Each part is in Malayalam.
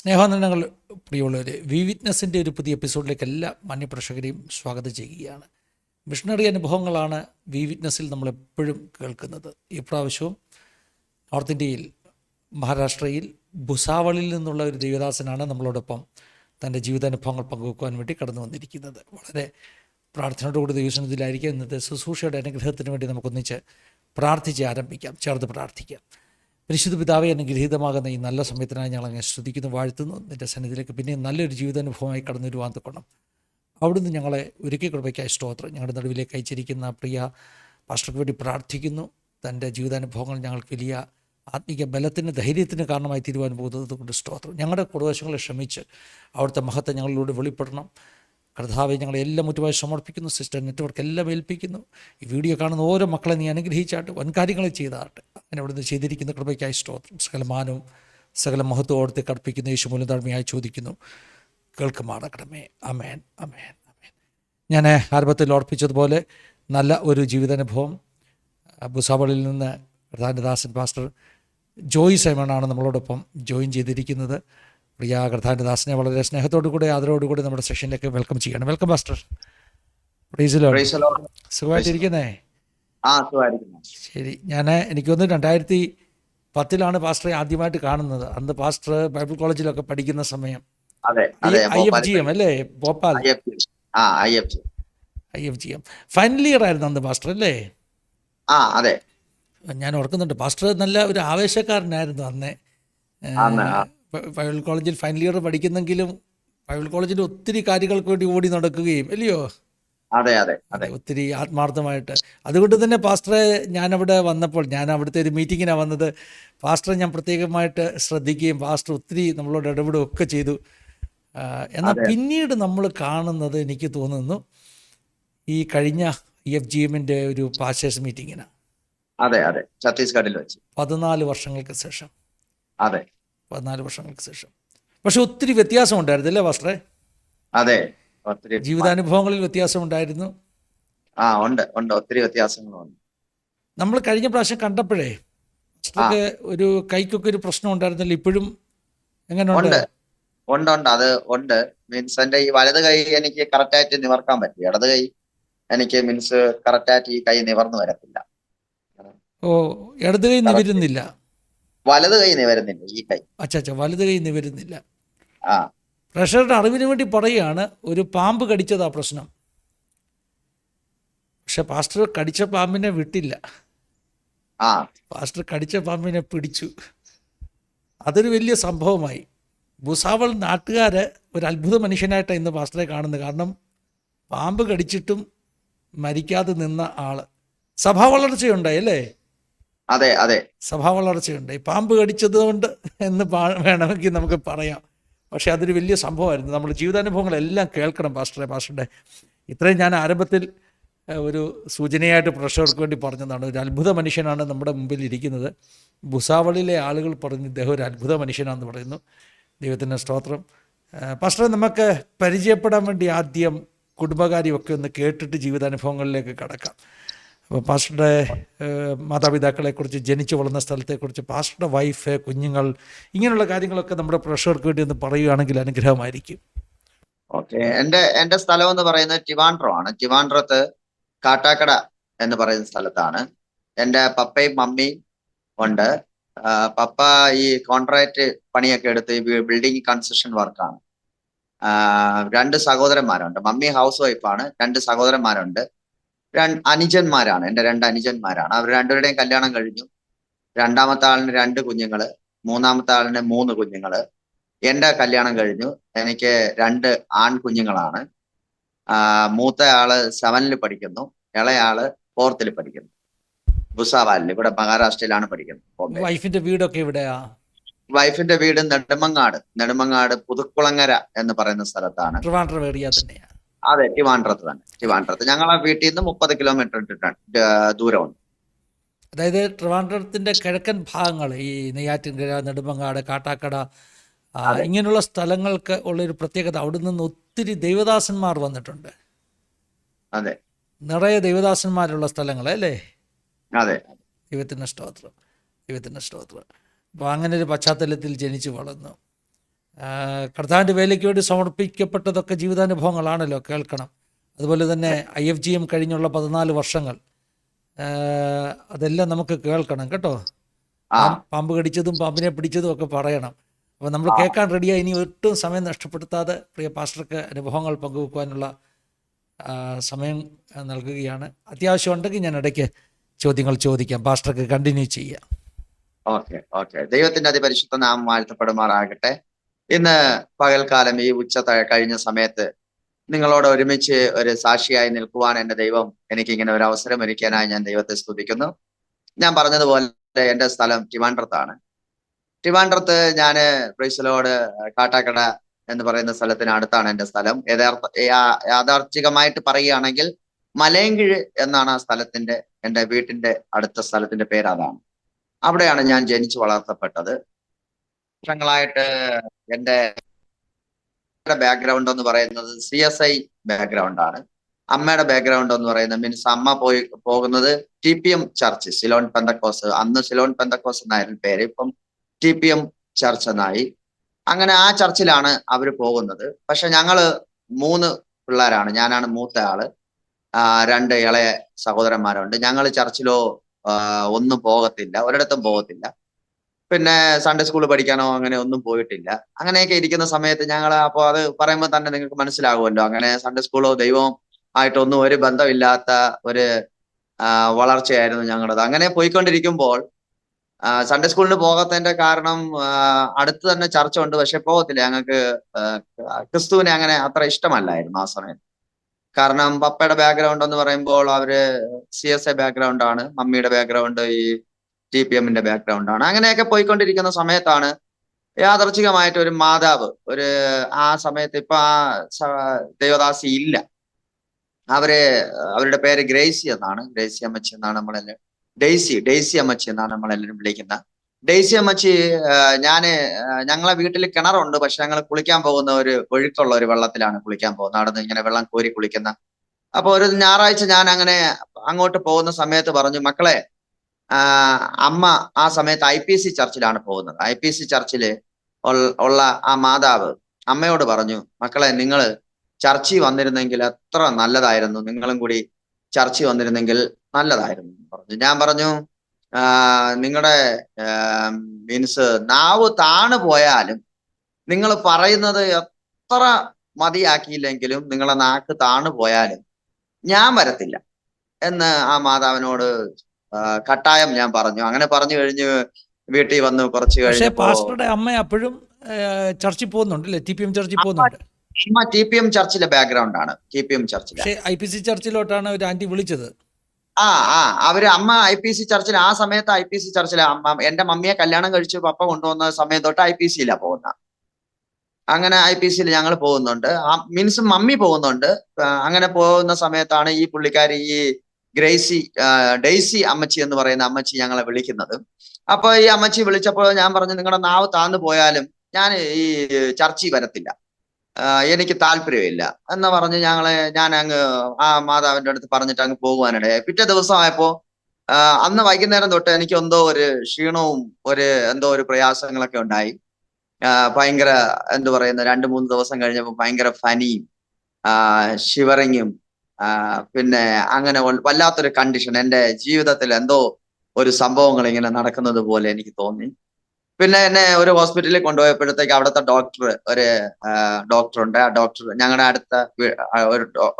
സ്നേഹാനന്ദങ്ങൾ പ്രിയമുള്ളവർ, വി വിറ്റ്നസിൻ്റെ ഒരു പുതിയ എപ്പിസോഡിലേക്ക് എല്ലാ മാന്യപ്രേക്ഷകരെയും സ്വാഗതം ചെയ്യുകയാണ്. മിഷണറി അനുഭവങ്ങളാണ് വി വിറ്റ്നസിൽ നമ്മളെപ്പോഴും കേൾക്കുന്നത്. ഈ പ്രാവശ്യവും നോർത്ത് ഇന്ത്യയിൽ മഹാരാഷ്ട്രയിൽ ഭുസാവളിൽ നിന്നുള്ള ഒരു ദേവദാസനാണ് നമ്മളോടൊപ്പം തൻ്റെ ജീവിതാനുഭവങ്ങൾ പങ്കുവെക്കുവാൻ വേണ്ടി കടന്നു വന്നിരിക്കുന്നത്. വളരെ പ്രാർത്ഥനയോടുകൂടി ദൈവസന്നിധിയിലായിരിക്കും. ഇന്നത്തെ ശുശ്രൂഷയുടെ അനുഗ്രഹത്തിന് വേണ്ടി നമുക്കൊന്നിച്ച് പ്രാർത്ഥിച്ച് ആരംഭിക്കാം, ചേർത്ത് പ്രാർത്ഥിക്കാം. പരിശുദ്ധ പിതാവെ, അനുഗ്രഹീതമാകുന്ന ഈ നല്ല സമയത്തിനായി ഞങ്ങൾ അങ്ങനെ സ്തുതിക്കുന്നു, വാഴ്ത്തുന്നു. നിൻ്റെ സന്നിധിയിലേക്ക് പിന്നെയും നല്ലൊരു ജീവിതാനുഭവമായി കടന്നു വരുവാൻ തക്കണം. അവിടുന്ന് ഞങ്ങളെ ഒരുക്കി കൃപയ്ക്കായി സ്തോത്രം. ഞങ്ങളുടെ നടുവിലേക്ക് അയച്ചിരിക്കുന്ന പ്രിയ പാസ്റ്റർക്ക് വേണ്ടി പ്രാർത്ഥിക്കുന്നു. തൻ്റെ ജീവിതാനുഭവങ്ങൾ ഞങ്ങൾക്ക് വലിയ ആത്മീക ബലത്തിന്, ധൈര്യത്തിന് കാരണമായി തീരുവാൻ പോകുന്നത് കൊണ്ട് സ്തോത്രം. ഞങ്ങളുടെ കുടുംബവശങ്ങളെ ക്ഷമിച്ച് അവിടുത്തെ മഹത്വം ഞങ്ങളിലൂടെ വെളിപ്പെടണം. കർത്താവെ, ഞങ്ങളെ എല്ലാം മുറ്റുമായി സമർപ്പിക്കുന്നു. സിസ്റ്റർ നെറ്റ്വർക്ക് എല്ലാം ഏൽപ്പിക്കുന്നു. ഈ വീഡിയോ കാണുന്ന ഓരോ മക്കളെ നീ അനുഗ്രഹിച്ചാട്ട് വൻകാര്യങ്ങളെ ചെയ്താട്ടെ. അങ്ങനെ അവിടുന്ന് ചെയ്തിരിക്കുന്ന കൃപയ്ക്കായി സ്തോത്രം. സകല മാനവും സകല മഹത്വം അവിടുത്തെ കർപ്പിക്കുന്ന യേശു മൂലം താഴ്മയായി ചോദിക്കുന്നു, കേൾക്കുമാറാകണമേ. അമേൻ, അമേൻ, അമേൻ. ഞാൻ ആരംഭത്തിൽ ഓർപ്പിച്ചതുപോലെ നല്ല ഒരു ജീവിതാനുഭവം ഭുസാവളിൽ നിന്ന് കർത്താവിൻ്റെ പാസ്റ്റർ ജോയ് സൈമണാണ് നമ്മളോടൊപ്പം ജോയിൻ ചെയ്തിരിക്കുന്നത്. പ്രിയ കർത്താവിൻ്റെ വളരെ സ്നേഹത്തോടു കൂടെ ആദരവോടുകൂടി നമ്മുടെ സെഷനിലേക്ക് വെൽക്കം ചെയ്യണം. Welcome pastor. സുഖമായിട്ടിരിക്കുന്നേ? ശരി. എനിക്ക് തോന്നുന്നു 2010 പാസ്റ്ററെ ആദ്യമായിട്ട് കാണുന്നത്. അന്ന് പാസ്റ്റർ ബൈബിൾ കോളേജിലൊക്കെ പഠിക്കുന്ന സമയം. IFGM അല്ലേ, ഭോപ്പാൽ IFGM ഫൈനൽ ഇയർ ആയിരുന്നു അന്ന് പാസ്റ്റർ അല്ലേ? ഞാൻ ഓർക്കുന്നുണ്ട്. പാസ്റ്റർ നല്ല ഒരു ആവേശക്കാരനായിരുന്നു അന്ന്. ബൈബിൾ കോളേജിൽ ഫൈനൽ ഇയർ പഠിക്കുന്നെങ്കിലും ബൈബിൾ കോളേജിൽ ഒത്തിരി കാര്യങ്ങൾക്ക് വേണ്ടി ഓടി നടക്കുകയും അല്ലയോ? ഒത്തിരി ആത്മാർത്ഥമായിട്ട്. അതുകൊണ്ട് തന്നെ പാസ്റ്ററെ ഞാനവിടെ വന്നപ്പോൾ, ഞാൻ അവിടുത്തെ ഒരു മീറ്റിങ്ങിനാണ് വന്നത്. പാസ്റ്ററെ ഞാൻ പ്രത്യേകമായിട്ട് ശ്രദ്ധിക്കുകയും പാസ്റ്റർ ഒത്തിരി നമ്മളോട് ഇടപെടുകയും ഒക്കെ ചെയ്തു. എന്നാൽ പിന്നീട് നമ്മൾ കാണുന്നത്, എനിക്ക് തോന്നുന്നു, ഈ കഴിഞ്ഞ IFGMന്റെ ഒരു പാസ്റ്റേഴ്സ് മീറ്റിങ്ങിനാണ്. ഛത്തീസ്ഗഡിൽ വെച്ച് 14 വർഷങ്ങൾക്ക് ശേഷം. 14 വർഷങ്ങൾക്ക് ശേഷം. പക്ഷെ ഒത്തിരി വ്യത്യാസം ഉണ്ടായിരുന്നു അല്ലേ പാസ്റ്ററെ? ജീവിതാനുഭവങ്ങളിൽ വ്യത്യാസം ഉണ്ടായിരുന്നു. ഒത്തിരി വ്യത്യാസങ്ങളുണ്ട്. നമ്മൾ കഴിഞ്ഞ പ്രാവശ്യം കണ്ടപ്പോഴേ ഒരു കൈക്കൊക്കെ ഒരു പ്രശ്നം ഉണ്ടായിരുന്നല്ലോ. ഇപ്പോഴും എങ്ങനെയുണ്ട്? അത് ഉണ്ട്. മീൻസ് എന്റെ ഈ വലത് കൈ എനിക്ക് കറക്റ്റായിട്ട് നിവർക്കാൻ പറ്റും. ഇടത് കൈ എനിക്ക് മീൻസ് കറക്റ്റായിട്ട് ഈ കൈ നിവർന്നു വരത്തില്ല. ഇടത് കൈ നിവരുന്നില്ല, വലത് കൈ നിവരുന്നില്ല. ഈ കൈ വലത് കൈ നിവരുന്നില്ല. പ്രഷറുടെ അറിവിന് വേണ്ടി പറയുകയാണ്, ഒരു പാമ്പ് കടിച്ചതാ പ്രശ്നം. പക്ഷെ പാസ്റ്റർ കടിച്ച പാമ്പിനെ വിട്ടില്ല. പാസ്റ്റർ കടിച്ച പാമ്പിനെ പിടിച്ചു. അതൊരു വലിയ സംഭവമായി. ഭുസാവൾ നാട്ടുകാര് ഒരു അത്ഭുത മനുഷ്യനായിട്ടാണ് ഇന്ന് പാസ്റ്ററെ കാണുന്നത്. കാരണം പാമ്പ് കടിച്ചിട്ടും മരിക്കാതെ നിന്ന ആള്. സഭാ വളർച്ചയുണ്ടായി അല്ലേ? സഭാ വളർച്ചയുണ്ടായി. പാമ്പ് കടിച്ചത് കൊണ്ട് എന്ന് വേണമെങ്കിൽ നമുക്ക് പറയാം. പക്ഷേ അതൊരു വലിയ സംഭവമായിരുന്നു. നമ്മൾ ജീവിതാനുഭവങ്ങളെല്ലാം കേൾക്കണം പാസ്റ്ററുടെ. ഇത്രയും ഞാൻ ആരംഭത്തിൽ ഒരു സൂചനയായിട്ട് പ്രേക്ഷകർക്ക് വേണ്ടി പറഞ്ഞതാണ്. ഒരു അത്ഭുത മനുഷ്യനാണ് നമ്മുടെ മുമ്പിൽ ഇരിക്കുന്നത്. ഭുസാവളിലെ ആളുകൾ പറഞ്ഞു ഇദ്ദേഹം ഒരു അത്ഭുത മനുഷ്യനാണെന്ന് പറയുന്നു. ദൈവത്തിൻ്റെ സ്തോത്രം. പാസ്റ്ററെ, നമുക്ക് പരിചയപ്പെടാൻ വേണ്ടി ആദ്യം കുടുംബകാര്യമൊക്കെ ഒന്ന് കേട്ടിട്ട് ജീവിതാനുഭവങ്ങളിലേക്ക് കടക്കാം. അപ്പോൾ പാസ്റ്ററുടെ മാതാപിതാക്കളെക്കുറിച്ച്, ജനിച്ചു വളർന്ന സ്ഥലത്തെക്കുറിച്ച്, പാസ്റ്ററുടെ വൈഫ്, കുഞ്ഞുങ്ങൾ, ഇങ്ങനെയുള്ള കാര്യങ്ങളൊക്കെ നമ്മുടെ പ്രേക്ഷകർക്ക് വേണ്ടി ഒന്ന് പറയുകയാണെങ്കിൽ അനുഗ്രഹമായിരിക്കും. എന്റെ സ്ഥലം എന്ന് പറയുന്നത് ട്രിവാൻഡ്രം ആണ്. ട്രിവാൻഡ്രത്ത് കാട്ടാക്കട എന്ന് പറയുന്ന സ്ഥലത്താണ്. എൻ്റെ പപ്പയും മമ്മിയും ഉണ്ട്. പപ്പ ഈ കോൺട്രാക്ട് പണിയൊക്കെ എടുത്ത് ഈ ബിൽഡിംഗ് കൺസ്ട്രക്ഷൻ വർക്കാണ്. 2 സഹോദരന്മാരുണ്ട്. മമ്മി ഹൗസ് വൈഫാണ്. 2 സഹോദരന്മാരുണ്ട്. അനുജന്മാരാണ്. എൻ്റെ 2 അനുജന്മാരാണ്. അവർ രണ്ടുപേരുടെയും കല്യാണം കഴിഞ്ഞു. രണ്ടാമത്തെ ആളിന് 2 കുഞ്ഞുങ്ങള്, മൂന്നാമത്തെ ആളിന് 3 കുഞ്ഞുങ്ങള്. എൻ്റെ കല്യാണം കഴിഞ്ഞു. എനിക്ക് 2 ആൺകുഞ്ഞുങ്ങളാണ്. മൂത്ത ആള് 7ൽ പഠിക്കുന്നു, ഇളയാള് 4th പഠിക്കുന്നു. ഭുസാവലിൽ, ഇവിടെ മഹാരാഷ്ട്രയിലാണ് പഠിക്കുന്നത്. വൈഫിന്റെ വീടൊക്കെ എവിടെയാ? വൈഫിന്റെ വീട് നെടുമങ്ങാട് പുതുക്കുളങ്ങര എന്ന് പറയുന്ന സ്ഥലത്താണ്. ട്രിവാൻഡ്രം ഏരിയ തന്നെയാണ്. ട്രിവാൻഡ്രത്ത് തന്നെ. ട്രിവാൻഡ്രത്ത് ഞങ്ങളെ വീട്ടിൽ നിന്ന് 30 കിലോമീറ്റർ ദൂരമുണ്ട്. അതായത് ട്രിവാൻഡ്രത്തിന്റെ കിഴക്കൻ ഭാഗങ്ങൾ, ഈ നെയ്യാറ്റിൻകര, നെടുമങ്ങാട്, കാട്ടാക്കട, ഇങ്ങനെയുള്ള സ്ഥലങ്ങൾക്ക് ഉള്ളൊരു പ്രത്യേകത, അവിടെ നിന്ന് ഒത്തിരി ദൈവദാസന്മാർ വന്നിട്ടുണ്ട്. നിറയെ ദൈവദാസന്മാരുള്ള സ്ഥലങ്ങളല്ലേ? ദൈവത്തിൻ്റെ സ്തോത്രം. അപ്പോൾ അങ്ങനെ ഒരു പശ്ചാത്തലത്തിൽ ജനിച്ചു വളർന്നു. കർത്താവിൻ്റെ വേലയ്ക്ക് വേണ്ടി സമർപ്പിക്കപ്പെട്ടതൊക്കെ ജീവിതാനുഭവങ്ങളാണല്ലോ, കേൾക്കണം. അതുപോലെ തന്നെ IFGM കഴിഞ്ഞുള്ള 14 വർഷങ്ങൾ, അതെല്ലാം നമുക്ക് കേൾക്കണം കേട്ടോ. ആ പാമ്പ് കടിച്ചതും പാമ്പിനെ പിടിച്ചതും ഒക്കെ പറയണം. അപ്പോൾ നമ്മൾ ആ കേൾക്കാൻ റെഡിയായി. ഇനി ഒട്ടും സമയം നഷ്ടപ്പെടുത്താതെ പ്രിയ പാസ്റ്റർക്ക് അനുഭവങ്ങൾ പങ്കുവെക്കുവാനുള്ള സമയം നൽകുകയാണ്. അത്യാവശ്യം ഉണ്ടെങ്കിൽ ഞാൻ ഇടയ്ക്ക് ചോദ്യങ്ങൾ ചോദിക്കാം. പാസ്റ്റർക്ക് കണ്ടിന്യൂ ചെയ്യാം. Okay okay. ദൈവത്തിന്റെ അതിപരിശുദ്ധ നാമം വാഴ്ത്തപ്പെടുമാറാകട്ടെ. ഇന്ന് പകൽക്കാലം ഈ കഴിഞ്ഞ സമയത്ത് നിങ്ങളോട് ഒരുമിച്ച് ഒരു സാക്ഷിയായി നിൽക്കുവാൻ എന്റെ ദൈവം എനിക്ക് ഇങ്ങനെ ഒരു അവസരം ഒരുക്കാനായി ഞാൻ ദൈവത്തെ സ്തുതിക്കുന്നു. ഞാൻ പറഞ്ഞതുപോലെ എന്റെ സ്ഥലം ട്രിവാൻഡ്രത്താണ്. ട്രിവാൻഡ്രത്ത് ഞാന് പ്രൈസലോട് കാട്ടാക്കട എന്ന് പറയുന്ന സ്ഥലത്തിന് അടുത്താണ് എന്റെ സ്ഥലം. യാഥാർത്ഥികമായിട്ട് പറയുകയാണെങ്കിൽ മലയങ്കിഴ് എന്നാണ് ആ സ്ഥലത്തിന്റെ, എന്റെ വീട്ടിന്റെ അടുത്ത സ്ഥലത്തിന്റെ പേര് അതാണ്. അവിടെയാണ് ഞാൻ ജനിച്ചു വളർത്തപ്പെട്ടത്. വർഷങ്ങളായിട്ട് എന്റെ ബാക്ക്ഗ്രൗണ്ട് എന്ന് പറയുന്നത് CSI ബാക്ക്ഗ്രൗണ്ട് ആണ്. അമ്മയുടെ ബാക്ക്ഗ്രൗണ്ട് എന്ന് പറയുന്നത് മീൻസ് അമ്മ പോകുന്നത് TPM ചർച്ച്, സിലോൺ പെന്തക്കോസ്. അന്ന് സിലോൺ പെന്തക്കോസ് എന്നായിരുന്നു പേര്, ഇപ്പം TPM ചർച്ച് എന്നായി. അങ്ങനെ ആ ചർച്ചിലാണ് അവര് പോകുന്നത്. പക്ഷെ ഞങ്ങള് 3 പിള്ളേരാണ്. ഞാനാണ് മൂത്ത ആള്. 2 ഇളയ സഹോദരന്മാരുണ്ട്. ഞങ്ങൾ ചർച്ചിലോ ഒന്നും പോകത്തില്ല, ഒരിടത്തും പോകത്തില്ല. പിന്നെ സൺഡേ സ്കൂളിൽ പഠിക്കാനോ അങ്ങനെ ഒന്നും പോയിട്ടില്ല. അങ്ങനെയൊക്കെ ഇരിക്കുന്ന സമയത്ത് ഞങ്ങൾ, അപ്പോൾ അത് പറയുമ്പോൾ തന്നെ നിങ്ങൾക്ക് മനസ്സിലാകുമല്ലോ, അങ്ങനെ സൺഡേ സ്കൂളോ ദൈവവും ആയിട്ടൊന്നും ഒരു ബന്ധമില്ലാത്ത ഒരു വളർച്ചയായിരുന്നു ഞങ്ങളത്. അങ്ങനെ പോയിക്കൊണ്ടിരിക്കുമ്പോൾ സൺഡേ സ്കൂളിന് പോകാത്തതിന്റെ കാരണം അടുത്ത് തന്നെ ചർച്ച ഉണ്ട്, പക്ഷെ പോകത്തില്ല. ഞങ്ങൾക്ക് ക്രിസ്തുവിനെ അങ്ങനെ അത്ര ഇഷ്ടമല്ലായിരുന്നു ആ സമയത്ത്. കാരണം പപ്പയുടെ ബാക്ക്ഗ്രൗണ്ട് എന്ന് പറയുമ്പോൾ അവര് CSI ബാക്ക്ഗ്രൗണ്ട് ആണ്, മമ്മിയുടെ ബാക്ക്ഗ്രൗണ്ട് ഈ TPMന്റെ ബാക്ക്ഗ്രൗണ്ട് ആണ്. അങ്ങനെയൊക്കെ പോയിക്കൊണ്ടിരിക്കുന്ന സമയത്താണ് യാദർച്ഛികമായിട്ട് ഒരു മാതാവ്, ഒരു ആ സമയത്ത് ഇപ്പൊ ആ ദേവദാസി ഇല്ല, അവരുടെ പേര് ഗ്രേസി എന്നാണ്, ഗ്രേസി അമ്മച്ചി എന്നാണ് നമ്മളെല്ലാം, ഡെയ്സി അമ്മച്ചി എന്നാണ് നമ്മളെല്ലാവരും വിളിക്കുന്നത്. ഡെയ്സി അമ്മച്ചി, ഞങ്ങളെ വീട്ടിൽ കിണറുണ്ട്, പക്ഷെ ഞങ്ങൾ കുളിക്കാൻ പോകുന്ന ഒരു ഒഴുക്കുള്ള ഒരു വെള്ളത്തിലാണ് കുളിക്കാൻ പോകുന്നത്, അവിടെ നിന്ന് ഇങ്ങനെ വെള്ളം കോരി കുളിക്കുന്ന. അപ്പൊ ഒരു ഞായറാഴ്ച ഞാൻ അങ്ങനെ അങ്ങോട്ട് പോകുന്ന സമയത്ത് പറഞ്ഞു, മക്കളെ, അമ്മ ആ സമയത്ത് IPC ചർച്ചിലാണ് പോകുന്നത്. IPC ചർച്ചില് ഉള്ള ആ മാതാവ് അമ്മയോട് പറഞ്ഞു, മക്കളെ, നിങ്ങൾ ചർച്ചിൽ വന്നിരുന്നെങ്കിൽ എത്ര നല്ലതായിരുന്നു, നിങ്ങളും കൂടി ചർച്ചിൽ വന്നിരുന്നെങ്കിൽ നല്ലതായിരുന്നു പറഞ്ഞു. ഞാൻ പറഞ്ഞു, നിങ്ങളുടെ മീൻസ് നാവ് താണു പോയാലും നിങ്ങൾ പറയുന്നത് എത്ര മതിയാക്കിയില്ലെങ്കിലും നിങ്ങളെ നാക്ക് താണു പോയാലും ഞാൻ വരത്തില്ല എന്ന് ആ മാതാവിനോട് കട്ടായം ഞാൻ പറഞ്ഞു. അങ്ങനെ പറഞ്ഞു കഴിഞ്ഞ് വീട്ടിൽ വന്നു. കുറച്ച് പക്ഷേ കഴിഞ്ഞപ്പോ പാസ്റ്ററുടെ അമ്മ അപ്പോഴും ചർച്ചിൽ പോകുന്നുണ്ട് അല്ലേ? TPM ചർച്ചിൽ പോകുന്നുണ്ട്. അമ്മ TPM ചർച്ചിലെ ബാക്ക്ഗ്രൗണ്ട് ആണ്, TPM ചർച്ചിലെ. പക്ഷേ IPC ചർച്ചിലോട്ടാണ് ഒരു ആന്റി വിളിച്ചത്. അവര് അമ്മ IPC ചർച്ചിൽ, ആ സമയത്ത് IPC ചർച്ചിലെ അമ്മ, എന്റെ മമ്മിയെ കല്യാണം കഴിച്ച് പപ്പ കൊണ്ടുവന്ന സമയം തൊട്ട് IPCയിലാണ് പോകുന്ന. അങ്ങനെ IPCയിൽ ഞങ്ങൾ പോകുന്നുണ്ട്, മീൻസ് മമ്മി പോകുന്നുണ്ട്. അങ്ങനെ പോകുന്ന സമയത്താണ് ഈ പുള്ളിക്കാരി, ഈ ഡെയ്സി അമ്മച്ചി എന്ന് പറയുന്ന അമ്മച്ചി ഞങ്ങളെ വിളിക്കുന്നത്. അപ്പൊ ഈ അമ്മച്ചി വിളിച്ചപ്പോൾ ഞാൻ പറഞ്ഞു, നിങ്ങളുടെ നാവ് താന്നു പോയാലും ഞാൻ ഈ ചർച്ചിൽ വരത്തില്ല, എനിക്ക് താല്പര്യമില്ല എന്ന് പറഞ്ഞ് ഞാൻ അങ്ങ് ആ മാതാവിന്റെ അടുത്ത് പറഞ്ഞിട്ട് അങ്ങ് പോകുവാനിടയായി. പിറ്റേ ദിവസമായപ്പോ അന്ന് വൈകുന്നേരം തൊട്ട് എനിക്ക് എന്തോ ഒരു ക്ഷീണവും എന്തോ ഒരു പ്രയാസങ്ങളൊക്കെ ഉണ്ടായി. ഭയങ്കര എന്ത് പറയുന്ന 2-3 ദിവസം കഴിഞ്ഞപ്പോൾ ഭയങ്കര ഫനിയും ഷിവറിങ്ങും, പിന്നെ അങ്ങനെ വല്ലാത്തൊരു കണ്ടീഷൻ. എൻ്റെ ജീവിതത്തിൽ എന്തോ ഒരു സംഭവങ്ങൾ ഇങ്ങനെ നടക്കുന്നത് പോലെ എനിക്ക് തോന്നി. പിന്നെ എന്നെ ഒരു ഹോസ്പിറ്റലിൽ കൊണ്ടുപോയപ്പോഴത്തേക്ക് അവിടുത്തെ ഒരു ഡോക്ടറുണ്ട്. ആ ഡോക്ടർ ഞങ്ങളുടെ അടുത്ത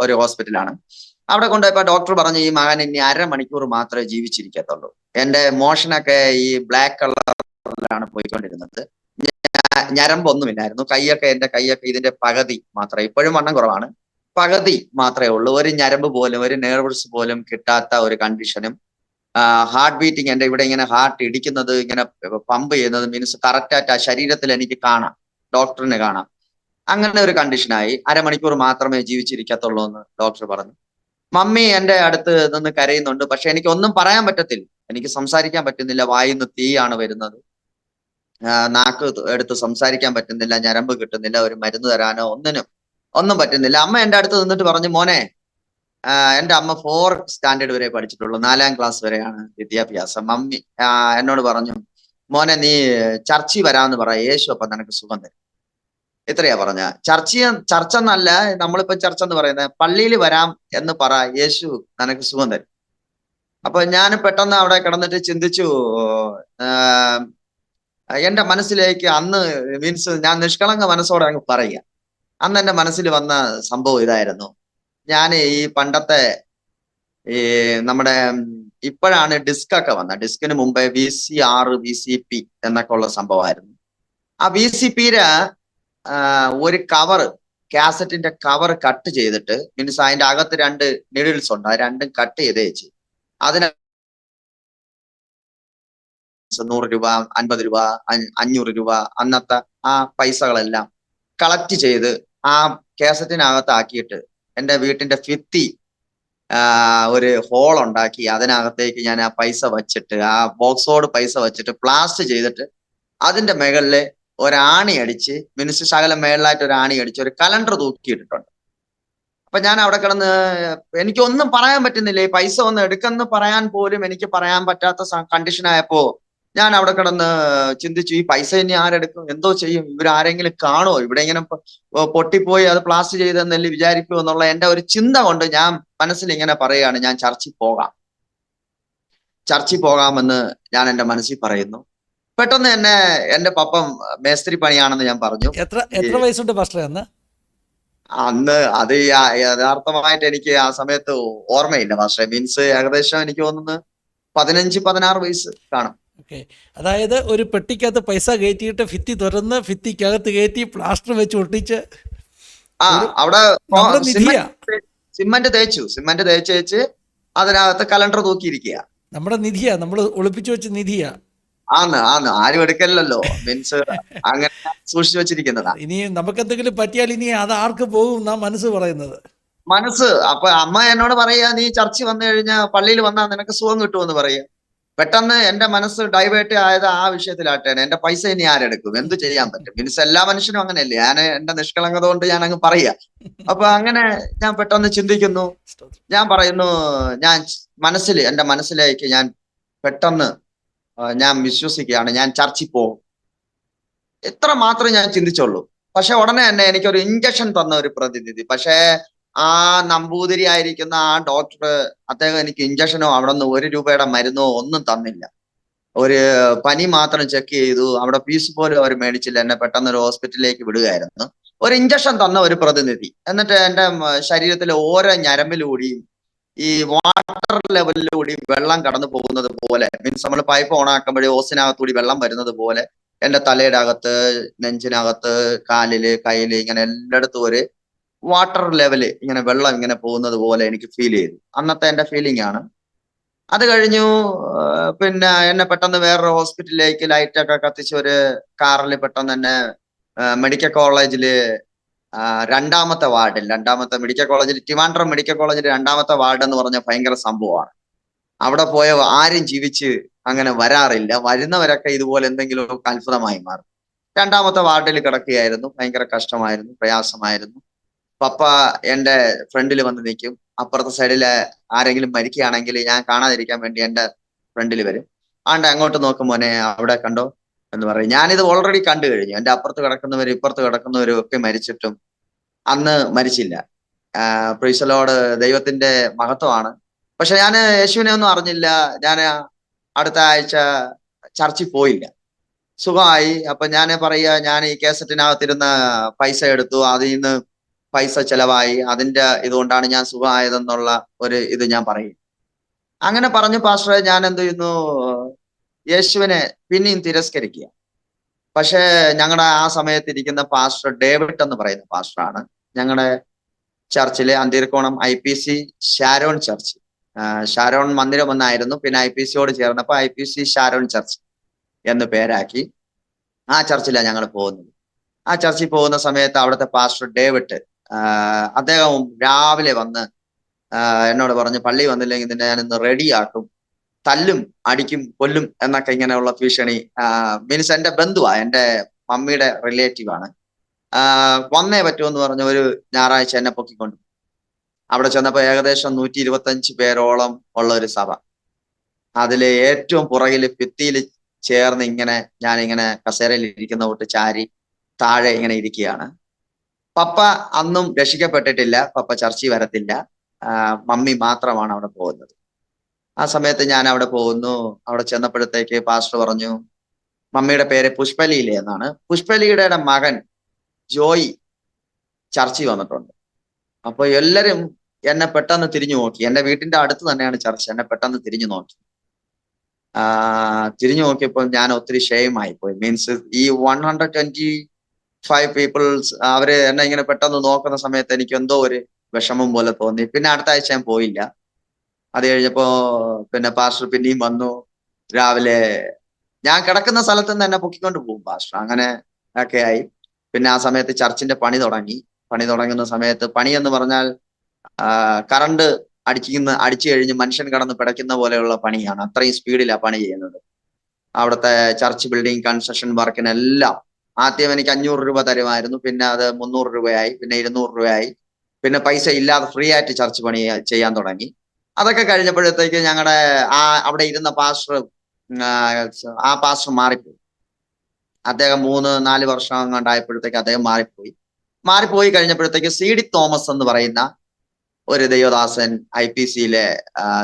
ഒരു ഹോസ്പിറ്റലാണ്. അവിടെ കൊണ്ടുപോയപ്പോ ഡോക്ടർ പറഞ്ഞു, ഈ മകൻ ഇനി 1/2 മണിക്കൂർ മാത്രമേ ജീവിച്ചിരിക്കത്തുള്ളൂ. എന്റെ മോഷനൊക്കെ ഈ ബ്ലാക്ക് കളറിലാണ് പോയിക്കൊണ്ടിരുന്നത്. ഞരമ്പൊന്നുമില്ലായിരുന്നു. എന്റെ കൈയൊക്കെ ഇതിന്റെ പകുതി മാത്രമേ, ഇപ്പോഴും വണ്ണം കുറവാണ്, പകുതി മാത്രമേ ഉള്ളൂ. ഒരു ഞരമ്പ് പോലും, ഒരു നെർവ്സ് പോലും കിട്ടാത്ത ഒരു കണ്ടീഷനും, ഹാർട്ട് ബീറ്റിംഗ്, എന്റെ ഇവിടെ ഇങ്ങനെ ഹാർട്ട് ഇടിക്കുന്നത്, ഇങ്ങനെ പമ്പ് ചെയ്യുന്നത് മീൻസ് കറക്റ്റായിട്ട് ആ ശരീരത്തിൽ എനിക്ക് കാണാം, ഡോക്ടറിന് കാണാം. അങ്ങനെ ഒരു കണ്ടീഷനായി. 1/2 മണിക്കൂർ മാത്രമേ ജീവിച്ചിരിക്കത്തുള്ളൂ എന്ന് ഡോക്ടർ പറഞ്ഞു. മമ്മി എന്റെ അടുത്ത് നിന്ന് കരയുന്നുണ്ട്, പക്ഷെ എനിക്ക് ഒന്നും പറയാൻ പറ്റത്തില്ല, എനിക്ക് സംസാരിക്കാൻ പറ്റുന്നില്ല, വായിന്ന് തീയാണ് വരുന്നത്, നാക്ക് എടുത്ത് സംസാരിക്കാൻ പറ്റുന്നില്ല, ഞരമ്പ് കിട്ടുന്നില്ല, ഒരു മരുന്ന് തരാനോ ഒന്നും പറ്റുന്നില്ല. അമ്മ എന്റെ അടുത്ത് നിന്നിട്ട് പറഞ്ഞു, മോനെ, എന്റെ അമ്മ 4th സ്റ്റാൻഡേർഡ് വരെ പഠിച്ചിട്ടുള്ളൂ, 4ാം ക്ലാസ് വരെയാണ് വിദ്യാഭ്യാസം. മമ്മി എന്നോട് പറഞ്ഞു, മോനെ, നീ ചർച്ചിൽ വരാമെന്ന് പറ, യേശു അപ്പൊ നിനക്ക് സുഖം തരും. ഇത്രയാ പറഞ്ഞ. ചർച്ച എന്നല്ല, നമ്മളിപ്പോ ചർച്ച എന്ന് പറയുന്നത് പള്ളിയിൽ വരാം എന്ന് പറ, യേശു നിനക്ക് സുഖം തരും. അപ്പൊ ഞാൻ പെട്ടെന്ന് അവിടെ കിടന്നിട്ട് ചിന്തിച്ചു. ആഹ് എന്റെ മനസ്സിലേക്ക് അന്ന്, മീൻസ് ഞാൻ നിഷ്കളങ്ക മനസ്സോടെ അങ്ങ് പറയുക, അന്ന് എന്റെ മനസ്സിൽ വന്ന സംഭവം ഇതായിരുന്നു. ഞാൻ ഈ പണ്ടത്തെ ഈ നമ്മുടെ ഇപ്പോഴാണ് ഡിസ്ക് ഒക്കെ വന്നത്. ഡിസ്കിന് മുമ്പേ VCR, VCP എന്നൊക്കെ ഉള്ള സംഭവമായിരുന്നു. ആ VCPയുടെ ഒരു കവറ്, കാസറ്റിന്റെ കവർ കട്ട് ചെയ്തിട്ട്, മീൻസ് അതിന്റെ അകത്ത് 2 നീഡിൽസ് ഉണ്ട്, അത് രണ്ടും കട്ട് ചെയ്ത് വെച്ച് അതിന് 100 രൂപ, 50 രൂപ, 500 രൂപ, അന്നത്തെ ആ പൈസകളെല്ലാം കളക്ട് ചെയ്ത് ആ കാസറ്റിനകത്ത് ആക്കിയിട്ട് എന്റെ വീട്ടിന്റെ ഭിത്തി ഒരു ഹോൾ ഉണ്ടാക്കി അതിനകത്തേക്ക് ഞാൻ ആ പൈസ വെച്ചിട്ട്, ആ ബോക്സോട് പൈസ വെച്ചിട്ട് പ്ലാസ്റ്റ് ചെയ്തിട്ട് അതിന്റെ മുകളില് ഒരാണി അടിച്ച്, മീൻസ് ശകലം മേളിലായിട്ട് ഒരു ആണി അടിച്ച് ഒരു കലണ്ടർ തൂക്കിയിട്ടിട്ടുണ്ട്. അപ്പൊ ഞാൻ അവിടെ കിടന്ന് എനിക്കൊന്നും പറയാൻ പറ്റുന്നില്ല. ഈ പൈസ ഒന്ന് എടുക്കെന്ന് പറയാൻ പോലും എനിക്ക് പറയാൻ പറ്റാത്ത കണ്ടീഷൻ ആയപ്പോ ഞാൻ അവിടെ കിടന്ന് ചിന്തിച്ചു, ഈ പൈസ ഇനി ആരെടുക്കും, എന്തോ ചെയ്യും, ഇവരാരെങ്കിലും കാണുമോ, ഇവിടെ ഇങ്ങനെ പൊട്ടിപ്പോയി അത് പ്ലാസ്റ്റ് ചെയ്തെന്നല്ലേ വിചാരിക്കുമോ എന്നുള്ള എന്റെ ഒരു ചിന്ത കൊണ്ട് ഞാൻ മനസ്സിൽ ഇങ്ങനെ പറയുകയാണ്, ഞാൻ ചർച്ചിൽ പോകാമെന്ന് ഞാൻ എന്റെ മനസ്സിൽ പറയുന്നു. പെട്ടെന്ന് തന്നെ എന്റെ പപ്പൻ മേസ്ത്രി പണിയാണെന്ന് ഞാൻ പറഞ്ഞു. എത്ര വയസ്സുണ്ട് പാസ്റ്ററെ അന്ന്? അന്ന് അത് യഥാർത്ഥമായിട്ട് എനിക്ക് ആ സമയത്ത് ഓർമ്മയില്ല പക്ഷേ, മീൻസ് ഏകദേശം എനിക്ക് തോന്നുന്നു 15-16 വയസ്സ് കാണും. ഓക്കെ, അതായത് ഒരു പെട്ടിക്കകത്ത് പൈസ കയറ്റിയിട്ട് ഭിത്തി തുറന്ന് ഭിത്തിക്കകത്ത് കയറ്റി പ്ലാസ്റ്റർ വെച്ച് ഒട്ടിച്ച് അവിടെ നമ്മുടെ നിധിയാ, സിമന്റ് തേച്ച് അതിനകത്ത് കലണ്ടർ തൂക്കിയിരിക്കുക. നമ്മുടെ നിധിയാ, നമ്മൾ ഒളിപ്പിച്ചു വെച്ച നിധിയാ. ആന്ന് ആരും എടുക്കല്ലോ, മീൻസ് അങ്ങനെ സൂക്ഷിച്ചു വെച്ചിരിക്കുന്നതാ. ഇനി നമുക്ക് എന്തെങ്കിലും പറ്റിയാൽ ഇനി അത് ആർക്ക് പോകും എന്നാ മനസ്സ് പറയുന്നത്. അപ്പൊ അമ്മ എന്നോട് പറയാ, നീ ചർച്ചിൽ വന്നു കഴിഞ്ഞാൽ പള്ളിയിൽ വന്നാൽ നിനക്ക് സുഖം കിട്ടുമെന്ന് പറയാ. പെട്ടെന്ന് എന്റെ മനസ്സ് ഡൈവേർട്ട് ആയത് ആ വിഷയത്തിലാട്ടാണ്. എന്റെ പൈസ ഇനി ആരെടുക്കും, എന്ത് ചെയ്യാൻ പറ്റും, മീൻസ് എല്ലാ മനുഷ്യനും അങ്ങനെയല്ലേ. ഞാൻ എന്റെ നിഷ്കളങ്കത കൊണ്ട് ഞാൻ അങ്ങ് പറയാ. അപ്പൊ അങ്ങനെ ഞാൻ പെട്ടെന്ന് ചിന്തിക്കുന്നു, ഞാൻ പറയുന്നു, ഞാൻ എന്റെ മനസ്സിലേക്ക് ഞാൻ പെട്ടെന്ന് ഞാൻ വിശ്വസിക്കുകയാണ്, ഞാൻ ചർച്ചിൽ പോകും. ഇത്ര മാത്രമേ ഞാൻ ചിന്തിച്ചുള്ളൂ. പക്ഷെ ഉടനെ തന്നെ എനിക്കൊരു ഇഞ്ചക്ഷൻ തന്ന ഒരു പ്രതിനിധി, പക്ഷേ ആ നമ്പൂതിരി ആയിരിക്കുന്ന ആ ഡോക്ടർ, അദ്ദേഹം എനിക്ക് ഇഞ്ചക്ഷനോ അവിടെ നിന്ന് 1 രൂപയുടെ മരുന്നോ ഒന്നും തന്നില്ല. ഒരു പനി മാത്രം ചെക്ക് ചെയ്തു, അവിടെ ഫീസ് പോലും അവർ മേടിച്ചില്ല, എന്നെ പെട്ടെന്ന് ഒരു ഹോസ്പിറ്റലിലേക്ക് വിടുകയായിരുന്നു. ഒരു ഇഞ്ചക്ഷൻ തന്ന ഒരു പ്രതിനിധി. എന്നിട്ട് എന്റെ ശരീരത്തിലെ ഓരോ ഞരമ്പിലൂടെയും ഈ വാട്ടർ ലെവലിലൂടെ വെള്ളം കടന്നു പോകുന്നത് പോലെ, മീൻസ് നമ്മൾ പൈപ്പ് ഓൺ ആക്കുമ്പോഴേ ഓസിനകത്തൂടി വെള്ളം വരുന്നത് പോലെ എന്റെ തലയുടെ അകത്ത്, നെഞ്ചിനകത്ത്, കാലില്, കയ്യില്, ഇങ്ങനെ എല്ലായിടത്തും ഒരു വാട്ടർ ലെവല്, ഇങ്ങനെ വെള്ളം ഇങ്ങനെ പോകുന്നത് പോലെ എനിക്ക് ഫീൽ ചെയ്തു. അന്നത്തെ എന്റെ ഫീലിംഗ് ആണ്. അത് കഴിഞ്ഞു. പിന്നെ എന്നെ പെട്ടെന്ന് വേറൊരു ഹോസ്പിറ്റലിലേക്ക് ലൈറ്റൊക്കെ കത്തിച്ച് ഒരു കാറിൽ പെട്ടെന്ന് തന്നെ മെഡിക്കൽ കോളേജില് രണ്ടാമത്തെ മെഡിക്കൽ കോളേജിൽ, ട്രിവാൻഡ്രം മെഡിക്കൽ കോളേജിൽ 2ാമത്തെ വാർഡ് എന്ന് പറഞ്ഞ ഭയങ്കര സംഭവമാണ്. അവിടെ പോയ ആരും ജീവിച്ച് അങ്ങനെ വരാറില്ല, വരുന്നവരൊക്കെ ഇതുപോലെ എന്തെങ്കിലും അത്ഭുതമായി മാറും. 2ാമത്തെ വാർഡിൽ കിടക്കുകയായിരുന്നു. ഭയങ്കര കഷ്ടമായിരുന്നു, പ്രയാസമായിരുന്നു. പപ്പ എന്റെ ഫ്രണ്ടിൽ വന്ന് നിൽക്കും. അപ്പുറത്തെ സൈഡില് ആരെങ്കിലും മരിക്കുകയാണെങ്കിൽ ഞാൻ കാണാതിരിക്കാൻ വേണ്ടി എന്റെ ഫ്രണ്ടിൽ വരും. അങ്ങോട്ട് നോക്കും, മോനെ അവിടെ കണ്ടോ എന്ന് പറയും. ഞാനിത് ഓൾറെഡി കണ്ടു കഴിഞ്ഞു. എന്റെ അപ്പുറത്ത് കിടക്കുന്നവരും ഇപ്പുറത്ത് കിടക്കുന്നവരും ഒക്കെ മരിച്ചിട്ടും അന്ന് മരിച്ചില്ല. പ്രൈസ് ദി ലോർഡ്, ദൈവത്തിന്റെ മഹത്വമാണ്. പക്ഷെ ഞാൻ യേശുവിനെ ഒന്നും അറിഞ്ഞില്ല. ഞാൻ അടുത്ത ആഴ്ച ചർച്ചിൽ പോയില്ല, സുഖമായി. അപ്പൊ ഞാൻ പറയുക, ഞാൻ ഈ കേസറ്റിനകത്തിരുന്ന പൈസ എടുത്തു, അതിൽ നിന്ന് പൈസ ചെലവായി, അതിന്റെ ഇതുകൊണ്ടാണ് ഞാൻ സുഖമായതെന്നുള്ള ഒരു ഇത് ഞാൻ പറയും. അങ്ങനെ പറഞ്ഞു പാസ്റ്ററെ, ഞാൻ എന്ത് ചെയ്യുന്നു, യേശുവിനെ പിന്നെയും തിരസ്കരിക്കുക. പക്ഷെ ഞങ്ങളുടെ ആ സമയത്ത് ഇരിക്കുന്ന പാസ്റ്റർ ഡേവിഡ് എന്ന് പറയുന്ന പാസ്റ്ററാണ്. ഞങ്ങളുടെ ചർച്ചിലെ അന്തീർക്കോണം IPC ഷാരോൺ ചർച്ച്, ഷാരോൺ മന്ദിരം എന്നായിരുന്നു. പിന്നെ IPCയോട് ചേർന്നപ്പോ IPC ഷാരോൺ ചർച്ച് എന്ന് പേരാക്കി. ആ ചർച്ചിലാണ് ഞങ്ങൾ പോകുന്നത്. ആ ചർച്ചിൽ പോകുന്ന സമയത്ത് അവിടുത്തെ പാസ്റ്റർ ഡേവിഡ്, അദ്ദേഹവും രാവിലെ വന്ന് എന്നോട് പറഞ്ഞു, പള്ളി വന്നില്ലെങ്കിൽ നിന്നെ ഞാൻ ഇന്ന് റെഡിയാക്കും, തല്ലും, അടിക്കും, കൊല്ലും എന്നൊക്കെ ഇങ്ങനെയുള്ള ഭീഷണി. മീൻസ് എന്റെ ബന്ധുവാ, എന്റെ മമ്മിയുടെ റിലേറ്റീവ് ആണ്. വന്നേ പറ്റുമെന്ന് പറഞ്ഞ ഒരു ഞായറാഴ്ച എന്നെ പൊക്കിക്കൊണ്ട് അവിടെ ചെന്നപ്പോ ഏകദേശം 125 പേരോളം ഉള്ള ഒരു സഭ. അതില് ഏറ്റവും പുറകില് ഭിത്തിയിൽ ചേർന്ന് ഇങ്ങനെ ഞാനിങ്ങനെ കസേരയിൽ ഇരിക്കുന്ന തൊട്ട് ചാരി താഴെ ഇങ്ങനെ ഇരിക്കുകയാണ്. പപ്പ അന്നും രക്ഷിക്കപ്പെട്ടിട്ടില്ല, പപ്പ ചർച്ചിൽ വരത്തില്ല. മമ്മി മാത്രമാണ് അവിടെ പോകുന്നത്. ആ സമയത്ത് ഞാൻ അവിടെ പോകുന്നു. അവിടെ ചെന്നപ്പോഴത്തേക്ക് പാസ്റ്റർ പറഞ്ഞു, മമ്മിയുടെ പേര് പുഷ്പലീല എന്നാണ്. പുഷ്പലീലയുടെ മകൻ ജോയി ചർച്ചിൽ വന്നിട്ടുണ്ട്. അപ്പൊ എല്ലാരും എന്നെ പെട്ടെന്ന് തിരിഞ്ഞു നോക്കി. എന്റെ വീട്ടിന്റെ അടുത്ത് തന്നെയാണ് ചർച്ച്. എന്നെ പെട്ടെന്ന് തിരിഞ്ഞു നോക്കി. തിരിഞ്ഞു നോക്കിയപ്പോൾ ഞാൻ ഒത്തിരി ഷെയിമായി പോയി. മീൻസ് ഈ 125 പീപ്പിൾസ് അവര് എന്നെ ഇങ്ങനെ പെട്ടെന്ന് നോക്കുന്ന സമയത്ത് എനിക്ക് എന്തോ ഒരു വിഷമം പോലെ തോന്നി. പിന്നെ അടുത്ത ആഴ്ച ഞാൻ പോയില്ല. അത് കഴിഞ്ഞപ്പോ പിന്നെ പാസ്റ്റർ പിന്നെയും വന്നു. രാവിലെ ഞാൻ കിടക്കുന്ന സ്ഥലത്ത് നിന്ന് എന്നെ പൊക്കിക്കൊണ്ട് പോകും പാസ്റ്റർ. അങ്ങനെ ഒക്കെ ആയി. പിന്നെ ആ സമയത്ത് ചർച്ചിന്റെ പണി തുടങ്ങി. പണി തുടങ്ങുന്ന സമയത്ത്, പണി എന്ന് പറഞ്ഞാൽ കറണ്ട് അടിച്ചു കഴിഞ്ഞ് മനുഷ്യൻ കടന്ന് പിടയ്ക്കുന്ന പോലെയുള്ള പണിയാണ്. അത്രയും സ്പീഡിലാണ് പണി ചെയ്യുന്നത്. അവിടുത്തെ ചർച്ച് ബിൽഡിംഗ് കൺസ്ട്രക്ഷൻ വർക്കിനെല്ലാം ആദ്യം എനിക്ക് 500 രൂപ തരുമായിരുന്നു. പിന്നെ അത് 300 രൂപയായി, പിന്നെ 200 രൂപയായി. പിന്നെ പൈസ ഇല്ലാതെ ഫ്രീ ആയിട്ട് ചർച്ച് പണി ചെയ്യാൻ തുടങ്ങി. അതൊക്കെ കഴിഞ്ഞപ്പോഴത്തേക്ക് ഞങ്ങളുടെ അവിടെ ഇരുന്ന പാസ്റ്റർ, ആ പാസ്റ്റർ മാറിപ്പോയി. അദ്ദേഹം 3-4 വർഷം അങ്ങോട്ടായപ്പോഴത്തേക്ക് അദ്ദേഹം മാറിപ്പോയി കഴിഞ്ഞപ്പോഴത്തേക്ക് CD തോമസ് എന്ന് പറയുന്ന ഒരു ദൈവദാസൻ IPCയിലെ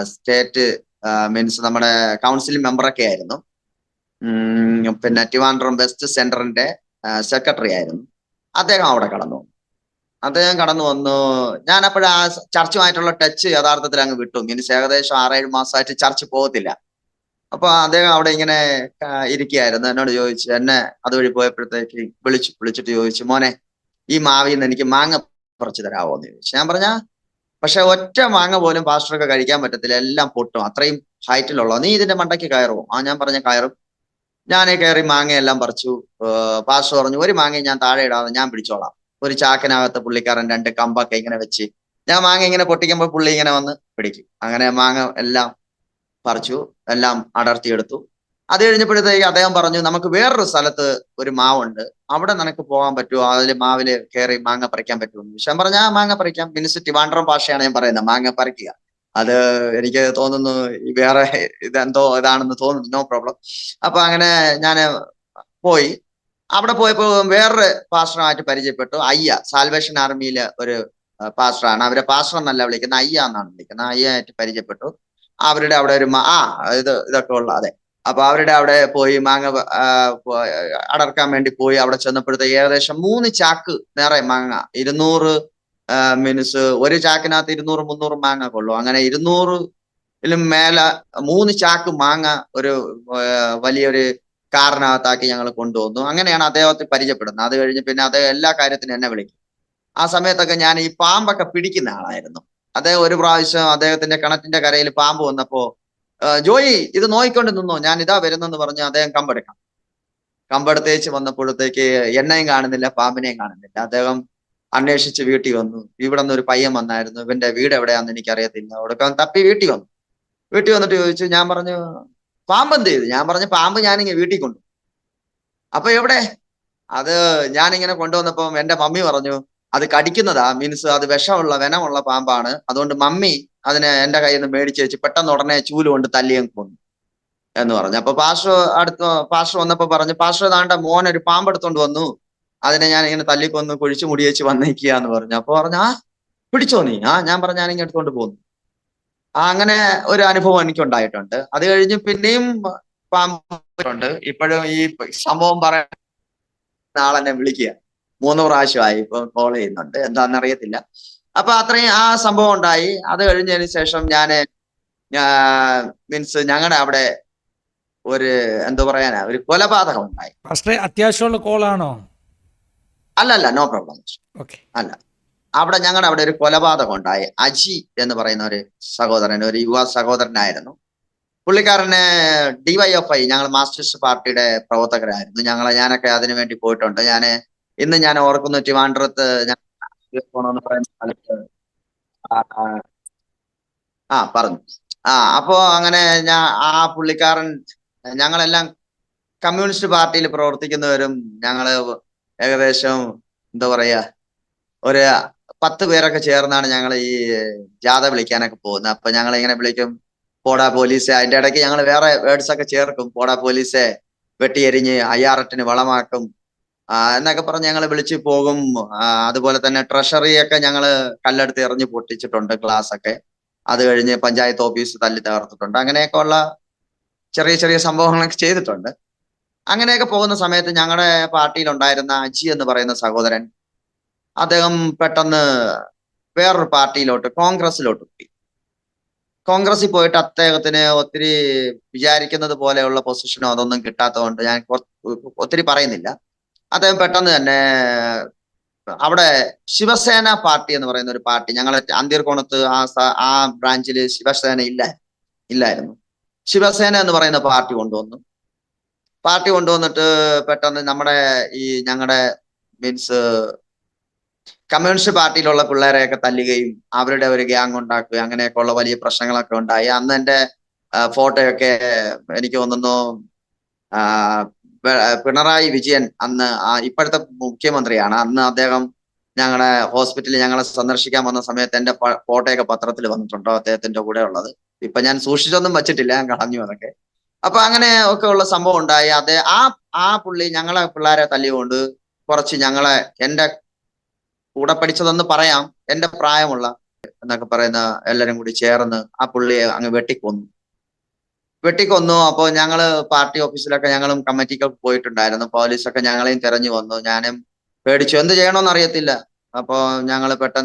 സ്റ്റേറ്റ് മീൻസ് നമ്മുടെ കൗൺസിൽ മെമ്പറൊക്കെ ആയിരുന്നു. പിന്നെ ട്രിവാൻഡ്രം വെസ്റ്റ് സെന്ററിന്റെ സെക്രട്ടറി ആയിരുന്നു. അദ്ദേഹം അവിടെ കടന്നു വന്നു. ഞാൻ അപ്പോഴ ആ ചർച്ചുമായിട്ടുള്ള ടച്ച് യഥാർത്ഥത്തിൽ അങ്ങ് വിട്ടു. മീൻസ് ഏകദേശം 6-7 മാസമായിട്ട് ചർച്ച് പോകത്തില്ല. അപ്പൊ അദ്ദേഹം അവിടെ ഇങ്ങനെ ഇരിക്കുകയായിരുന്നു. എന്നോട് ചോദിച്ചു, എന്നെ അതുവഴി പോയപ്പോഴത്തേക്ക് വിളിച്ചിട്ട് ചോദിച്ചു, മോനെ ഈ മാവിൽ നിന്ന് എനിക്ക് മാങ്ങ പറിച്ചു തരാമോ എന്ന് ചോദിച്ചു. ഞാൻ പറഞ്ഞ പക്ഷെ ഒറ്റ മാങ്ങ പോലും പാസ്റ്റർക്ക് കഴിക്കാൻ പറ്റത്തില്ല, എല്ലാം പൊട്ടും, അത്രയും ഹൈറ്റിലുള്ള. നീ ഇതിന്റെ മണ്ടയ്ക്ക് കയറുമോ? ഞാൻ പറഞ്ഞ കയറും. ഞാൻ കയറി മാങ്ങയെല്ലാം പറിച്ചു. പാസ്റ്റർ പറഞ്ഞു, ഒരു മാങ്ങ ഞാൻ താഴെ ഇടാതെ ഞാൻ പിടിച്ചോളാം. ഒരു ചാക്കിനകത്ത് പുള്ളിക്കാരൻ 2 കമ്പൊക്കെ ഇങ്ങനെ വെച്ച്, ഞാൻ മാങ്ങ ഇങ്ങനെ പൊട്ടിക്കുമ്പോൾ പുള്ളി ഇങ്ങനെ വന്ന് പിടിക്കും. അങ്ങനെ മാങ്ങ എല്ലാം പറിച്ചു, എല്ലാം അടർത്തിയെടുത്തു. അത് കഴിഞ്ഞപ്പോഴത്തേക്ക് അദ്ദേഹം പറഞ്ഞു, നമുക്ക് വേറൊരു സ്ഥലത്ത് ഒരു മാവുണ്ട്, അവിടെ നിനക്ക് പോകാൻ പറ്റുമോ? അതിൽ മാവില് കയറി മാങ്ങ പറിക്കാൻ പറ്റുമോ? ഞാൻ പറഞ്ഞ മാങ്ങ പറിക്കാം. മീൻസ് ട്രിവാൻഡ്രം ഭാഷയാണ് ഞാൻ പറയുന്നത്, മാങ്ങ പറിക്കുക. അത് എനിക്ക് തോന്നുന്നു വേറെ ഇതെന്തോ ഇതാണെന്ന് തോന്നുന്നു. No problem. അപ്പൊ അങ്ങനെ ഞാൻ പോയി. അവിടെ പോയപ്പോ വേറൊരു പാസ്റ്ററുമായിട്ട് പരിചയപ്പെട്ടു. അയ്യ, സാൽവേഷൻ ആർമിയിലെ ഒരു പാസ്റ്ററാണ്. അവരെ പാസ്റ്റർ എന്നല്ല വിളിക്കുന്നത്, അയ്യ എന്നാണ് വിളിക്കുന്നത്. അയ്യായിട്ട് പരിചയപ്പെട്ടു. അവരുടെ അവിടെ ഒരു ഇതൊക്കെ ഉള്ള, അതെ. അപ്പൊ അവരുടെ അവിടെ പോയി മാങ്ങ അടർക്കാൻ വേണ്ടി പോയി. അവിടെ ചെന്നപ്പോഴത്തേക്ക് ഏകദേശം 3 ചാക്ക് നിറയെ മാങ്ങ, 200 മീൻസ് ഒരു ചാക്കിനകത്ത് 200-300 മാങ്ങ കൊള്ളും. അങ്ങനെ 200-ലും മേലെ 3 ചാക്ക് മാങ്ങ ഒരു വലിയൊരു കാറിനകത്താക്കി ഞങ്ങൾ കൊണ്ടുവന്നു. അങ്ങനെയാണ് അദ്ദേഹത്തെ പരിചയപ്പെടുന്നത്. അത് കഴിഞ്ഞ് പിന്നെ അദ്ദേഹം എല്ലാ കാര്യത്തിനും എന്നെ വിളിക്കും. ആ സമയത്തൊക്കെ ഞാൻ ഈ പാമ്പൊക്കെ പിടിക്കുന്ന ആളായിരുന്നു. അദ്ദേഹം ഒരു പ്രാവശ്യം അദ്ദേഹത്തിന്റെ കിണറ്റിന്റെ കരയിൽ പാമ്പ് വന്നപ്പോ, ജോയി ഇത് നോയിക്കൊണ്ട് നിന്നോ, ഞാൻ ഇതാ വരുന്നെന്ന് പറഞ്ഞ് അദ്ദേഹം കമ്പെടുത്തേച്ച് വന്നപ്പോഴത്തേക്ക് എന്നെയും കാണുന്നില്ല, പാമ്പിനെയും കാണുന്നില്ല. അദ്ദേഹം അന്വേഷിച്ച് വീട്ടിൽ വന്നു. ഇവിടെ നിന്ന് ഒരു പയ്യൻ വന്നായിരുന്നു, ഇവന്റെ വീട് എവിടെയാണെന്ന് എനിക്കറിയത്തില്ല. അവിടെ തപ്പി വീട്ടിൽ വന്നിട്ട് ചോദിച്ചു. ഞാൻ പറഞ്ഞു, പാമ്പ് എന്ത് ചെയ്തു? ഞാൻ പറഞ്ഞു, പാമ്പ് ഞാനിങ്ങനെ വീട്ടിൽ കൊണ്ടു. അപ്പൊ എവിടെ? അത് ഞാനിങ്ങനെ കൊണ്ടുവന്നപ്പം എന്റെ മമ്മി പറഞ്ഞു, അത് കടിക്കുന്നതാ, മീൻസ് അത് വെനമുള്ള പാമ്പാണ്, അതുകൊണ്ട് മമ്മി അതിനെ എന്റെ കയ്യിൽ നിന്ന് മേടിച്ച് വെച്ച് പെട്ടെന്ന് ഉടനെ ചൂല് കൊണ്ട് തല്ലിയും കൊന്നു എന്ന് പറഞ്ഞു. അപ്പൊ പാസ്റ്റർ വന്നപ്പോ പറഞ്ഞു, പാസ്റ്റർ താണ്ട മോൻ ഒരു പാമ്പ് എടുത്തോണ്ട് വന്നു, അതിനെ ഞാൻ ഇങ്ങനെ തല്ലിക്കൊന്ന് കുഴിച്ചു മുടി വെച്ച് വന്നേക്കുക എന്ന് പറഞ്ഞു. അപ്പൊ പറഞ്ഞു, പിടിച്ചോ നീ? ഞാൻ പറഞ്ഞു, ഞാനിങ്ങനെ എടുത്തോണ്ട് പോന്നു. അങ്ങനെ ഒരു അനുഭവം എനിക്ക് ഉണ്ടായിട്ടുണ്ട്. അത് കഴിഞ്ഞ് പിന്നെയും പാമ്പുണ്ട്. ഇപ്പോഴും ഈ സംഭവം പറയാൻ ആളെന്നെ വിളിക്കുക 3 പ്രാവശ്യമായി, ഇപ്പൊ കോൾ ചെയ്യുന്നുണ്ട്, എന്താണെന്ന് അറിയത്തില്ല. അപ്പൊ അത്രയും ആ സംഭവം ഉണ്ടായി. അത് കഴിഞ്ഞതിന് ശേഷം മീൻസ് ഞങ്ങളുടെ അവിടെ ഒരു എന്താ പറയാനാ, ഒരു കൊലപാതകം ഉണ്ടായി. പാസ്റ്ററെ, അത്യാവശ്യമുള്ള കോളാണോ? അല്ല, നോ പ്രോബ്ലം. ഓക്കെ. അല്ല, അവിടെ ഞങ്ങളുടെ അവിടെ ഒരു കൊലപാതകം ഉണ്ടായി. അജി എന്ന് പറയുന്ന ഒരു സഹോദരൻ, ഒരു യുവ സഹോദരനായിരുന്നു. പുള്ളിക്കാരന് DYFI, ഞങ്ങൾ മാർക്സിസ്റ്റ് പാർട്ടിയുടെ പ്രവർത്തകരായിരുന്നു. ഞാനൊക്കെ അതിനു വേണ്ടി പോയിട്ടുണ്ട്. ഇന്ന് ഞാൻ ഓർക്കുന്നു, ട്രിവാൻഡ്രത്ത് പോണെന്ന് പറയുന്ന സ്ഥലത്ത് പറഞ്ഞു. അപ്പോ അങ്ങനെ ആ പുള്ളിക്കാരൻ, ഞങ്ങളെല്ലാം കമ്മ്യൂണിസ്റ്റ് പാർട്ടിയിൽ പ്രവർത്തിക്കുന്നവരും ഞങ്ങള് ഏകദേശം എന്താ പറയാ ഒരു 10 പേരൊക്കെ ചേർന്നാണ് ഞങ്ങൾ ഈ ജാഥ വിളിക്കാനൊക്കെ പോകുന്നത്. അപ്പൊ ഞങ്ങൾ ഇങ്ങനെ വിളിക്കും, പോടാ പോലീസെ. അതിന്റെ ഇടയ്ക്ക് ഞങ്ങൾ വേറെ വേർഡ്സ് ഒക്കെ ചേർക്കും. പോടാ പോലീസെ, വെട്ടിയെരിഞ്ഞ് അയ്യാറട്ടിന് വളമാക്കും, എന്നൊക്കെ പറഞ്ഞ് ഞങ്ങൾ വിളിച്ച് പോകും. അതുപോലെ തന്നെ ട്രഷറിയൊക്കെ ഞങ്ങൾ കല്ലെടുത്ത് എറിഞ്ഞ് പൊട്ടിച്ചിട്ടുണ്ട്, ഗ്ലാസ് ഒക്കെ. അത് കഴിഞ്ഞ് പഞ്ചായത്ത് ഓഫീസ് തല്ലി തകർത്തിട്ടുണ്ട്. അങ്ങനെയൊക്കെ ഉള്ള ചെറിയ ചെറിയ സംഭവങ്ങളൊക്കെ ചെയ്തിട്ടുണ്ട്. അങ്ങനെയൊക്കെ പോകുന്ന സമയത്ത് ഞങ്ങളുടെ പാർട്ടിയിൽ ഉണ്ടായിരുന്ന അജി എന്ന് പറയുന്ന സഹോദരൻ, അദ്ദേഹം പെട്ടെന്ന് വേറൊരു പാർട്ടിയിലോട്ട്, കോൺഗ്രസിലോട്ട് പോയി. കോൺഗ്രസിൽ പോയിട്ട് അദ്ദേഹത്തിന് ഒത്തിരി വിചാരിക്കുന്നത് പോലെയുള്ള പൊസിഷനോ അതൊന്നും കിട്ടാത്തതുകൊണ്ട് ഞാൻ ഒത്തിരി പറയുന്നില്ല. അദ്ദേഹം പെട്ടെന്ന് തന്നെ അവിടെ ശിവസേന പാർട്ടി എന്ന് പറയുന്ന ഒരു പാർട്ടി, ഞങ്ങളെ അന്തീർകോണത്ത് ആ ബ്രാഞ്ചിൽ ശിവസേന ഇല്ലായിരുന്നു. ശിവസേന എന്ന് പറയുന്ന പാർട്ടി കൊണ്ടുവന്നിട്ട് പെട്ടെന്ന് നമ്മുടെ ഞങ്ങളുടെ മീൻസ് കമ്മ്യൂണിസ്റ്റ് പാർട്ടിയിലുള്ള പിള്ളേരെയൊക്കെ തല്ലുകയും അവരുടെ ഒരു ഗ്യാങ് ഉണ്ടാക്കുകയും അങ്ങനെയൊക്കെ ഉള്ള വലിയ പ്രശ്നങ്ങളൊക്കെ ഉണ്ടായി. അന്ന് എന്റെ ഫോട്ടോയൊക്കെ എനിക്ക് തോന്നുന്നു പിണറായി വിജയൻ, അന്ന് ഇപ്പോഴത്തെ മുഖ്യമന്ത്രിയാണ്, അന്ന് അദ്ദേഹം ഞങ്ങളുടെ ഹോസ്പിറ്റലിൽ ഞങ്ങളെ സന്ദർശിക്കാൻ വന്ന സമയത്ത് എന്റെ ഫോട്ടോയൊക്കെ പത്രത്തിൽ വന്നിട്ടുണ്ടോ അദ്ദേഹത്തിന്റെ കൂടെ ഉള്ളത്. ഇപ്പൊ ഞാൻ സൂക്ഷിച്ചൊന്നും വെച്ചിട്ടില്ല, ഞാൻ കളഞ്ഞു അതൊക്കെ. അപ്പൊ അങ്ങനെ ഒക്കെ ഉള്ള സംഭവം ഉണ്ടായി. ആ പുള്ളി ഞങ്ങളെ പിള്ളേരെ തല്ലിക്കൊണ്ട് കുറച്ച് എന്റെ കൂടെ പഠിച്ചതെന്ന് പറയാം, എന്റെ പ്രായമുള്ള എന്നൊക്കെ പറയുന്ന എല്ലാരും കൂടി ചേർന്ന് ആ പുള്ളിയെ അങ്ങ് വെട്ടിക്കൊന്നു. അപ്പോൾ ഞങ്ങള് പാർട്ടി ഓഫീസിലൊക്കെ ഞങ്ങളും കമ്മിറ്റിക്കൊക്കെ പോയിട്ടുണ്ടായിരുന്നു. പോലീസൊക്കെ ഞങ്ങളെയും തെരഞ്ഞു വന്നു. ഞാനും പേടിച്ചു, എന്ത് ചെയ്യണമെന്ന് അറിയത്തില്ല. അപ്പോ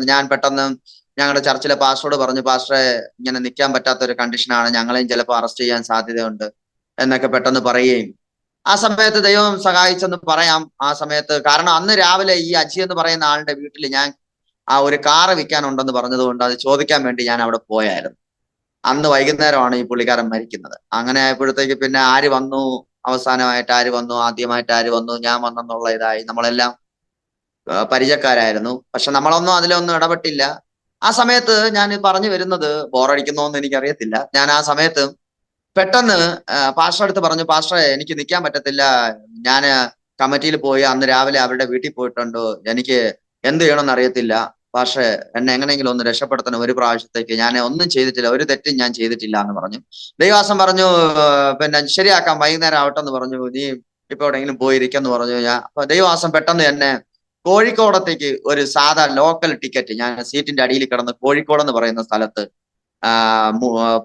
ഞാൻ പെട്ടെന്ന് ഞങ്ങളുടെ ചർച്ചിലെ പാസ്റ്ററോട് പറഞ്ഞു, പാസ്റ്ററെ ഇങ്ങനെ നിൽക്കാൻ പറ്റാത്ത ഒരു കണ്ടീഷനാണ്, ഞങ്ങളെയും ചിലപ്പോൾ അറസ്റ്റ് ചെയ്യാൻ സാധ്യതയുണ്ട് എന്നൊക്കെ പെട്ടെന്ന് പറയുകയും, ആ സമയത്ത് ദൈവം സഹായിച്ചെന്ന് പറയാം. ആ സമയത്ത് കാരണം അന്ന് രാവിലെ ഈ അജി എന്ന് പറയുന്ന ആളുടെ വീട്ടിൽ ഞാൻ ഒരു കാറ് വിൽക്കാനുണ്ടെന്ന് പറഞ്ഞതുകൊണ്ട് അത് ചോദിക്കാൻ വേണ്ടി ഞാൻ അവിടെ പോയായിരുന്നു. അന്ന് വൈകുന്നേരമാണ് ഈ പുള്ളിക്കാരൻ മരിക്കുന്നത്. അങ്ങനെ ആയപ്പോഴത്തേക്ക് പിന്നെ അവസാനമായിട്ട് ആദ്യമായിട്ട് ആര് വന്നു, ഞാൻ വന്നെന്നുള്ള ഇതായി. നമ്മളെല്ലാം പരിചയക്കാരായിരുന്നു. പക്ഷെ നമ്മളൊന്നും അതിലൊന്നും ഇടപെട്ടില്ല. ആ സമയത്ത് ഞാൻ പറഞ്ഞു വരുന്നത്, ബോറടിക്കുന്നോന്ന് എനിക്കറിയത്തില്ല, ഞാൻ ആ സമയത്ത് പെട്ടെന്ന് പാസ്റ്റർ അടുത്ത് പറഞ്ഞു, പാസ്റ്ററെ എനിക്ക് നിൽക്കാൻ പറ്റത്തില്ല, ഞാൻ കമ്മിറ്റിയിൽ പോയി അന്ന് രാവിലെ അവരുടെ വീട്ടിൽ പോയിട്ടുണ്ട്, എനിക്ക് എന്ത് ചെയ്യണമെന്ന് അറിയത്തില്ല, പക്ഷേ എന്നെ എങ്ങനെയെങ്കിലും ഒന്ന് രക്ഷപ്പെടുത്തണം, ഒരു പ്രാവശ്യത്തേക്ക് ഞാൻ ഒന്നും ചെയ്തിട്ടില്ല, ഒരു തെറ്റും ഞാൻ ചെയ്തിട്ടില്ല എന്ന് പറഞ്ഞു. ദൈവാസം പറഞ്ഞു, പിന്നെ ശരിയാക്കാം, വൈകുന്നേരം ആവട്ടെ എന്ന് പറഞ്ഞു, നീ ഇപ്പൊ എവിടെയെങ്കിലും പോയിരിക്കെന്ന് പറഞ്ഞു. അപ്പൊ ദൈവാസം പെട്ടെന്ന് എന്നെ കോഴിക്കോടത്തേക്ക് ഒരു സാധാ ലോക്കൽ ടിക്കറ്റ്, ഞാൻ സീറ്റിന്റെ അടിയിൽ കിടന്ന് കോഴിക്കോട് എന്ന് പറയുന്ന സ്ഥലത്ത്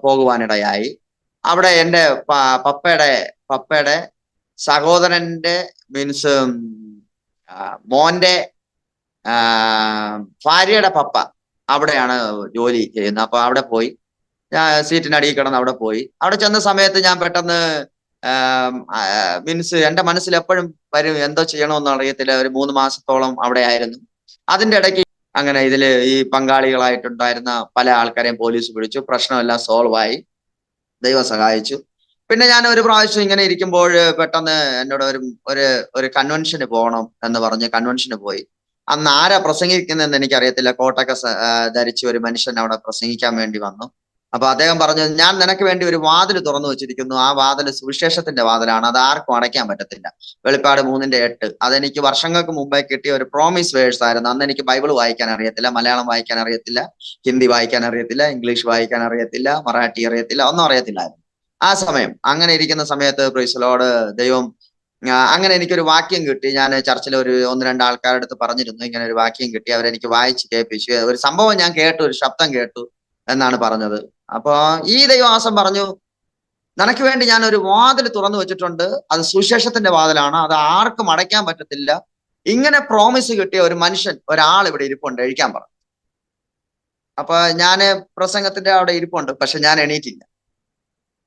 പോകുവാനിടയായി. അവിടെ എന്റെ പപ്പയുടെ സഹോദരന്റെ മീൻസ് മോന്റെ ഭാര്യയുടെ പപ്പ അവിടെയാണ് ജോലി ചെയ്യുന്നത്. അപ്പൊ അവിടെ പോയി ഞാൻ സീറ്റിനടിയിൽ കിടന്ന് അവിടെ ചെന്ന സമയത്ത് ഞാൻ പെട്ടെന്ന് മീൻസ് എന്റെ മനസ്സിൽ എപ്പോഴും വരും, എന്തോ ചെയ്യണമെന്ന് അറിയത്തില്ല. ഒരു 3 മാസത്തോളം അവിടെ ആയിരുന്നു. അതിന്റെ ഇടയ്ക്ക് അങ്ങനെ ഈ പങ്കാളികളായിട്ടുണ്ടായിരുന്ന പല ആൾക്കാരെയും പോലീസ് പിടിച്ചു. പ്രശ്നമെല്ലാം സോൾവ് ആയി, ദൈവം സഹായിച്ചു. പിന്നെ ഞാൻ ഒരു പ്രാവശ്യം ഇങ്ങനെ ഇരിക്കുമ്പോൾ പെട്ടെന്ന് എന്നോട് ഒരു കൺവെൻഷന് പോകണം എന്ന് പറഞ്ഞ് കൺവെൻഷന് പോയി. അന്ന് ആരാ പ്രസംഗിക്കുന്നതെന്ന് എനിക്കറിയത്തില്ല. കോട്ടൊക്കെ ധരിച്ച് ഒരു മനുഷ്യൻ അവിടെ പ്രസംഗിക്കാൻ വേണ്ടി വന്നു. അപ്പൊ അദ്ദേഹം പറഞ്ഞു, ഞാൻ നിനക്ക് വേണ്ടി ഒരു വാതിൽ തുറന്നു വെച്ചിരിക്കുന്നു, ആ വാതിൽ സുവിശേഷത്തിന്റെ വാതിലാണ്, അത് ആർക്കും അടയ്ക്കാൻ പറ്റത്തില്ല. വെളിപ്പാട് 3:8. അതെനിക്ക് വർഷങ്ങൾക്ക് മുമ്പേ കിട്ടിയ ഒരു പ്രോമിസ് വേഴ്സ് ആയിരുന്നു. അന്ന് എനിക്ക് ബൈബിൾ വായിക്കാൻ അറിയത്തില്ല, മലയാളം വായിക്കാൻ അറിയത്തില്ല, ഹിന്ദി വായിക്കാൻ അറിയത്തില്ല, ഇംഗ്ലീഷ് വായിക്കാൻ അറിയത്തില്ല, മറാഠി അറിയത്തില്ല, ഒന്നും അറിയത്തില്ലായിരുന്നു ആ സമയം. അങ്ങനെ ഇരിക്കുന്ന സമയത്ത് പ്രൈസ് ലോർഡ്, ദൈവം അങ്ങനെ എനിക്കൊരു വാക്യം കിട്ടി. ഞാൻ ചർച്ചിൽ 1-2 ആൾക്കാരുടെ അടുത്ത് പറഞ്ഞിരുന്നു, ഇങ്ങനെ ഒരു വാക്യം കിട്ടി, അവരെനിക്ക് വായിച്ച് കേൾപ്പിച്ചു. ഒരു സംഭവം ഞാൻ കേട്ടു, ഒരു ശബ്ദം കേട്ടു എന്നാണ് പറഞ്ഞത്. അപ്പൊ ഈ ദൈവവാസം പറഞ്ഞു, നിനക്ക് വേണ്ടി ഞാൻ ഒരു വാതിൽ തുറന്നു വെച്ചിട്ടുണ്ട്, അത് സുവിശേഷത്തിന്റെ വാതിലാണ്, അത് ആർക്കും അടയ്ക്കാൻ പറ്റത്തില്ല. ഇങ്ങനെ പ്രോമിസ് കിട്ടിയ ഒരു മനുഷ്യൻ, ഒരാൾ ഇവിടെ ഇരിപ്പുണ്ട്, എഴുതിക്കാൻ പറഞ്ഞു. അപ്പൊ ഞാന് പ്രസംഗത്തിന്റെ അവിടെ ഇരിപ്പുണ്ട്, പക്ഷെ ഞാൻ എണീറ്റില്ല.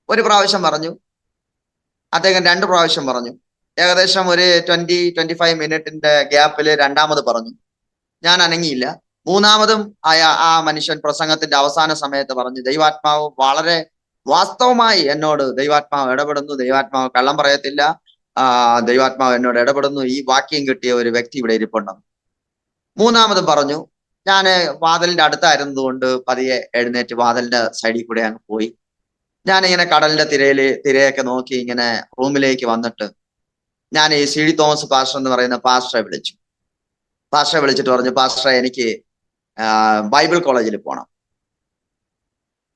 ഒരു പ്രാവശ്യം പറഞ്ഞു, അദ്ദേഹം 2 പ്രാവശ്യം പറഞ്ഞു. ഏകദേശം ഒരു 20-25 മിനിറ്റിന്റെ ഗ്യാപ്പിൽ രണ്ടാമത് പറഞ്ഞു. ഞാൻ അനങ്ങിയില്ല. മൂന്നാമതും ആ മനുഷ്യൻ പ്രസംഗത്തിന്റെ അവസാന സമയത്ത് പറഞ്ഞു, ദൈവാത്മാവ് വളരെ വാസ്തവമായി എന്നോട് ദൈവാത്മാവ് ഇടപെടുന്നു, ദൈവാത്മാവ് കള്ളം പറയത്തില്ല, ദൈവാത്മാവ് എന്നോട് ഇടപെടുന്നു, ഈ വാക്യം കിട്ടിയ ഒരു വ്യക്തി ഇവിടെ ഇരിപ്പുണ്ടെന്ന് മൂന്നാമതും പറഞ്ഞു. ഞാൻ വാതിലിന്റെ അടുത്തായിരുന്നത് കൊണ്ട് പതിയെ എഴുന്നേറ്റ് വാതിലിന്റെ സൈഡിൽ കൂടെ അങ്ങ് പോയി. ഞാനിങ്ങനെ കടലിന്റെ തിരയൊക്കെ നോക്കി ഇങ്ങനെ റൂമിലേക്ക് വന്നിട്ട് ഞാൻ ഈ സി ഡി തോമസ് പാസ്റ്റർ എന്ന് പറയുന്ന പാസ്റ്ററെ വിളിച്ചിട്ട് പറഞ്ഞു, പാസ്റ്ററെ എനിക്ക് ബൈബിൾ കോളേജിൽ പോകണം,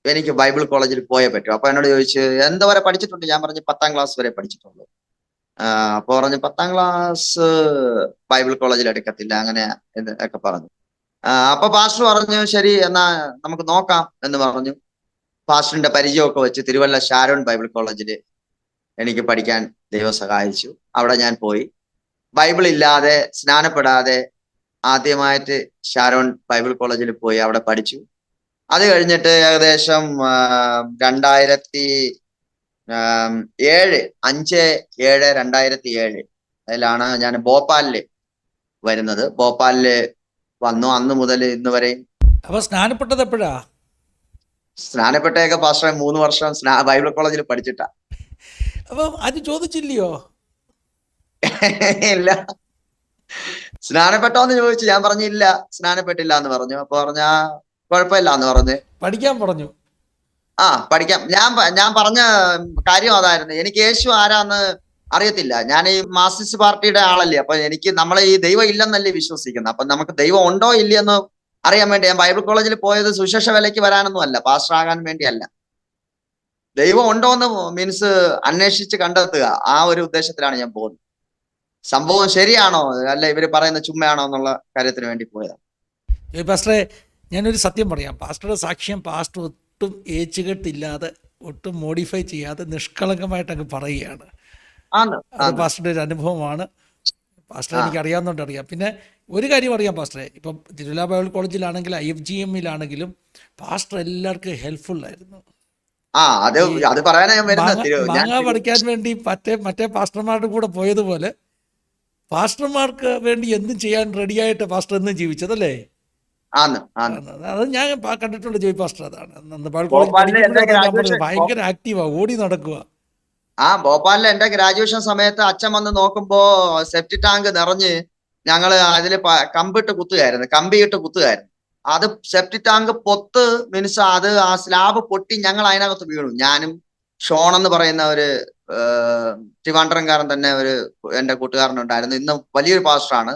എനിക്ക് ബൈബിൾ കോളേജിൽ പോയേ പറ്റൂ. അപ്പൊ എന്നോട് ചോദിച്ചു, എന്തവരെ പഠിച്ചിട്ടുണ്ട്? ഞാൻ പറഞ്ഞു 10ാം ക്ലാസ് വരെ പഠിച്ചിട്ടുള്ളൂ. അപ്പൊ പറഞ്ഞു 10ാം ക്ലാസ് ബൈബിൾ കോളേജിൽ എടുക്കത്തില്ല, അങ്ങനെ ഒക്കെ പറഞ്ഞു. അപ്പൊ പാസ്റ്റർ പറഞ്ഞു ശരി എന്നാ നമുക്ക് നോക്കാം എന്ന് പറഞ്ഞു. പാസ്റ്ററിന്റെ പരിചയമൊക്കെ വെച്ച് തിരുവല്ല ഷാരോൺ ബൈബിൾ കോളേജിൽ എനിക്ക് പഠിക്കാൻ ദൈവം സഹായിച്ചു. അവിടെ ഞാൻ പോയി. ബൈബിൾ ഇല്ലാതെ, സ്നാനപ്പെടാതെ ആദ്യമായിട്ട് ഷാരോൺ ബൈബിൾ കോളേജിൽ പോയി അവിടെ പഠിച്ചു. അത് കഴിഞ്ഞിട്ട് ഏകദേശം 2007 5/7/2007 അതിലാണ് ഞാൻ ഭോപ്പാലില് വരുന്നത്. ഭോപ്പാലില് വന്നു. അന്ന് മുതൽ ഇന്ന് വരെ. അപ്പൊ സ്നാനപ്പെട്ടത് എപ്പോഴാ? സ്നാനപ്പെട്ടയൊക്കെ പാസ്റ്ററെ 3 വർഷം ബൈബിൾ കോളേജിൽ പഠിച്ചിട്ടാ. അപ്പൊ അത് ചോദിച്ചില്ലയോ? ഇല്ല. സ്നാനപ്പെട്ടോന്ന് ചോദിച്ചു. ഞാൻ പറഞ്ഞില്ല, സ്നാനപ്പെട്ടില്ല എന്ന് പറഞ്ഞു. അപ്പൊ പറഞ്ഞ കുഴപ്പമില്ല എന്ന് പറഞ്ഞ് പഠിക്കാൻ പറഞ്ഞു. പഠിക്കാം. ഞാൻ പറഞ്ഞ കാര്യം അതായിരുന്നു. എനിക്ക് യേശു ആരാന്ന് അറിയത്തില്ല. ഞാൻ ഈ മാർക്സിസ്റ്റ് പാർട്ടിയുടെ ആളല്ലേ. അപ്പൊ എനിക്ക് നമ്മളെ ഈ ദൈവം ഇല്ലെന്നല്ലേ വിശ്വസിക്കുന്നത്. അപ്പൊ നമുക്ക് ദൈവം ഉണ്ടോ ഇല്ലയെന്ന് അറിയാൻ വേണ്ടി ഞാൻ ബൈബിൾ കോളേജിൽ പോയത് സുശേഷ വിലയ്ക്ക് വരാനൊന്നും അല്ല, പാസ്റ്റർ ആകാൻ വേണ്ടിയല്ല. ദൈവം ഉണ്ടോ എന്ന് മീൻസ് അന്വേഷിച്ച് കണ്ടെത്തുക, ആ ഒരു ഉദ്ദേശത്തിലാണ് ഞാൻ പോകുന്നത്. സംഭവം ശരിയാണോ അല്ല ഇവര് പറയുന്ന ചുമ്മയാണോ എന്നുള്ള കാര്യത്തിന് വേണ്ടി പോയതാണ്. പാസ്റ്ററെ, ഞാനൊരു സത്യം പറയാം. പാസ്റ്ററുടെ സാക്ഷ്യം പാസ്റ്റർ ഒട്ടും ഏച്ചുകെട്ടില്ലാതെ, ഒട്ടും മോഡിഫൈ ചെയ്യാതെ നിഷ്കളങ്കമായിട്ട് അങ്ങ് പറയുകയാണ്. അത് പാസ്റ്ററുടെ ഒരു അനുഭവമാണ്. പാസ്റ്റർ എനിക്ക് അറിയാവുന്നതുകൊണ്ട് അറിയാം. പിന്നെ ഒരു കാര്യം അറിയാം പാസ്റ്ററെ, ഇപ്പം തിരുവല്ല ബൈബിൾ കോളേജിലാണെങ്കിലും IFGM-ലാണെങ്കിലും പാസ്റ്റർ എല്ലാവർക്കും ഹെൽപ്ഫുള്ളായിരുന്നു. മാങ്ങ പഠിക്കാൻ വേണ്ടി മറ്റേ പാസ്റ്റർമാരുടെ കൂടെ പോയതുപോലെ പാസ്റ്റർമാർക്ക് വേണ്ടി എന്തും ചെയ്യാൻ റെഡിയായിട്ട് പാസ്റ്റർ എന്നും ജീവിച്ചതല്ലേ? അത് ഞാൻ കണ്ടിട്ടുണ്ട് ജോയ് പാസ്റ്റർ. അതാണ് ഭയങ്കര ആക്റ്റീവാ, ഓടി നടക്കുക. ഭോപ്പാലിലെ എന്റെ ഗ്രാജുവേഷൻ സമയത്ത് അച്ഛൻ വന്ന് നോക്കുമ്പോ സെപ്റ്റി ടാങ്ക് നിറഞ്ഞ് ഞങ്ങള് അതില് കമ്പിട്ട് കുത്തുകയായിരുന്നു. അത് സെപ്റ്റി ടാങ്ക് പൊത്ത് മീൻസ് അത് ആ സ്ലാബ് പൊട്ടി ഞങ്ങൾ അതിനകത്ത് വീണു. ഞാനും ഷോൺ എന്ന് പറയുന്ന ഒരു ട്രിവാൻഡ്രംകാരൻ തന്നെ എന്റെ കൂട്ടുകാരനുണ്ടായിരുന്നു. ഇന്ന് വലിയൊരു പാസ്റ്ററാണ്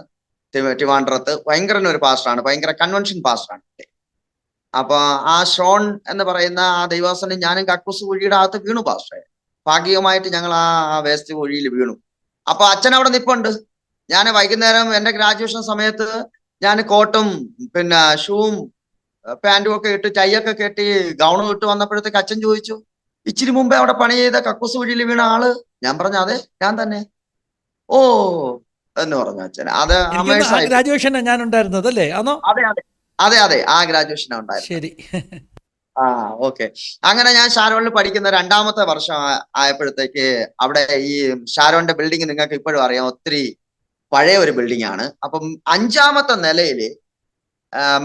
ട്രിവാൻഡ്രത്ത്. ഭയങ്കര പാസ്റ്ററാണ്, ഭയങ്കര കൺവെൻഷൻ പാസ്റ്ററാണ്. അപ്പൊ ആ ഷോൺ എന്ന് പറയുന്ന ആ ദൈവാസനും ഞാനും കക്കൂസ് കുഴിയുടെ അകത്ത് വീണു പാസ്റ്ററെ. ഭാഗികമായിട്ട് ഞങ്ങൾ ആ വേസ്റ്റ് കുഴിയിൽ വീണു. അപ്പൊ അച്ഛൻ അവിടെ നിപ്പുണ്ട്. ഞാൻ വൈകുന്നേരം എന്റെ ഗ്രാജുവേഷൻ സമയത്ത് ഞാൻ കോട്ടും പിന്നെ ഷൂവും പാൻറ്റും ഒക്കെ ഇട്ട് ടൈയൊക്കെ കെട്ടി ഗൗണും ഇട്ട് വന്നപ്പോഴത്തേക്ക് അച്ഛൻ ചോദിച്ചു, ഇച്ചിരി മുമ്പേ അവിടെ പണി ചെയ്ത കക്കൂസ് കുഴിയിൽ വീണ ആള്? ഞാൻ പറഞ്ഞു അതെ, ഞാൻ തന്നെ. ഓ എന്ന് പറഞ്ഞു അച്ഛൻ. അത് ഗ്രാജുവേഷൻ ഞാൻ ഉണ്ടായിരുന്നത് അല്ലേ? അതെ ആ ഗ്രാജുവേഷനാ ഉണ്ടായിരുന്നു. ശരി. ഓക്കെ. അങ്ങനെ ഞാൻ ഷാരോണിൽ പഠിക്കുന്ന 2ാമത്തെ വർഷം ആയപ്പോഴത്തേക്ക് അവിടെ ഈ ഷാരോണിന്റെ ബിൽഡിംഗ് നിങ്ങൾക്ക് ഇപ്പോഴും അറിയാം, ഒത്തിരി പഴയ ഒരു ബിൽഡിംഗ് ആണ്. അപ്പം 5ാമത്തെ നിലയില്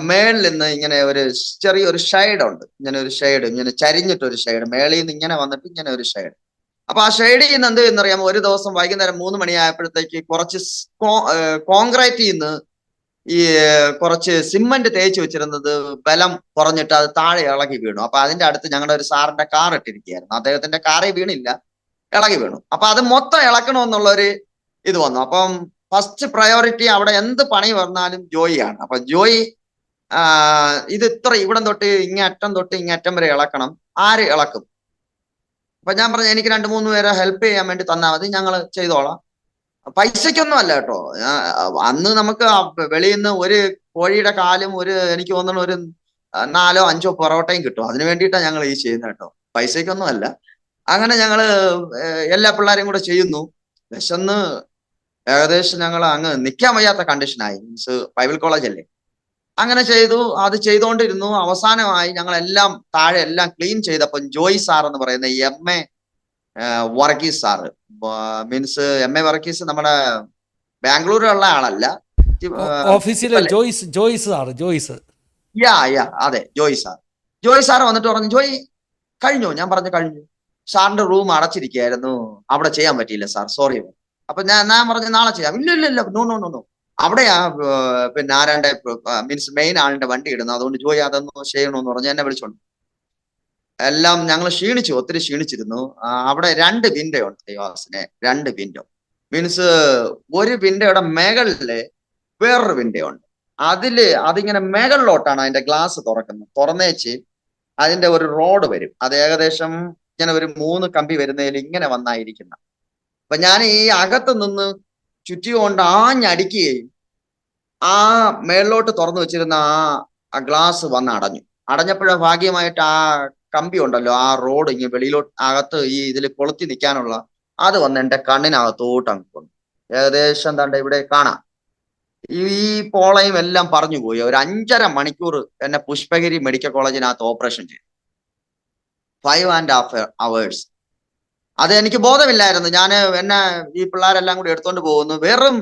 മേളിൽ നിന്ന് ഇങ്ങനെ ഒരു ചെറിയൊരു ഷെയ്ഡ് ഉണ്ട്. ഇങ്ങനെ ചരിഞ്ഞിട്ടൊരു ഷെയ്ഡ്, മേളിൽ നിന്ന് ഇങ്ങനെ വന്നിട്ട് ഇങ്ങനെ ഒരു ഷെയ്ഡ്. അപ്പൊ ആ ഷെയ്ഡിൽ നിന്ന് എന്ത് എന്നറിയാമോ? ഒരു ദിവസം വൈകുന്നേരം 3 മണിയായപ്പോഴത്തേക്ക് കുറച്ച് കോൺക്രീറ്റിൽ നിന്ന് ഈ കുറച്ച് സിമന്റ് തേച്ച് വെച്ചിരുന്നത് ബലം കുറഞ്ഞിട്ട് അത് താഴെ ഇളകി വീണു. അപ്പൊ അതിന്റെ അടുത്ത് ഞങ്ങളുടെ ഒരു സാറിന്റെ കാർ ഇട്ടിരിക്കുകയായിരുന്നു. അദ്ദേഹത്തിന്റെ കാറേ വീണില്ല, ഇളകി വീണു. അപ്പൊ അത് മൊത്തം ഇളക്കണമെന്നുള്ളൊരു ഇത് വന്നു. അപ്പം ഫസ്റ്റ് പ്രയോറിറ്റി അവിടെ എന്ത് പണി വന്നാലും ജോയിയാണ്. അപ്പൊ ജോയി ഇത് ഇവിടം തൊട്ട് ഇങ്ങറ്റം തൊട്ട് ഇങ്ങറ്റം വരെ ഇളക്കണം. ആര് ഇളക്കും? അപ്പൊ ഞാൻ പറഞ്ഞു എനിക്ക് 2-3 പേരെ ഹെൽപ്പ് ചെയ്യാൻ വേണ്ടി തന്നാൽ മതി, ഞങ്ങൾ ചെയ്തോളാം. പൈസക്കൊന്നും അല്ല കേട്ടോ. അന്ന് നമുക്ക് വെളിയിൽ നിന്ന് ഒരു കോഴിയുടെ കാലും എനിക്ക് തോന്നുന്നു ഒരു 4-5 പൊറോട്ടയും കിട്ടും. അതിന് വേണ്ടിയിട്ടാണ് ഞങ്ങൾ ഈ ചെയ്യുന്നത് കേട്ടോ, പൈസക്കൊന്നും അല്ല. അങ്ങനെ ഞങ്ങള് എല്ലാ പിള്ളേരെയും കൂടെ ചെയ്യുന്നു. വിശന്ന് ഏകദേശം ഞങ്ങൾ അങ്ങ് നിൽക്കാൻ വയ്യാത്ത കണ്ടീഷനായി. മീൻസ് ബൈബിൾ കോളേജ് അല്ലേ. അങ്ങനെ ചെയ്തു. അത് ചെയ്തുകൊണ്ടിരുന്നു. അവസാനമായി ഞങ്ങളെല്ലാം താഴെ എല്ലാം ക്ലീൻ ചെയ്തപ്പം ജോയ് സാർ എന്ന് പറയുന്ന MA Varghese sir, means MA Varghese നമ്മുടെ ബാംഗ്ലൂരിലുള്ള ആളല്ല, ഓഫീസിലെ ജോയ്സ്. അതെ ജോയ് സാർ വന്നിട്ട് പറഞ്ഞു, ജോയ് കഴിഞ്ഞു? ഞാൻ പറഞ്ഞു കഴിഞ്ഞു. സാറിന്റെ റൂം അടച്ചിരിക്കുകയായിരുന്നു, അവിടെ ചെയ്യാൻ പറ്റിയില്ല സാർ, സോറി. അപ്പൊ ഞാൻ പറഞ്ഞു നാളെ ചെയ്യാം. ഇല്ല നോ അവിടെയാ പിന്നെ ആരാന്റെ മീൻസ് മെയിൻ ആളിന്റെ വണ്ടി ഇടുന്നു, അതുകൊണ്ട് ജോയ് അതൊന്നും ചെയ്യണമെന്ന് പറഞ്ഞ് എന്നെ വിളിച്ചോണ്ട് എല്ലാം ഞങ്ങൾ ഒത്തിരി ക്ഷീണിച്ചിരുന്നു. അവിടെ 2 വിൻഡോ ഉണ്ട് ദൈവാസിനെ, 2 വിൻഡോ മീൻസ് ഒരു വിൻഡോയുടെ മേകളില് വേറൊരു വിൻഡോ ഉണ്ട്. അതിങ്ങനെ മേകളിലോട്ടാണ് അതിന്റെ ഗ്ലാസ് തുറന്നേച്ച് അതിന്റെ ഒരു റോഡ് വരും. അത് ഏകദേശം ഇങ്ങനെ ഒരു 3 കമ്പി വരുന്നതിൽ ഇങ്ങനെ വന്നായിരിക്കുന്ന അപ്പൊ ഞാൻ ഈ അകത്ത് നിന്ന് ചുറ്റികൊണ്ട് ആഞ്ഞടിക്കുകയും ആ മേളിലോട്ട് തുറന്നു വെച്ചിരുന്ന ആ ഗ്ലാസ് വന്ന് അടഞ്ഞു. അടഞ്ഞപ്പോഴ ഭാഗ്യമായിട്ട് ആ കമ്പി ഉണ്ടല്ലോ, ആ റോഡ് ഇങ്ങനെ വെളിയിലോട്ട് അകത്ത് ഈ ഇതിൽ കൊളുത്തി നിൽക്കാനുള്ള അത് വന്ന് എന്റെ കണ്ണിനകത്തോട്ട് അങ്ങ് കൊണ്ടു. ഏകദേശം എന്താണ്ട് ഇവിടെ കാണാം. ഈ പോളയും എല്ലാം പറഞ്ഞു പോയി. ഒരു 5.5 മണിക്കൂർ എന്നെ പുഷ്പഗിരി മെഡിക്കൽ കോളേജിനകത്ത് ഓപ്പറേഷൻ ചെയ്തു. 5.5 hours. അത് എനിക്ക് ബോധമില്ലായിരുന്നു. ഞാൻ എന്നെ ഈ പിള്ളേരെല്ലാം കൂടി എടുത്തോണ്ട് പോകുന്നു. വെറും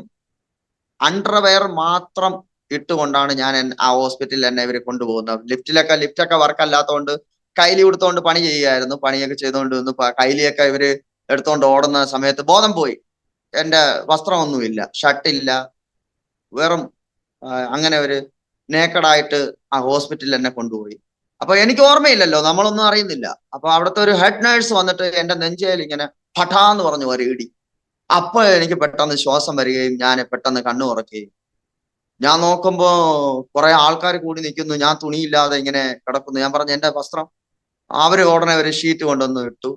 അണ്ടർവെയർ മാത്രം ഇട്ടുകൊണ്ടാണ് ഞാൻ ആ ഹോസ്പിറ്റലിൽ എന്നെ ഇവർ കൊണ്ടുപോകുന്നത്. ലിഫ്റ്റൊക്കെ വർക്ക് അല്ലാത്തതുകൊണ്ട് കൈലി കൊടുത്തോണ്ട് പണി ചെയ്യുമായിരുന്നു. പണിയൊക്കെ ചെയ്തുകൊണ്ട് നിന്ന് കൈലിയൊക്കെ ഇവര് എടുത്തോണ്ട് ഓടുന്ന സമയത്ത് ബോധം പോയി. എന്റെ വസ്ത്രമൊന്നുമില്ല, ഷർട്ടില്ല, വെറും അങ്ങനെ ഒരു നേക്കഡായിട്ട് ആ ഹോസ്പിറ്റലിൽ എന്നെ കൊണ്ടുപോയി. അപ്പൊ എനിക്ക് ഓർമ്മയില്ലല്ലോ, നമ്മളൊന്നും അറിയുന്നില്ല. അപ്പൊ അവിടുത്തെ ഒരു ഹെഡ് നേഴ്സ് വന്നിട്ട് എന്റെ നെഞ്ചയിൽ ഇങ്ങനെ പഠാന്ന് പറഞ്ഞു ഒരു ഇടി. അപ്പൊ എനിക്ക് പെട്ടെന്ന് ശ്വാസം വരികയും ഞാൻ പെട്ടെന്ന് കണ്ണു തുറക്കുകയും ഞാൻ നോക്കുമ്പോ കുറെ ആൾക്കാർ കൂടി നിൽക്കുന്നു. ഞാൻ തുണിയില്ലാതെ ഇങ്ങനെ കിടക്കുന്നു. ഞാൻ പറഞ്ഞു എന്റെ വസ്ത്രം. അവര് ഉടനെ ഒരു ഷീറ്റ് കൊണ്ടുവന്ന് ഇട്ടു.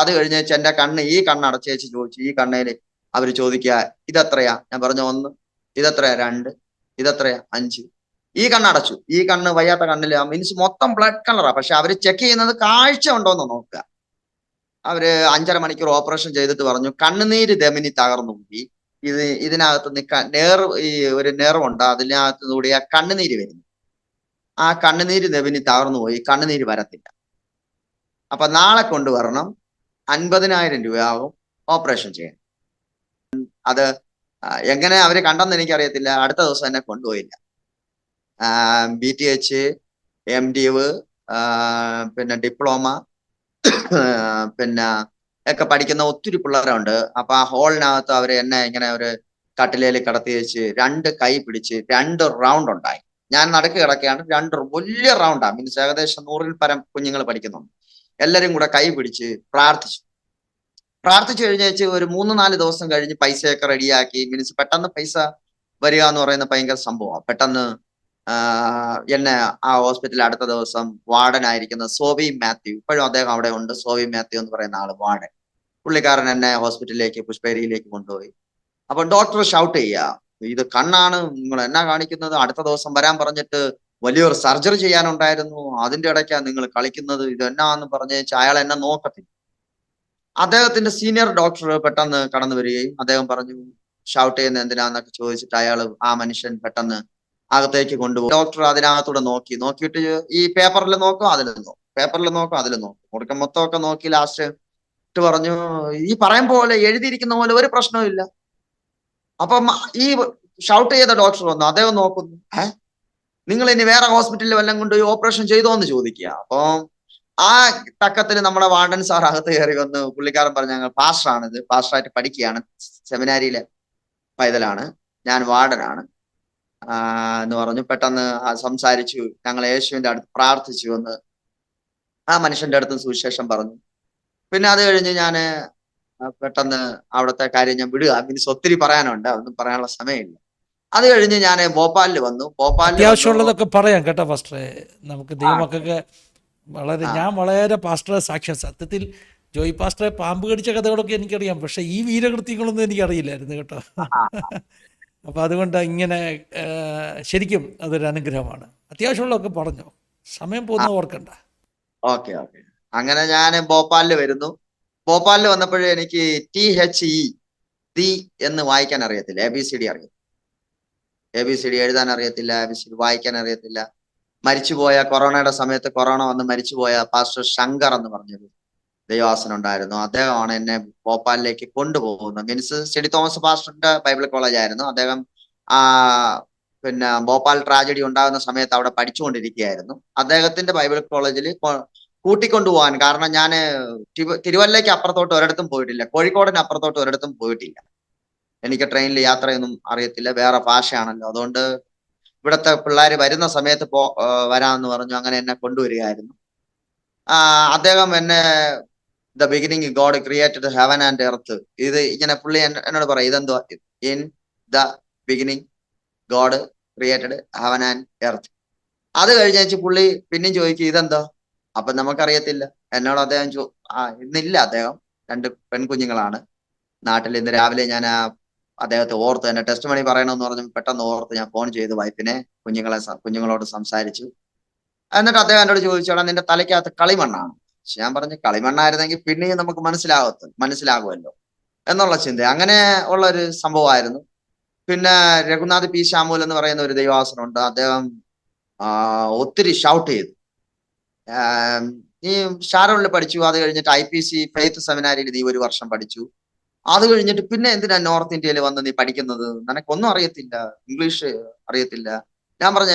അത് കഴിഞ്ഞ് എന്റെ ഈ കണ്ണടച്ചേച്ച് ചോദിച്ചു. ഈ കണ്ണേല് അവര് ചോദിക്കുക ഇതെത്രയാ? ഞാൻ പറഞ്ഞു 1. ഇതെത്രയാ? 2. ഇതെത്രയാ? 5. ഈ കണ്ണടച്ചു. ഈ കണ്ണ് വയ്യാത്ത കണ്ണില് മീൻസ് മൊത്തം ബ്ലഡ് കളറാ. പക്ഷെ അവര് ചെക്ക് ചെയ്യുന്നത് കാഴ്ച ഉണ്ടോന്ന് നോക്കുക. അവര് 5.5 മണിക്കൂർ ഓപ്പറേഷൻ ചെയ്തിട്ട് പറഞ്ഞു കണ്ണുനീര് ധമനി തകർന്നു പോയി. ഇതിനകത്ത് നിൽക്കാൻ ഈ ഒരു നെർവുണ്ട്, അതിനകത്ത് കൂടി ആ കണ്ണുനീര് വരുന്നു. ആ കണ്ണുനീര് ധമനി തകർന്നു പോയി, കണ്ണുനീര് വരത്തില്ല. അപ്പൊ നാളെ കൊണ്ടുവരണം. 50,000 രൂപയാകും ഓപ്പറേഷൻ ചെയ്യാൻ. അത് എങ്ങനെ അവര് കണ്ടെന്ന് എനിക്കറിയത്തില്ല. അടുത്ത ദിവസം എന്നെ കൊണ്ടുപോയില്ല. BTH, MDiv, പിന്നെ ഡിപ്ലോമ, പിന്നെ ഒക്കെ പഠിക്കുന്ന ഒത്തിരി പിള്ളേരുണ്ട്. അപ്പൊ ആ ഹോളിനകത്ത് അവര് എന്നെ ഇങ്ങനെ ഒരു കട്ടിലേൽ കിടത്തി വെച്ച് 2 കൈ പിടിച്ച് 2 റൗണ്ട് ഉണ്ടായി. ഞാൻ നടുക്ക് കിടക്കുകയാണ്. 2 വലിയ റൗണ്ടാ. മീൻസ് ഏകദേശം 100-ൽ പരം കുഞ്ഞുങ്ങൾ പഠിക്കുന്നുണ്ട്. എല്ലാരും കൂടെ കൈ പിടിച്ച് പ്രാർത്ഥിച്ചു കഴിഞ്ഞേച്ച് ഒരു 3-4 ദിവസം കഴിഞ്ഞ് പൈസയൊക്കെ റെഡിയാക്കി. മീൻസ് പെട്ടെന്ന് പൈസ വരിക എന്ന് പറയുന്ന ഭയങ്കര സംഭവമാണ്. പെട്ടെന്ന് എന്നെ ആ ഹോസ്പിറ്റലിൽ അടുത്ത ദിവസം വാർഡനായിരിക്കുന്ന സോവി മാത്യു, ഇപ്പോഴും അദ്ദേഹം അവിടെ ഉണ്ട്. സോവി മാത്യു എന്ന് പറയുന്ന ആള് വാർഡൻ. പുള്ളിക്കാരൻ എന്നെ ഹോസ്പിറ്റലിലേക്ക് പുഷ്പേരിയിലേക്ക് കൊണ്ടുപോയി. അപ്പൊ ഡോക്ടർ ഷൗട്ട് ചെയ്യുക, ഇത് കണ്ണാണ്, നിങ്ങൾ എന്നാ കാണിക്കുന്നത്? അടുത്ത ദിവസം വരാൻ പറഞ്ഞിട്ട് വലിയൊരു സർജറി ചെയ്യാനുണ്ടായിരുന്നു, അതിന്റെ ഇടയ്ക്കാണ് നിങ്ങൾ കളിക്കുന്നത്, ഇത് എന്നാന്ന് പറഞ്ഞ് അയാൾ എന്നെ നോക്കത്തില്ല. അദ്ദേഹത്തിന്റെ സീനിയർ ഡോക്ടർ പെട്ടെന്ന് കടന്നു വരികയും അദ്ദേഹം പറഞ്ഞു ഷൗട്ട് ചെയ്യുന്ന എന്തിനാന്നൊക്കെ ചോദിച്ചിട്ട് ആ മനുഷ്യൻ പെട്ടെന്ന് അകത്തേക്ക് കൊണ്ടുപോകും. ഡോക്ടർ അതിനകത്തൂടെ നോക്കിയിട്ട് ഈ പേപ്പറിൽ നോക്കും, അതിലും നോക്കും. കൊടുക്കം മൊത്തമൊക്കെ നോക്കി ലാസ്റ്റ് പറഞ്ഞു ഈ പറയും പോലെ എഴുതിയിരിക്കുന്ന പോലെ ഒരു പ്രശ്നവും ഇല്ല. അപ്പം ഈ ഷൗട്ട് ചെയ്ത ഡോക്ടർ വന്നു. അദ്ദേഹം നോക്കുന്നു, നിങ്ങൾ ഇനി വേറെ ഹോസ്പിറ്റലിൽ വല്ലതും കൊണ്ടുപോയി ഓപ്പറേഷൻ ചെയ്തോ എന്ന് ചോദിക്കുക. അപ്പൊ ആ തക്കത്തിന് നമ്മുടെ വാർഡൻ സാർ അകത്ത് കയറി വന്ന് പുള്ളിക്കാരൻ പറഞ്ഞു ഞങ്ങൾ പാസ്റ്ററായിട്ട് പഠിക്കുകയാണ്, സെമിനാരിയിലെ പൈതലാണ്, ഞാൻ വാർഡനാണ് എന്ന് പറഞ്ഞു. പെട്ടെന്ന് സംസാരിച്ചു. ഞങ്ങൾ യേശുവിന്റെ അടുത്ത് പ്രാർത്ഥിച്ചു എന്ന് ആ മനുഷ്യന്റെ അടുത്ത് സുവിശേഷം പറഞ്ഞു. പിന്നെ അത് കഴിഞ്ഞ് ഞാൻ പെട്ടെന്ന് അവിടുത്തെ കാര്യം ഞാൻ വിടുക. മീൻസ് ഒത്തിരി പറയാനുണ്ട്, അതൊന്നും പറയാനുള്ള സമയമില്ല. അത് കഴിഞ്ഞ് ഞാൻ ഭോപ്പാലിൽ വന്നു. അത്യാവശ്യമുള്ളതൊക്കെ പറയാം കേട്ടോ പാസ്റ്ററെ. നമുക്ക് ദൈവമൊക്കെ ഞാൻ വളരെ പാസ്റ്ററെ സാക്ഷ്യം. സത്യത്തിൽ ജോയി പാസ്റ്ററെ പാമ്പ് കടിച്ച കഥകളൊക്കെ എനിക്കറിയാം, പക്ഷെ ഈ വീരകൃത്യങ്ങളൊന്നും എനിക്കറിയില്ലായിരുന്നു കേട്ടോ. അപ്പോൾ അതുകൊണ്ട് ഇങ്ങനെ ശരിക്കും അതൊരു അനുഗ്രഹമാണ്. അത്യാവശ്യമുള്ളതൊക്കെ പറഞ്ഞോ, സമയം പോകുന്നത് ഓർക്കണ്ട. ഓക്കെ. അങ്ങനെ ഞാൻ ഭോപ്പാലിൽ വരുന്നു. ഭോപ്പാലിൽ വന്നപ്പോഴേ എനിക്ക് THE എന്ന് വായിക്കാൻ അറിയത്തില്ല, ABCD അറിയാം. ABCD എഴുതാൻ അറിയത്തില്ല, ABCD വായിക്കാൻ അറിയത്തില്ല. മരിച്ചുപോയ കൊറോണയുടെ സമയത്ത് കൊറോണ വന്ന് മരിച്ചുപോയ പാസ്റ്റർ ശങ്കർ എന്ന് പറഞ്ഞൊരു ദൈവദാസൻ ഉണ്ടായിരുന്നു. അദ്ദേഹമാണ് എന്നെ ഭോപ്പാലിലേക്ക് കൊണ്ടുപോകുന്നത്. മീൻസ് സെന്റ് തോമസ് പാസ്റ്ററിന്റെ ബൈബിൾ കോളേജ് ആയിരുന്നു. അദ്ദേഹം പിന്നെ ഭോപ്പാൽ ട്രാജഡി ഉണ്ടാകുന്ന സമയത്ത് അവിടെ പഠിച്ചുകൊണ്ടിരിക്കുകയായിരുന്നു. അദ്ദേഹത്തിന്റെ ബൈബിൾ കോളേജിൽ കൂട്ടിക്കൊണ്ടുപോകാൻ കാരണം ഞാൻ തിരുവല്ലയ്ക്ക് അപ്പുറത്തോട്ട് ഒരിടത്തും പോയിട്ടില്ല, കോഴിക്കോടിന് അപ്പുറത്തോട്ട് ഒരിടത്തും പോയിട്ടില്ല. എനിക്ക് ട്രെയിനിൽ യാത്രയൊന്നും അറിയത്തില്ല, വേറെ ഭാഷയാണല്ലോ. അതുകൊണ്ട് ഇവിടുത്തെ പിള്ളേർ വരുന്ന സമയത്ത് വരാമെന്ന് പറഞ്ഞു. അങ്ങനെ എന്നെ കൊണ്ടുവരികയായിരുന്നു. അദ്ദേഹം എന്നെ the beginning God created heaven and earth, ഇത് ഇങ്ങനെ പുള്ളി എന്നോട് പറയും ഇതെന്തോ, in the beginning God created heaven and earth. അത് കഴിഞ്ഞ് പുള്ളി പിന്നെയും ചോദിക്കും ഇതെന്തോ. അപ്പൊ നമുക്കറിയത്തില്ല. എന്നോട് അദ്ദേഹം ഇന്നില്ല, അദ്ദേഹം 2 പെൺകുഞ്ഞുങ്ങളാണ്. നാട്ടിൽ ഇന്ന് രാവിലെ ഞാൻ അദ്ദേഹത്തെ ഓർത്ത് എന്നെ ടെസ്റ്റ് മണി പറയണമെന്ന് പറഞ്ഞ് പെട്ടെന്ന് ഓർത്ത് ഞാൻ ഫോൺ ചെയ്തു വൈഫിനെ, കുഞ്ഞുങ്ങളോട് സംസാരിച്ചു. എന്നിട്ട് അദ്ദേഹം എന്നോട് ചോദിച്ചോടാ നിന്റെ തലയ്ക്കകത്ത് കളിമണ്ണാണ്. പക്ഷെ ഞാൻ പറഞ്ഞു കളിമണ്ണായിരുന്നെങ്കിൽ പിന്നെയും നമുക്ക് മനസ്സിലാകുമല്ലോ എന്നുള്ള ചിന്ത. അങ്ങനെ ഉള്ള ഒരു സംഭവമായിരുന്നു. പിന്നെ രഘുനാഥ് പി ശാമൂൽ എന്ന് പറയുന്ന ഒരു ദൈവാസനുണ്ട്. അദ്ദേഹം ഒത്തിരി ഷൗട്ട് ചെയ്തു. നീ ഷാരോണിൽ പഠിച്ചു, അത് കഴിഞ്ഞിട്ട് IPC ഫെയ്ത്ത് സെമിനാരിയിൽ നീ 1 വർഷം പഠിച്ചു, അത് കഴിഞ്ഞിട്ട് പിന്നെ എന്തിനാ നോർത്ത് ഇന്ത്യയിൽ വന്ന് നീ പഠിക്കുന്നത്, നിനക്കൊന്നും അറിയത്തില്ല, ഇംഗ്ലീഷ് അറിയത്തില്ല. ഞാൻ പറഞ്ഞ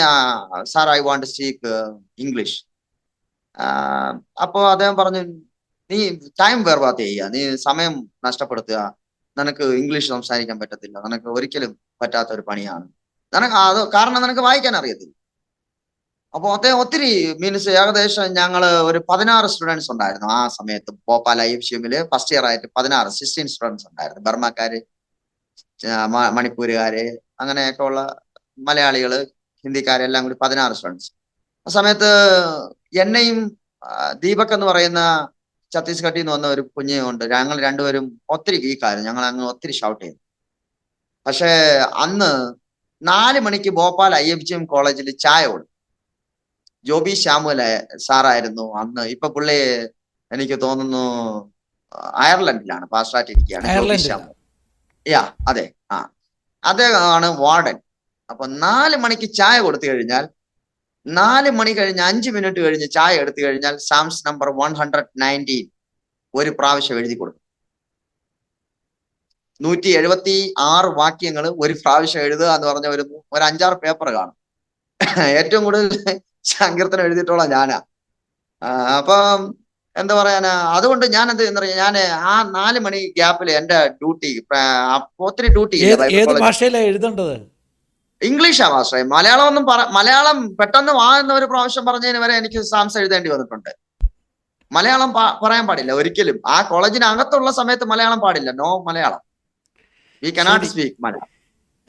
sir I want speak English. അപ്പോ അദ്ദേഹം പറഞ്ഞു നീ ടൈം ബർബാദ് ചെയ്യുക, നീ സമയം നഷ്ടപ്പെടുത്തുക, നിനക്ക് ഇംഗ്ലീഷ് സംസാരിക്കാൻ പറ്റത്തില്ല, നിനക്ക് ഒരിക്കലും പറ്റാത്ത ഒരു പണിയാണ്, കാരണം നിനക്ക് വായിക്കാൻ അറിയത്തില്ല. അപ്പൊ അദ്ദേഹം ഒത്തിരി മീൻസ് ഏകദേശം ഞങ്ങള് ഒരു 16 സ്റ്റുഡൻസ് ഉണ്ടായിരുന്നു ആ സമയത്ത്. ഭോപ്പാൽ IFCMല് ഫസ്റ്റ് ഇയർ ആയിട്ട് 16 സ്റ്റുഡൻസ് ഉണ്ടായിരുന്നു. ബർമ്മക്കാര്, മണിപ്പൂരുകാര്, അങ്ങനെയൊക്കെ ഉള്ള മലയാളികള്, ഹിന്ദിക്കാര് എല്ലാം കൂടി 16 സ്റ്റുഡൻസ്. ആ സമയത്ത് എന്നെയും ദീപക് എന്ന് പറയുന്ന ഛത്തീസ്ഗഡിൽ നിന്ന് വന്ന ഒരു കുഞ്ഞുണ്ട്. ഞങ്ങൾ രണ്ടുപേരും ഒത്തിരി വീക്കായിരുന്നു. ഞങ്ങൾ അങ്ങ് ഒത്തിരി ഷൗട്ട് ചെയ്തു. പക്ഷേ അന്ന് 4 മണിക്ക് ഭോപ്പാൽ IFGM കോളേജിൽ ചായ കൊടുത്തു. ജോബി ശാമുല സാറായിരുന്നു അന്ന്. ഇപ്പൊ പുള്ളി എനിക്ക് തോന്നുന്നു അയർലൻഡിലാണ് പാസ്റ്റായിട്ടിരിക്കുകയാണ് ജോബി അയർലൻഡിലാണ്. ശാമുൽ. യാ അതെ. അദ്ദേഹമാണ് വാർഡൻ. അപ്പൊ 4 മണിക്ക് ചായ കൊടുത്തു കഴിഞ്ഞാൽ 4 മണി കഴിഞ്ഞ് 5 മിനിറ്റ് കഴിഞ്ഞ് ചായ എടുത്തു കഴിഞ്ഞാൽ സാംസ് നമ്പർ 119 ഒരു പ്രാവശ്യം എഴുതി കൊടുക്കും. 176 വാക്യങ്ങൾ ഒരു പ്രാവശ്യം എഴുതുക എന്ന് പറഞ്ഞ ഒരു 5-6 പേപ്പർ കാണും. ഏറ്റവും കൂടുതൽ സങ്കീർത്തനം എഴുതിയിട്ടുള്ള ഞാനാ. അപ്പം എന്താ പറയാനാ, അതുകൊണ്ട് ഞാൻ എന്ത് പറയുക, ഞാൻ ആ 4 മണി ഗ്യാപ്പിൽ എന്റെ ഡ്യൂട്ടി, ഒത്തിരി ഡ്യൂട്ടി ഇല്ല ബൈബിൾ ഏത് കോളേജ്. ഭാഷയിലാണ് എഴുതേണ്ടത്? ഇംഗ്ലീഷാ മാസ്റ്ററെ. മലയാളം ഒന്നും മലയാളം പെട്ടെന്ന് എന്ന ഒരു പ്രാവശ്യം പറഞ്ഞതിന് വരെ എനിക്ക് സാംസ് എഴുതേണ്ടി വന്നിട്ടുണ്ട്. മലയാളം പറയാൻ പാടില്ല ഒരിക്കലും. ആ കോളേജിനകത്തുള്ള സമയത്ത് മലയാളം പാടില്ല. നോ മലയാളം. വി കനോട്ട് ശരി. സ്പീക്ക് മലയാളം.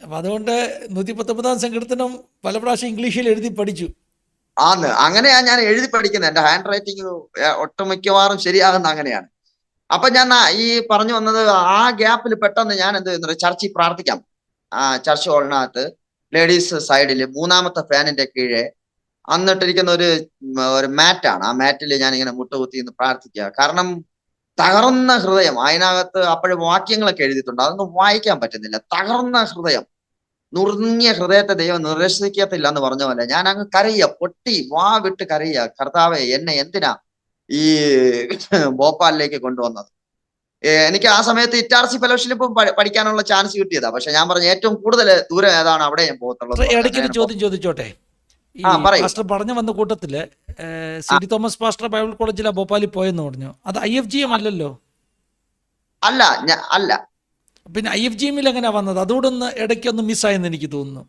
അപ്പം അതുകൊണ്ട് 119 സങ്കീർത്തനം പല പ്രാവശ്യം ഇംഗ്ലീഷിൽ എഴുതി പഠിച്ചു. അങ്ങനെയാ ഞാൻ എഴുതി പഠിക്കുന്നത്. എന്റെ ഹാൻഡ് റൈറ്റിംഗ് ഒട്ടുമിക്കവാറും ശരിയാകുന്ന അങ്ങനെയാണ്. അപ്പൊ ഞാൻ ഈ പറഞ്ഞു വന്നത്, ആ ഗ്യാപ്പിൽ പെട്ടെന്ന് ഞാൻ എന്ത് ചെയ്യുന്നത്, ചർച്ചിൽ പ്രാർത്ഥിക്കാം. ചർച്ച് ഹോളിനകത്ത് ലേഡീസ് സൈഡിൽ 3ാമത്തെ ഫാനിന്റെ കീഴെ അന്നിട്ടിരിക്കുന്ന ഒരു മാറ്റാണ്. ആ മാറ്റിൽ ഞാൻ ഇങ്ങനെ മുട്ടുകുത്തി നിന്ന് പ്രാർത്ഥിക്കുക. കാരണം തകർന്ന ഹൃദയം, അതിനകത്ത് അപ്പോഴും വാക്യങ്ങളൊക്കെ എഴുതിയിട്ടുണ്ട്, അതൊന്നും വായിക്കാൻ പറ്റുന്നില്ല. തകർന്ന ഹൃദയം, നുറുങ്ങിയ ഹൃദയത്തെ ദൈവം നിരസിക്കത്തില്ല എന്ന് പറഞ്ഞ പോലെ ഞാൻ അങ്ങ് കരയുക, പൊട്ടി വാ വിട്ട് കരയുക. കർത്താവെ, എന്നെ എന്തിനാ ഈ ഭോപ്പാലിലേക്ക് കൊണ്ടുവന്നത്? എനിക്ക് ആ സമയത്ത് ഇറ്റാർസി ഫെലോഷിപ്പിൽ പഠിക്കാനുള്ള ചാൻസ് കിട്ടിയതാ. പക്ഷെ ഞാൻ പറഞ്ഞു ഏറ്റവും കൂടുതൽ ദൂരം ഏതാണ് അവിടെ ഞാൻ പോകത്തുള്ളൂ. ഇടയ്ക്കൊരു ചോദ്യം ചോദിച്ചോട്ടെ? ഈ പറയൂ. പാസ്റ്റർ പറഞ്ഞു വന്ന കൂട്ടത്തില് CT തോമസ് പാസ്റ്റർ ബൈബിൾ കോളേജിലെ ഭോപ്പാലിൽ പോയെന്ന് പറഞ്ഞു. അത് IFGM അല്ലല്ലോ? അല്ല, അല്ല. പിന്നെ IFGMൽ എങ്ങനെയാ വന്നത്? അതുകൂടെ ഒന്ന് ഇടയ്ക്കൊന്ന് മിസ്സായെന്ന് എനിക്ക് തോന്നുന്നു.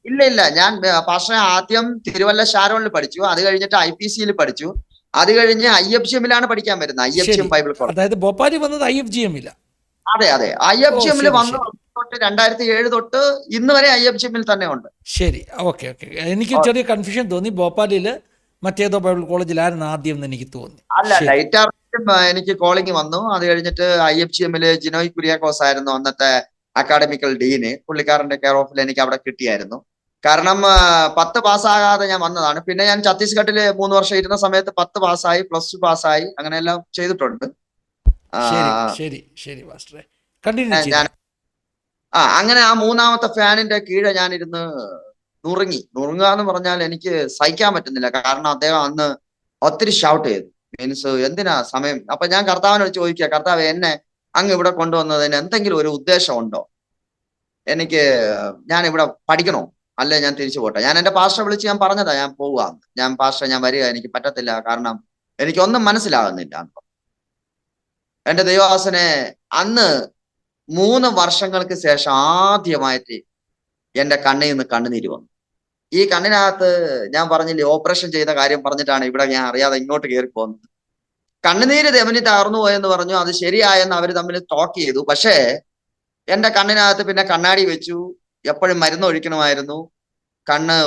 ഇല്ല, ഞാൻ പാസ്റ്ററെ ആദ്യം തിരുവല്ല ഷാരോണിൽ പഠിച്ചു, അത് കഴിഞ്ഞിട്ട് IPCയിൽ പഠിച്ചു, അത് കഴിഞ്ഞ് IFGMലാണ് പഠിക്കാൻ വരുന്നത്. IFGM Bible college. അതായത് ഭോപ്പാലിൽ വന്നത് IFGMല്ല? അതെ. IFGMൽ വന്നു തൊട്ട് 2007 തൊട്ട് ഇന്ന് വരെ IFGMൽ തന്നെ ഉണ്ട്. ശരി, ഓക്കെ. എനിക്ക് ചെറിയ കൺഫ്യൂഷൻ തോന്നി. ഭോപ്പാലിൽ മറ്റേതോ ബൈബിൾ കോളേജിലായിരുന്നു ആദ്യം എന്ന് എനിക്ക് തോന്നി. അല്ല, എനിക്ക് കോളിംഗ് വന്നു. അത് കഴിഞ്ഞിട്ട് IFGMല് ജിനോയ് കുര്യാക്കോസ് ആയിരുന്നു അന്നത്തെ അക്കാഡമിക്കൽ ഡീന്. പുള്ളിക്കാരന്റെ കെയർ ഓഫിൽ എനിക്ക് അവിടെ കിട്ടിയായിരുന്നു. കാരണം 10 പാസ്സാകാതെ ഞാൻ വന്നതാണ്. പിന്നെ ഞാൻ ഛത്തീസ്ഗഡില് 3 വർഷം ഇരുന്ന സമയത്ത് 10 പാസ്സായി, +2 പാസ്സായി, അങ്ങനെയെല്ലാം ചെയ്തിട്ടുണ്ട്. ശരി മാസ്റ്ററെ, കണ്ടിന്യൂ ചെയ്യ്. ഞാൻ അങ്ങനെ ആ 3ാമത്തെ ഫാനിന്റെ കീഴെ ഞാൻ ഇരുന്ന് നുറുങ്ങുക എന്ന് പറഞ്ഞാൽ എനിക്ക് സഹിക്കാൻ പറ്റുന്നില്ല. കാരണം അദ്ദേഹം അന്ന് ഒത്തിരി ഷൗട്ട് ചെയ്തു. മീൻസ് എന്തിനാ സമയം. അപ്പൊ ഞാൻ കർത്താവിനോട് ചോദിക്കുക, കർത്താവ്, എന്നെ അങ്ങ് ഇവിടെ കൊണ്ടുവന്നതിന് എന്തെങ്കിലും ഒരു ഉദ്ദേശം ഉണ്ടോ? ഞാൻ ഇവിടെ പഠിക്കണോ, അല്ലെ ഞാൻ തിരിച്ചു പോട്ടെ? ഞാൻ എന്റെ പാസ്റ്ററെ വിളിച്ച് ഞാൻ പറഞ്ഞതാ ഞാൻ പോവുക, ഞാൻ വരിക, എനിക്ക് പറ്റത്തില്ല, കാരണം എനിക്കൊന്നും മനസ്സിലാകുന്നില്ല. എന്റെ ദൈവദാസനെ, അന്ന് 3 വർഷങ്ങൾക്ക് ശേഷം ആദ്യമായിട്ട് എന്റെ കണ്ണിൽ നിന്ന് കണ്ണുനീര് വന്നു. ഈ കണ്ണിനകത്ത് ഞാൻ പറഞ്ഞില്ലേ, ഓപ്പറേഷൻ ചെയ്ത കാര്യം പറഞ്ഞിട്ടാണ് ഇവിടെ ഞാൻ അറിയാതെ ഇങ്ങോട്ട് കയറി പോകുന്നത്. കണ്ണുനീര് ധമനി തകർന്നു പോയെന്ന് പറഞ്ഞു. അത് ശരിയായെന്ന് അവർ തമ്മിൽ ടോക്ക് ചെയ്തു. പക്ഷേ എന്റെ കണ്ണിനകത്ത് പിന്നെ കണ്ണാടി വെച്ചു. എപ്പോഴും മരുന്ന് ഒഴിക്കണമായിരുന്നു. കണ്ണ്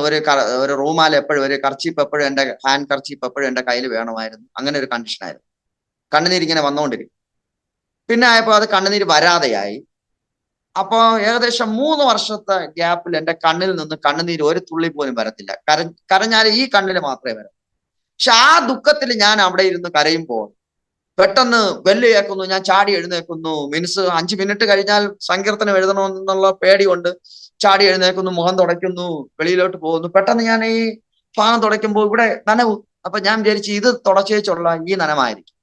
ഒരു റൂമാൽ എപ്പോഴും ഒരു കർച്ചീപ്പ്, എപ്പോഴും എന്റെ ഹാൻഡ് കർച്ചീപ്പ് എപ്പോഴും എന്റെ കയ്യിൽ വേണമായിരുന്നു. അങ്ങനെ ഒരു കണ്ടീഷനായിരുന്നു. കണ്ണുനീരിങ്ങനെ വന്നുകൊണ്ടിരിക്കും. പിന്നെ ആയപ്പോ അത് കണ്ണുനീര് വരാതെയായി. അപ്പൊ ഏകദേശം 3 വർഷത്തെ ഗ്യാപ്പിൽ എന്റെ കണ്ണിൽ നിന്ന് കണ്ണുനീര് ഒരു തുള്ളി പോലും വരത്തില്ല. കരഞ്ഞാൽ ഈ കണ്ണില് മാത്രമേ വരൂ. പക്ഷെ ആ ദുഃഖത്തിൽ ഞാൻ അവിടെ ഇരുന്ന് കരയുമ്പോൾ പെട്ടെന്ന് ബെല്ല് കേൾക്കുന്നു. ഞാൻ ചാടി എഴുന്നേൽക്കുന്നു. മീൻസ് 5 മിനിറ്റ് കഴിഞ്ഞാൽ സങ്കീർത്തനം എഴുതണമെന്നുള്ള പേടി കൊണ്ട് ചാടി എഴുന്നേൽക്കുന്നു, മുഖം തുടയ്ക്കുന്നു, വെളിയിലോട്ട് പോകുന്നു. പെട്ടെന്ന് ഞാൻ ഈ ഭാഗം തുടയ്ക്കുമ്പോൾ ഇവിടെ നനവ്. അപ്പൊ ഞാൻ വിചാരിച്ചു ഇത് തുടച്ചേച്ചുള്ള ഈ നനമായിരിക്കും.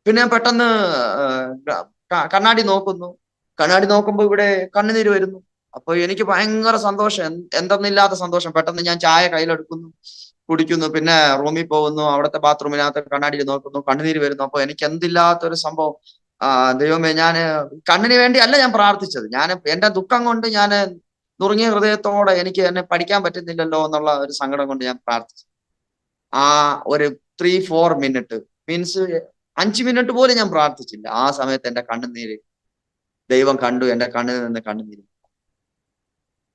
പിന്നെ ഞാൻ പെട്ടെന്ന് കണ്ണാടി നോക്കുന്നു. കണ്ണാടി നോക്കുമ്പോൾ ഇവിടെ കണ്ണുനീര് വരുന്നു. അപ്പൊ എനിക്ക് ഭയങ്കര സന്തോഷം, എന്തെന്നില്ലാത്ത സന്തോഷം. പെട്ടെന്ന് ഞാൻ ചായ കയ്യിലെടുക്കുന്നു, കുടിക്കുന്നു. പിന്നെ റൂമിൽ പോകുന്നു, അവിടുത്തെ ബാത്റൂമിനകത്ത് കണ്ണാടിയിൽ നോക്കുന്നു, കണ്ണുനീര് വരുന്നു. അപ്പൊ എനിക്ക് എന്തില്ലാത്തൊരു സംഭവം. ദൈവമേ, ഞാൻ കണ്ണിന് വേണ്ടി അല്ല ഞാൻ പ്രാർത്ഥിച്ചത്. ഞാൻ എന്റെ ദുഃഖം കൊണ്ട് ഞാൻ നുറുങ്ങിയ ഹൃദയത്തോടെ എനിക്ക് എന്നെ പഠിക്കാൻ പറ്റുന്നില്ലല്ലോ എന്നുള്ള ഒരു സങ്കടം കൊണ്ട് ഞാൻ പ്രാർത്ഥിച്ചു. ആ ഒരു 3-4 മിനിറ്റ്, മീൻസ് 5 മിനിറ്റ് പോലും ഞാൻ പ്രാർത്ഥിച്ചില്ല. ആ സമയത്ത് എന്റെ കണ്ണുനീര് ദൈവം കണ്ടു, എന്റെ കണ്ണിൽ നിന്ന് കണ്ണുനീര്.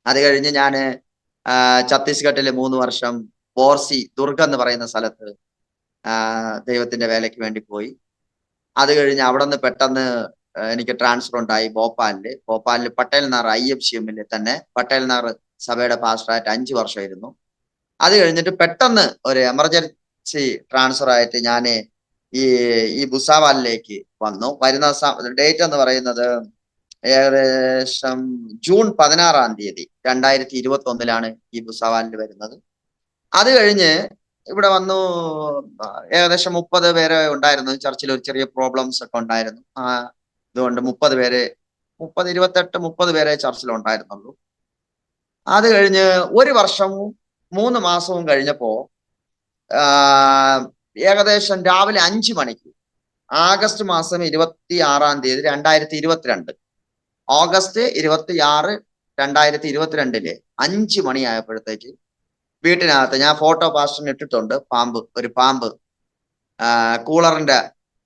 അത് കഴിഞ്ഞ് ഞാന് ഛത്തീസ്ഗഡില് 3 വർഷം ബോർസി ദുർഗ് എന്ന് പറയുന്ന സ്ഥലത്ത് ദൈവത്തിന്റെ വേലയ്ക്ക് വേണ്ടി പോയി. അത് കഴിഞ്ഞ് അവിടെ നിന്ന് പെട്ടെന്ന് എനിക്ക് ട്രാൻസ്ഫർ ഉണ്ടായി ഭോപ്പാലില് പട്ടേൽ നാർ IFCM തന്നെ പട്ടേൽ നാർ സഭയുടെ പാസ്റ്ററായിട്ട് 5 വർഷമായിരുന്നു. അത് കഴിഞ്ഞിട്ട് പെട്ടെന്ന് ഒരു എമർജൻസി ട്രാൻസ്ഫർ ആയിട്ട് ഞാൻ ഈ ഭുസാവാലിലേക്ക് വന്നു. വരുന്ന ഡേറ്റ് എന്ന് പറയുന്നത് ഏകദേശം ജൂൺ 16-ാം തീയതി 2021 ഈ ഭുസാവാലിൽ വരുന്നത്. അത് കഴിഞ്ഞ് ഇവിടെ വന്നു. ഏകദേശം 30 പേരെ ഉണ്ടായിരുന്നു. ചർച്ചിൽ ഒരു ചെറിയ പ്രോബ്ലംസ് ഒക്കെ ഉണ്ടായിരുന്നു. അതുകൊണ്ട് 30 പേരെ ചർച്ചിൽ ഉണ്ടായിരുന്നുള്ളൂ. അത് കഴിഞ്ഞ് 1 വർഷവും 3 മാസവും കഴിഞ്ഞപ്പോ ഏകദേശം രാവിലെ 5 മണിക്ക് ആഗസ്റ്റ് മാസം 26-ാം തീയതി 2022 ഓഗസ്റ്റ് 26, 2022 5 മണിയായപ്പോഴത്തേക്ക് വീട്ടിനകത്ത് ഞാൻ ഫോട്ടോ പാസ്റ്ററിന് ഇട്ടിട്ടുണ്ട്. ഒരു പാമ്പ് കൂളറിന്റെ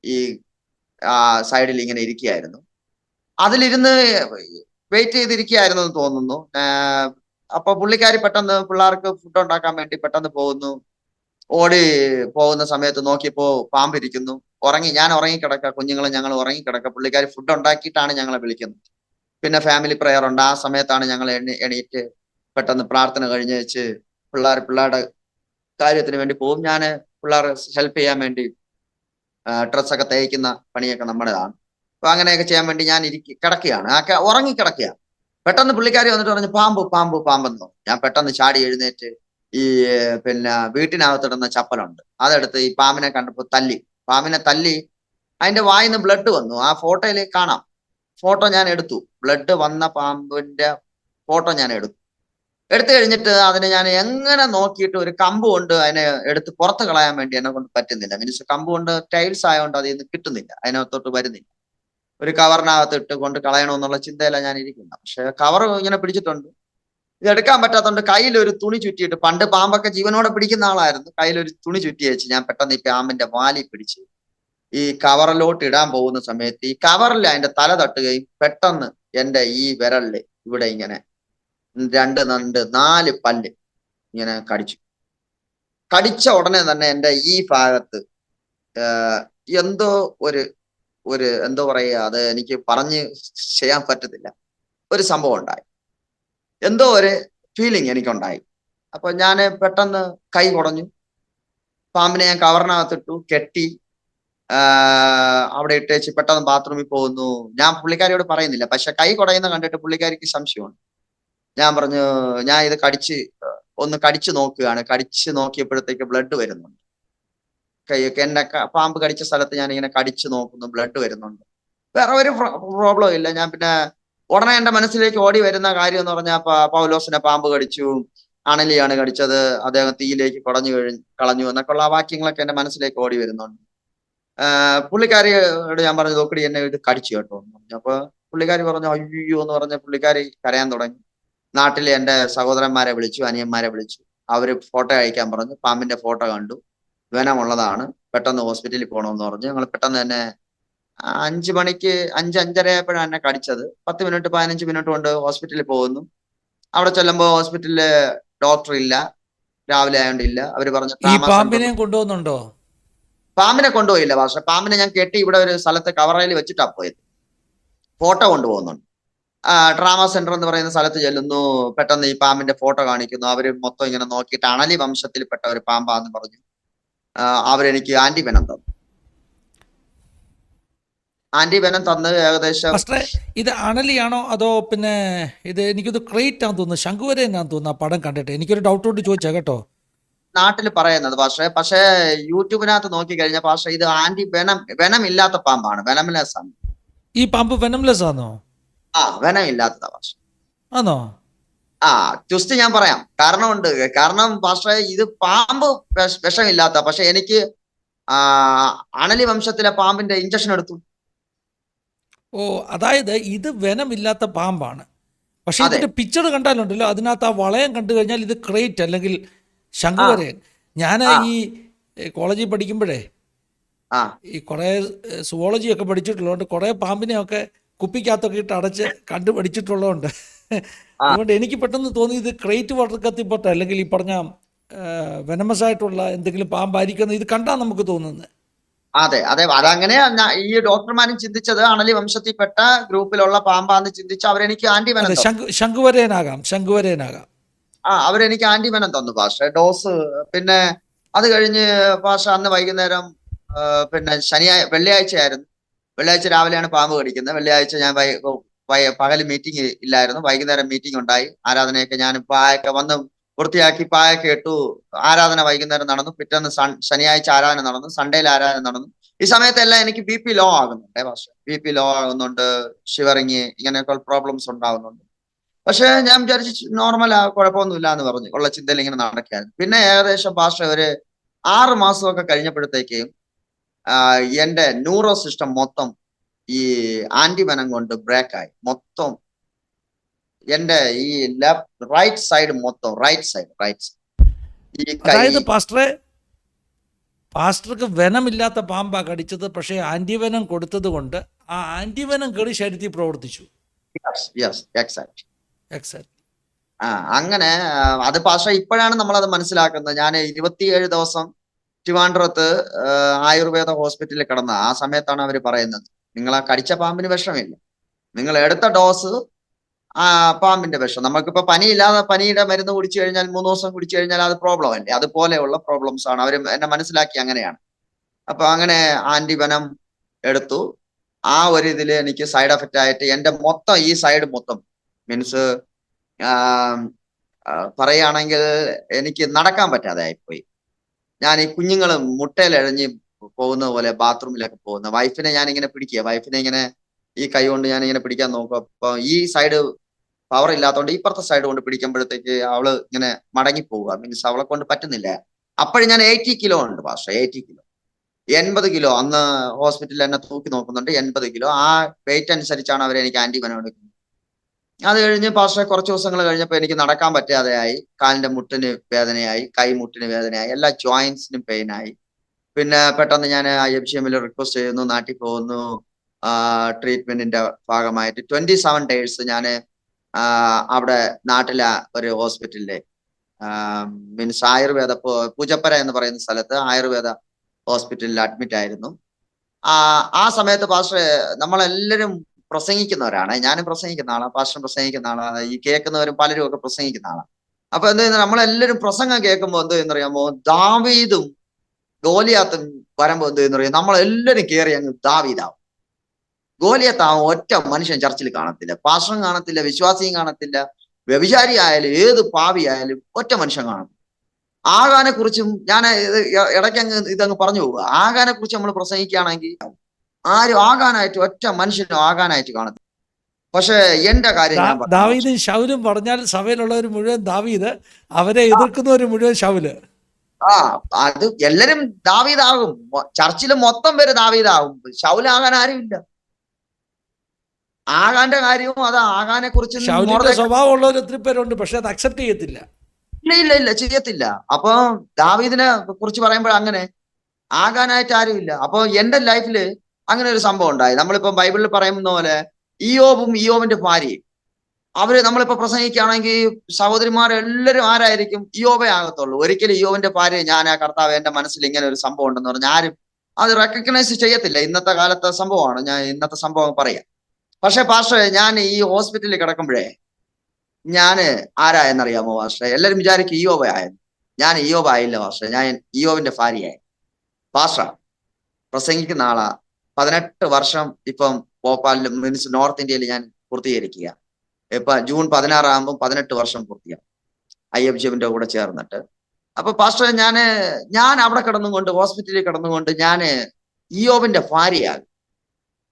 ഈ സൈഡിൽ ഇങ്ങനെ ഇരിക്കുകയായിരുന്നു. അതിലിരുന്ന് വെയിറ്റ് ചെയ്തിരിക്കുകയായിരുന്നു എന്ന് തോന്നുന്നു. അപ്പൊ പുള്ളിക്കാരി പെട്ടെന്ന് പിള്ളേർക്ക് ഫുഡ് ഉണ്ടാക്കാൻ വേണ്ടി പെട്ടെന്ന് ഓടി പോകുന്ന സമയത്ത് നോക്കിയപ്പോ പാമ്പിരിക്കുന്നു. ഞാൻ ഉറങ്ങിക്കിടക്ക, കുഞ്ഞുങ്ങളും ഞങ്ങൾ ഉറങ്ങിക്കിടക്ക. പുള്ളിക്കാരി ഫുഡ് ഉണ്ടാക്കിയിട്ടാണ് ഞങ്ങളെ വിളിക്കുന്നത്. പിന്നെ ഫാമിലി പ്രയർ ഉണ്ട്. ആ സമയത്താണ് ഞങ്ങൾ എണീറ്റ് പെട്ടെന്ന് പ്രാർത്ഥന കഴിഞ്ഞ് വെച്ച് പിള്ളേരുടെ കാര്യത്തിന് വേണ്ടി പോകും. ഞാൻ പിള്ളേർ ഹെൽപ്പ് ചെയ്യാൻ വേണ്ടി ഡ്രസ്സൊക്കെ തയ്ക്കുന്ന പണിയൊക്കെ നമ്മുടേതാണ്. അപ്പൊ അങ്ങനെയൊക്കെ ചെയ്യാൻ വേണ്ടി ഞാൻ കിടക്കുകയാണ്, ഉറങ്ങിക്കിടക്കുകയാണ്. പെട്ടെന്ന് പുള്ളിക്കാരി വന്നിട്ട് പറഞ്ഞു പാമ്പെന്നോ. ഞാൻ പെട്ടെന്ന് ചാടി എഴുന്നേറ്റ് പിന്നെ വീട്ടിനകത്തിടുന്ന ചപ്പലുണ്ട്, അതെടുത്ത് ഈ പാമ്പിനെ കണ്ടപ്പോ പാമ്പിനെ തല്ലി. അതിന്റെ വായിന്ന് ബ്ലഡ് വന്നു. ആ ഫോട്ടോയിൽ കാണാം. ഫോട്ടോ ഞാൻ എടുത്തു. ബ്ലഡ് വന്ന പാമ്പിന്റെ ഫോട്ടോ ഞാൻ എടുത്തു കഴിഞ്ഞിട്ട് അതിനെ ഞാൻ എങ്ങനെ നോക്കിയിട്ട് ഒരു കമ്പ് കൊണ്ട് അതിനെ എടുത്ത് പുറത്ത് കളയാൻ വേണ്ടി എന്നെ കൊണ്ട് പറ്റുന്നില്ല. മീൻസ് കമ്പ് കൊണ്ട് ടൈൽസ് ആയതുകൊണ്ട് അതിൽ നിന്ന് കിട്ടുന്നില്ല, അതിനകത്തോട്ട് വരുന്നില്ല. ഒരു കവറിനകത്ത് ഇട്ട് കൊണ്ട് കളയണമെന്നുള്ള ചിന്തയിലാണ് ഞാൻ ഇരിക്കുന്നത്. പക്ഷെ കവർ ഇങ്ങനെ പിടിച്ചിട്ടുണ്ട്. ഇത് എടുക്കാൻ പറ്റാത്തതുകൊണ്ട് കയ്യിൽ ഒരു തുണി ചുറ്റിയിട്ട്, പണ്ട് പാമ്പൊക്കെ ജീവനോടെ പിടിക്കുന്ന ആളായിരുന്നു, കയ്യിലൊരു തുണി ചുറ്റി വെച്ച് ഞാൻ പെട്ടെന്ന് ഈ പാമ്പിന്റെ വാലി പിടിച്ച് ഈ കവറിലോട്ട് ഇടാൻ പോകുന്ന സമയത്ത് ഈ കവറിൽ അതിന്റെ തല തട്ടുകയും പെട്ടെന്ന് എന്റെ ഈ വിരലില് ഇവിടെ ഇങ്ങനെ 4 പല്ല് ഇങ്ങനെ കടിച്ച ഉടനെ തന്നെ എന്റെ ഈ ഭാഗത്ത് എന്തോ എന്തോ പറയുക, അത് എനിക്ക് പറഞ്ഞ് ചെയ്യാൻ പറ്റത്തില്ല, ഒരു സംഭവം ഉണ്ടായി. എന്തോ ഒരു ഫീലിംഗ് എനിക്കുണ്ടായി. അപ്പൊ ഞാൻ പെട്ടെന്ന് കൈ കുടഞ്ഞു. പാമ്പിനെ ഞാൻ കവറിനകത്തിട്ടു, കെട്ടി അവിടെ ഇട്ടേച്ച് പെട്ടെന്ന് ബാത്റൂമിൽ പോകുന്നു. ഞാൻ പുള്ളിക്കാരിയോട് പറയുന്നില്ല, പക്ഷെ കൈ കുടയുന്ന കണ്ടിട്ട് പുള്ളിക്കാരിക്ക് സംശയമാണ്. ഞാൻ പറഞ്ഞു, ഞാൻ ഇത് ഒന്ന് കടിച്ചു നോക്കുകയാണ്. കടിച്ചു നോക്കിയപ്പോഴത്തേക്ക് ബ്ലഡ് വരുന്നുണ്ട്. എന്നെ പാമ്പ് കടിച്ച സ്ഥലത്ത് ഞാൻ ഇങ്ങനെ കടിച്ചു നോക്കുന്നു, ബ്ലഡ് വരുന്നുണ്ട്. വേറെ ഒരു പ്രോബ്ലം ഇല്ല. ഞാൻ പിന്നെ ഉടനെ എന്റെ മനസ്സിലേക്ക് ഓടി വരുന്ന കാര്യം എന്ന് പറഞ്ഞാൽ പൗലോസിനെ പാമ്പ് കടിച്ചു, അണലിയാണ് കടിച്ചത്, അദ്ദേഹം തീയിലേക്ക് കളഞ്ഞു എന്നൊക്കെയുള്ള വാക്യങ്ങളൊക്കെ എന്റെ മനസ്സിലേക്ക് ഓടി വരുന്നുണ്ട്. പുള്ളിക്കാരിയോട് ഞാൻ പറഞ്ഞു, നോക്കടി എന്നെ ഇത് കടിച്ചു കേട്ടോ എന്ന് പറഞ്ഞു. അപ്പൊ പുള്ളിക്കാരി പറഞ്ഞു അയ്യോ എന്ന് പറഞ്ഞ പുള്ളിക്കാരി കരയാൻ തുടങ്ങി. നാട്ടിലെ എന്റെ സഹോദരന്മാരെ വിളിച്ചു, അനിയന്മാരെ വിളിച്ചു. അവര് ഫോട്ടോ അയക്കാൻ പറഞ്ഞു. പാമ്പിന്റെ ഫോട്ടോ കണ്ടു, വെനമുള്ളതാണ്, പെട്ടെന്ന് ഹോസ്പിറ്റലിൽ പോകണമെന്ന് പറഞ്ഞു. ഞങ്ങൾ പെട്ടെന്ന് തന്നെ 5 മണിക്ക് 5-5:30 ആയപ്പോഴാണ് എന്നെ കടിച്ചത്. 10 മിനിറ്റ് 15 മിനിറ്റ് കൊണ്ട് ഹോസ്പിറ്റലിൽ പോകുന്നു. അവിടെ ചെല്ലുമ്പോ ഹോസ്പിറ്റലില് ഡോക്ടർ ഇല്ല, രാവിലെ ആയതുകൊണ്ട് ഇല്ല. അവര് പറഞ്ഞു ഈ പാമ്പിനെയും കൊണ്ടുപോകുന്നുണ്ടോ? പാമ്പിനെ കൊണ്ടുപോയില്ല പക്ഷെ പാമ്പിനെ ഞാൻ കെട്ടി ഇവിടെ ഒരു സ്ഥലത്ത് കവറയിൽ വെച്ചിട്ടാ പോയത്. ഫോട്ടോ കൊണ്ടുപോകുന്നുണ്ട്. ഡ്രാമ സെന്റർ എന്ന് പറയുന്ന സ്ഥലത്ത് ചെല്ലുന്നു. പെട്ടെന്ന് ഈ പാമ്പിന്റെ ഫോട്ടോ കാണിക്കുന്നു. അവര് മൊത്തം ഇങ്ങനെ നോക്കിയിട്ട് അണലി വംശത്തിൽപ്പെട്ട ഒരു പാമ്പാന്ന് പറഞ്ഞു. അവരെനിക്ക് ആന്റിവെനം തന്നു. ആന്റിവെനം തന്ന് ഏകദേശം ഫസ്റ്റേ ഇത് അണലിയാണോ അതോ പിന്നെ ഇത് എനിക്കിത് ക്രേറ്റ് ആണെന്ന് തോന്നുന്നു, ശംഖുവരേനാന്ന് തോന്നുന്നു ആ പടം കണ്ടിട്ട്. എനിക്കൊരു ഡൗട്ട് കൊണ്ട് ചോദിച്ചാ കേട്ടോ. നാട്ടിൽ പറയുന്നത് പക്ഷേ യൂട്യൂബിനകത്ത് നോക്കി കഴിഞ്ഞാൽ ഇത് വെനം ഇല്ലാത്ത പാമ്പാണ്, വെനംലെസ് ആണ്. ഈ പാമ്പ് വെനംലെസ് ആണോ? വെനം ഇല്ലാത്തതാ പക്ഷെ. ആണോ? ട്വിസ്റ്റ് ഞാൻ പറയാം. കാരണമുണ്ട്. കാരണം പക്ഷേ ഇത് പാമ്പ് വിഷമില്ലാത്ത, പക്ഷെ എനിക്ക് അണലി വംശത്തിലെ പാമ്പിന്റെ ഇഞ്ചക്ഷൻ എടുത്തു. ഓ, അതായത് ഇത് വെനമില്ലാത്ത പാമ്പാണ്. പക്ഷെ അതെ. ഇതിന്റെ പിക്ചർ കണ്ടാലുണ്ടല്ലോ, അതിനകത്ത് ആ വളയം കണ്ടു കഴിഞ്ഞാൽ ഇത് ക്രേറ്റ് അല്ലെങ്കിൽ ശംഖുവരയൻ. ഞാൻ ആ. ഈ കോളേജിൽ പഠിക്കുമ്പോഴേ ആ ഈ കുറേ സുവോളജി ഒക്കെ പഠിച്ചിട്ടുള്ളതുകൊണ്ട് കുറേ പാമ്പിനെയൊക്കെ കുപ്പിക്കകത്തൊക്കെ ഇട്ട് അടച്ച് കണ്ടു പഠിച്ചിട്ടുള്ളതുകൊണ്ട് അതുകൊണ്ട് എനിക്ക് പെട്ടെന്ന് തോന്നി ഇത് ക്രേറ്റ് വാട്ടർ കത്തിപ്പോട്ടെ അല്ലെങ്കിൽ ഈ പറഞ്ഞ വെനമസ് ആയിട്ടുള്ള എന്തെങ്കിലും പാമ്പായിരിക്കും ഇത് കണ്ടാൽ നമുക്ക് തോന്നുന്നത്. അതെ അതങ്ങനെയാ ഈ ഡോക്ടർമാരും ചിന്തിച്ചത്. അണലി വംശത്തിൽപ്പെട്ട ഗ്രൂപ്പിലുള്ള പാമ്പാന്ന് ചിന്തിച്ച് അവരെനിക്ക് ആന്റിവെനം അതെ, തന്നു. ശംഖുവരയനാകാം. അവരെനിക്ക് ആന്റിവെനം തന്നു പക്ഷേ ഡോസ്. പിന്നെ അത് കഴിഞ്ഞ് അന്ന് വൈകുന്നേരം പിന്നെ വെള്ളിയാഴ്ച ആയിരുന്നു. വെള്ളിയാഴ്ച രാവിലെയാണ് പാമ്പ് കടിക്കുന്നത്. വെള്ളിയാഴ്ച ഞാൻ പകല് മീറ്റിംഗ് ഇല്ലായിരുന്നു, വൈകുന്നേരം മീറ്റിംഗ് ഉണ്ടായി. ആരാധനയൊക്കെ ഞാൻ പായൊക്കെ വന്ന് വൃത്തിയാക്കി പായൊക്കെ ഇട്ടു. ആരാധന വൈകുന്നേരം നടന്നു. പിറ്റേന്ന് ശനിയാഴ്ച ആരാധന നടന്നു, സൺഡേയിൽ ആരാധന നടന്നു. ഈ സമയത്തെല്ലാം എനിക്ക് BP ലോ ആകുന്നുണ്ട്. പക്ഷേ BP ലോ ആകുന്നുണ്ട്, ഷിവറിങ്, ഇങ്ങനെയൊക്കെ പ്രോബ്ലംസ് ഉണ്ടാകുന്നുണ്ട്. പക്ഷെ ഞാൻ വിചാരിച്ചു നോർമലാ, കുഴപ്പമൊന്നുമില്ല എന്ന് പറഞ്ഞു ഉള്ള ചിന്തയിൽ ഇങ്ങനെ നടക്കുകയായിരുന്നു. പിന്നെ ഏകദേശം ഒരു 6 മാസമൊക്കെ കഴിഞ്ഞപ്പോഴത്തേക്കും എന്റെ ന്യൂറോ സിസ്റ്റം മൊത്തം ഈ ആന്റിവെനം കൊണ്ട് ബ്രേക്കായി. മൊത്തം എന്റെ ഈ റൈറ്റ് സൈഡ് മൊത്തം ഈ കൈ. അതായത് പാസ്റ്റർക്ക് വെനമില്ലാത്ത പാമ്പാ കടിച്ചത്, പക്ഷേ ആന്റിവെനം കൊടുത്തത് കൊണ്ട് ആ ആന്റിവെനം കയറി ശരീരത്തിൽ പ്രവർത്തിച്ചു. എക്സാക്ട്. എക്സാക്ട്. അങ്ങനെ അത് പക്ഷെ ഇപ്പോഴാണ് നമ്മളത് മനസ്സിലാക്കുന്നത്. ഞാൻ 27 ദിവസം ട്രിവാൻഡ്രത്ത് ആയുർവേദ ഹോസ്പിറ്റലിൽ കിടന്ന ആ സമയത്താണ് അവർ പറയുന്നത്, നിങ്ങൾ ആ കടിച്ച പാമ്പിന് വിഷമില്ല, നിങ്ങൾ എടുത്ത ഡോസ് പാമ്പിന്റെ വിഷം. നമുക്കിപ്പോ പനിയുടെ മരുന്ന് കുടിച്ചു കഴിഞ്ഞാൽ 3 ദിവസം കുടിച്ചു കഴിഞ്ഞാൽ അത് പ്രോബ്ലം അല്ലേ, അതുപോലെയുള്ള പ്രോബ്ലംസ് ആണ്. അവർ എന്നെ മനസ്സിലാക്കി അങ്ങനെയാണ്. അപ്പൊ അങ്ങനെ ആന്റിവെനം എടുത്തു. ആ ഒരു ഇതില് എനിക്ക് സൈഡ് എഫക്റ്റ് ആയിട്ട് എന്റെ മൊത്തം ഈ സൈഡ് മൊത്തം മീൻസ് പറയുകയാണെങ്കിൽ എനിക്ക് നടക്കാൻ പറ്റാതെ ആയിപ്പോയി. ഞാൻ ഈ കുഞ്ഞുങ്ങൾ മുട്ടയിൽ എഴഞ്ഞ് പോകുന്ന പോലെ ബാത്റൂമിലൊക്കെ പോകുന്ന വൈഫിനെ ഞാൻ ഇങ്ങനെ പിടിക്കുക, വൈഫിനെ ഇങ്ങനെ ഈ കൈ കൊണ്ട് ഞാൻ ഇങ്ങനെ പിടിക്കാൻ നോക്കും. അപ്പൊ ഈ സൈഡ് പവർ ഇല്ലാത്തതുകൊണ്ട് ഇപ്പുറത്തെ സൈഡ് കൊണ്ട് പിടിക്കുമ്പോഴത്തേക്ക് അവള് ഇങ്ങനെ മടങ്ങി പോവുക, മീൻസ് അവളെ കൊണ്ട് പറ്റുന്നില്ല. അപ്പോഴും ഞാൻ 80 കിലോ ഉണ്ട് പക്ഷേ 80 കിലോ 80 കിലോ അന്ന് ഹോസ്പിറ്റലിൽ എന്നെ തൂക്കി നോക്കുന്നുണ്ട്. 80 കിലോ ആ വെയിറ്റ് അനുസരിച്ചാണ് അവർ എനിക്ക് ആന്റിവെനം എടുക്കുന്നത്. അത് കഴിഞ്ഞ് പക്ഷേ കുറച്ച് ദിവസങ്ങൾ കഴിഞ്ഞപ്പോൾ എനിക്ക് നടക്കാൻ പറ്റാതെയായി. കാലിന്റെ മുട്ടിന് വേദനയായി, കൈമുട്ടിന് വേദനയായി, എല്ലാ ജോയിന്റ്സിനും പെയിനായി. പിന്നെ പെട്ടെന്ന് ഞാൻ IFGMൽ റിക്വസ്റ്റ് ചെയ്യുന്നു, നാട്ടിൽ പോകുന്നു. ട്രീറ്റ്മെന്റിന്റെ ഭാഗമായിട്ട് 27 ഡേയ്സ് ഞാൻ അവിടെ നാട്ടിലെ ഒരു ഹോസ്പിറ്റലിലെ മീൻസ് ആയുർവേദ പൂജപ്പര എന്ന് പറയുന്ന സ്ഥലത്ത് ആയുർവേദ ഹോസ്പിറ്റലിൽ അഡ്മിറ്റ് ആയിരുന്നു. ആ സമയത്ത് പാസ്റ്റർ നമ്മളെല്ലാവരും പ്രസംഗിക്കുന്നവരാണ്. ഞാനും പ്രസംഗിക്കുന്ന ആളാണ്, പാസ്റ്ററും പ്രസംഗിക്കുന്ന ആളാണ്, ഈ കേൾക്കുന്നവരും പലരും ഒക്കെ പ്രസംഗിക്കുന്ന ആളാണ്. അപ്പൊ എന്ത് ചെയ്യുന്നത്, നമ്മളെല്ലാവരും പ്രസംഗം കേൾക്കുമ്പോൾ എന്ത് ചെയ്യുന്നറിയാമോ, ദാവീദും ഗോലിയാത്തും വരുമ്പോ എന്ത് ചെയ്യുന്നറിയാം, നമ്മളെല്ലാവരും കയറി അങ്ങ് ദാവീദാവും. ഗോലിയത്താവും ഒറ്റ മനുഷ്യൻ ചർച്ചിൽ കാണത്തില്ല, പാസ്റ്ററും കാണത്തില്ല, വിശ്വാസിയും കാണത്തില്ല, വ്യഭിചാരി ആയാലും ഏത് പാവി ആയാലും ഒറ്റ മനുഷ്യൻ കാണത്തില്ല. ആകാനെ കുറിച്ചും ഞാൻ ഇടയ്ക്കങ്ങ് ഇതങ്ങ് പറഞ്ഞു പോവുക. ആകാനെ കുറിച്ച് നമ്മൾ പ്രസംഗിക്കുകയാണെങ്കിൽ ആരും ആകാനായിട്ട് ഒറ്റ മനുഷ്യനും ആകാനായിട്ട് കാണത്തില്ല. പക്ഷെ എന്റെ കാര്യം ഞാൻ പറഞ്ഞു, ദാവീദും ശൗലും പറഞ്ഞാൽ സഭയിലുള്ളവർ മുഴുവൻ ദാവീദ്, അവരെ എതിർക്കുന്നവർ മുഴുവൻ ശൗല്. അത് എല്ലാരും ദാവീദാകും. ചർച്ചിൽ മൊത്തം പേര് ദാവീദാകും, ശൗലാകാൻ ആരുമില്ല. ആകാന്റെ കാര്യവും അത് ആകാനെ കുറിച്ച് ശൗലിന്റെ സ്വഭാവമുള്ളവർ ഒത്തിരി പേരുണ്ട്, പക്ഷെ അത് അക്സെപ്റ്റ് ചെയ്യത്തില്ല. ഇല്ല ചെയ്യത്തില്ല. അപ്പൊ ദാവീദിനെ കുറിച്ച് പറയുമ്പോൾ അങ്ങനെ ആകാനായിട്ട് ആരുമില്ല. അപ്പൊ എന്റെ ലൈഫില് അങ്ങനെ ഒരു സംഭവം ഉണ്ടായി. നമ്മളിപ്പോ ബൈബിളിൽ പറയുന്ന പോലെ ഇയ്യോബും ഇയ്യോബിന്റെ ഭാര്യയും അവര് നമ്മളിപ്പോ പ്രസംഗിക്കുകയാണെങ്കിൽ സഹോദരിമാരെല്ലാവരും ആരായിരിക്കും, ഇയ്യോബേ ആകത്തുള്ളൂ. ഒരിക്കലും ഇയ്യോബിന്റെ ഭാര്യ ഞാൻ ആ കർത്താവ് എന്റെ മനസ്സിൽ ഇങ്ങനെ ഒരു സംഭവം ഉണ്ടെന്ന് പറഞ്ഞാൽ ആരും അത് റെക്കഗ്നൈസ് ചെയ്യത്തില്ല. ഇന്നത്തെ കാലത്തെ സംഭവമാണ്, ഞാൻ ഇന്നത്തെ സംഭവം പറയാം. പക്ഷെ പാസ്റ്ററെ, ഞാൻ ഈ ഹോസ്പിറ്റലിൽ കിടക്കുമ്പോഴേ ഞാന് ആരായെന്നറിയാമോ പാസ്റ്ററെ? എല്ലാരും വിചാരിക്കും ഇയോബ ആയെന്ന്. ഞാൻ ഇയോബ ആയില്ല പാസ്റ്ററെ, ഞാൻ ഇയോബിന്റെ ഭാര്യയായി. പാസ്റ്റർ പ്രസംഗിക്കുന്ന ആളാ. 18 വർഷം ഇപ്പം ഭോപ്പാലിലും മീൻസ് നോർത്ത് ഇന്ത്യയിൽ ഞാൻ പൂർത്തീകരിക്കുക. ഇപ്പൊ ജൂൺ 16 ആകുമ്പോൾ 18 വർഷം പൂർത്തിയാവും IFGMന്റെ കൂടെ ചേർന്നിട്ട്. അപ്പൊ പാസ്റ്റർ, ഞാൻ അവിടെ കിടന്നുകൊണ്ട്, ഹോസ്പിറ്റലിൽ കിടന്നുകൊണ്ട് ഞാന് ഇയോബിന്റെ ഭാര്യയാകും.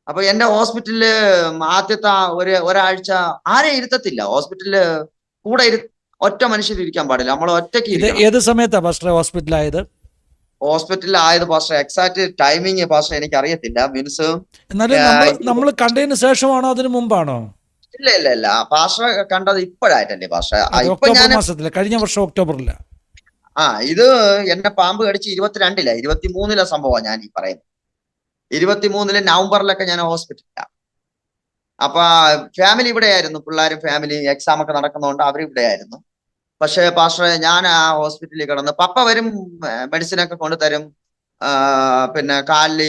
അപ്പൊ എന്റെ ഹോസ്പിറ്റലില് ആദ്യത്തെ ഒരാഴ്ച ആരെയും ഇരുത്തത്തില്ല. ഹോസ്പിറ്റലില് കൂടെ ഒറ്റ മനുഷ്യർ ഇരിക്കാൻ പാടില്ല, നമ്മൾ ഒറ്റയ്ക്ക് ഇത് ഇരിക്കണം. ഏത് സമയത്താ പാസ്റ്ററെ ഹോസ്പിറ്റലായത്? ഹോസ്പിറ്റലിൽ ആയത് പാസ്റ്റർ എക്സാക്ട് ടൈമിങ് പാസ്റ്റർ എനിക്ക് അറിയത്തില്ല. മീൻസ് എന്നാലും നമ്മൾ കണ്ടതിന് ശേഷമാണോ അതിന് മുമ്പാണോ? ഇല്ല പാസ്റ്റർ കണ്ടത് ഇപ്പോഴായിട്ടല്ലേ പാസ്റ്റർ? അത് ഇപ്പൊ ഒക്ടോബർ ഞാൻ മാസത്തില്, കഴിഞ്ഞ വർഷം ഒക്ടോബറില്. ഇത് എന്നെ പാമ്പ് കടിച്ച് 22-ല 23-ലെ സംഭവമാണ് ഞാൻ ഈ പറയുന്നത്. 23-ലെ നവംബറിലൊക്കെ ഞാൻ ഹോസ്പിറ്റലിലാണ്. അപ്പൊ ഫാമിലി ഇവിടെയായിരുന്നു, പിള്ളേരും ഫാമിലി എക്സാം ഒക്കെ നടക്കുന്നതുകൊണ്ട് അവർ ഇവിടെയായിരുന്നു. പക്ഷെ പാസ്റ്ററെ, ഞാൻ ആ ഹോസ്പിറ്റലിൽ കിടന്ന് പപ്പ വരും, മെഡിസിൻ ഒക്കെ കൊണ്ടുതരും. പിന്നെ കാലിൽ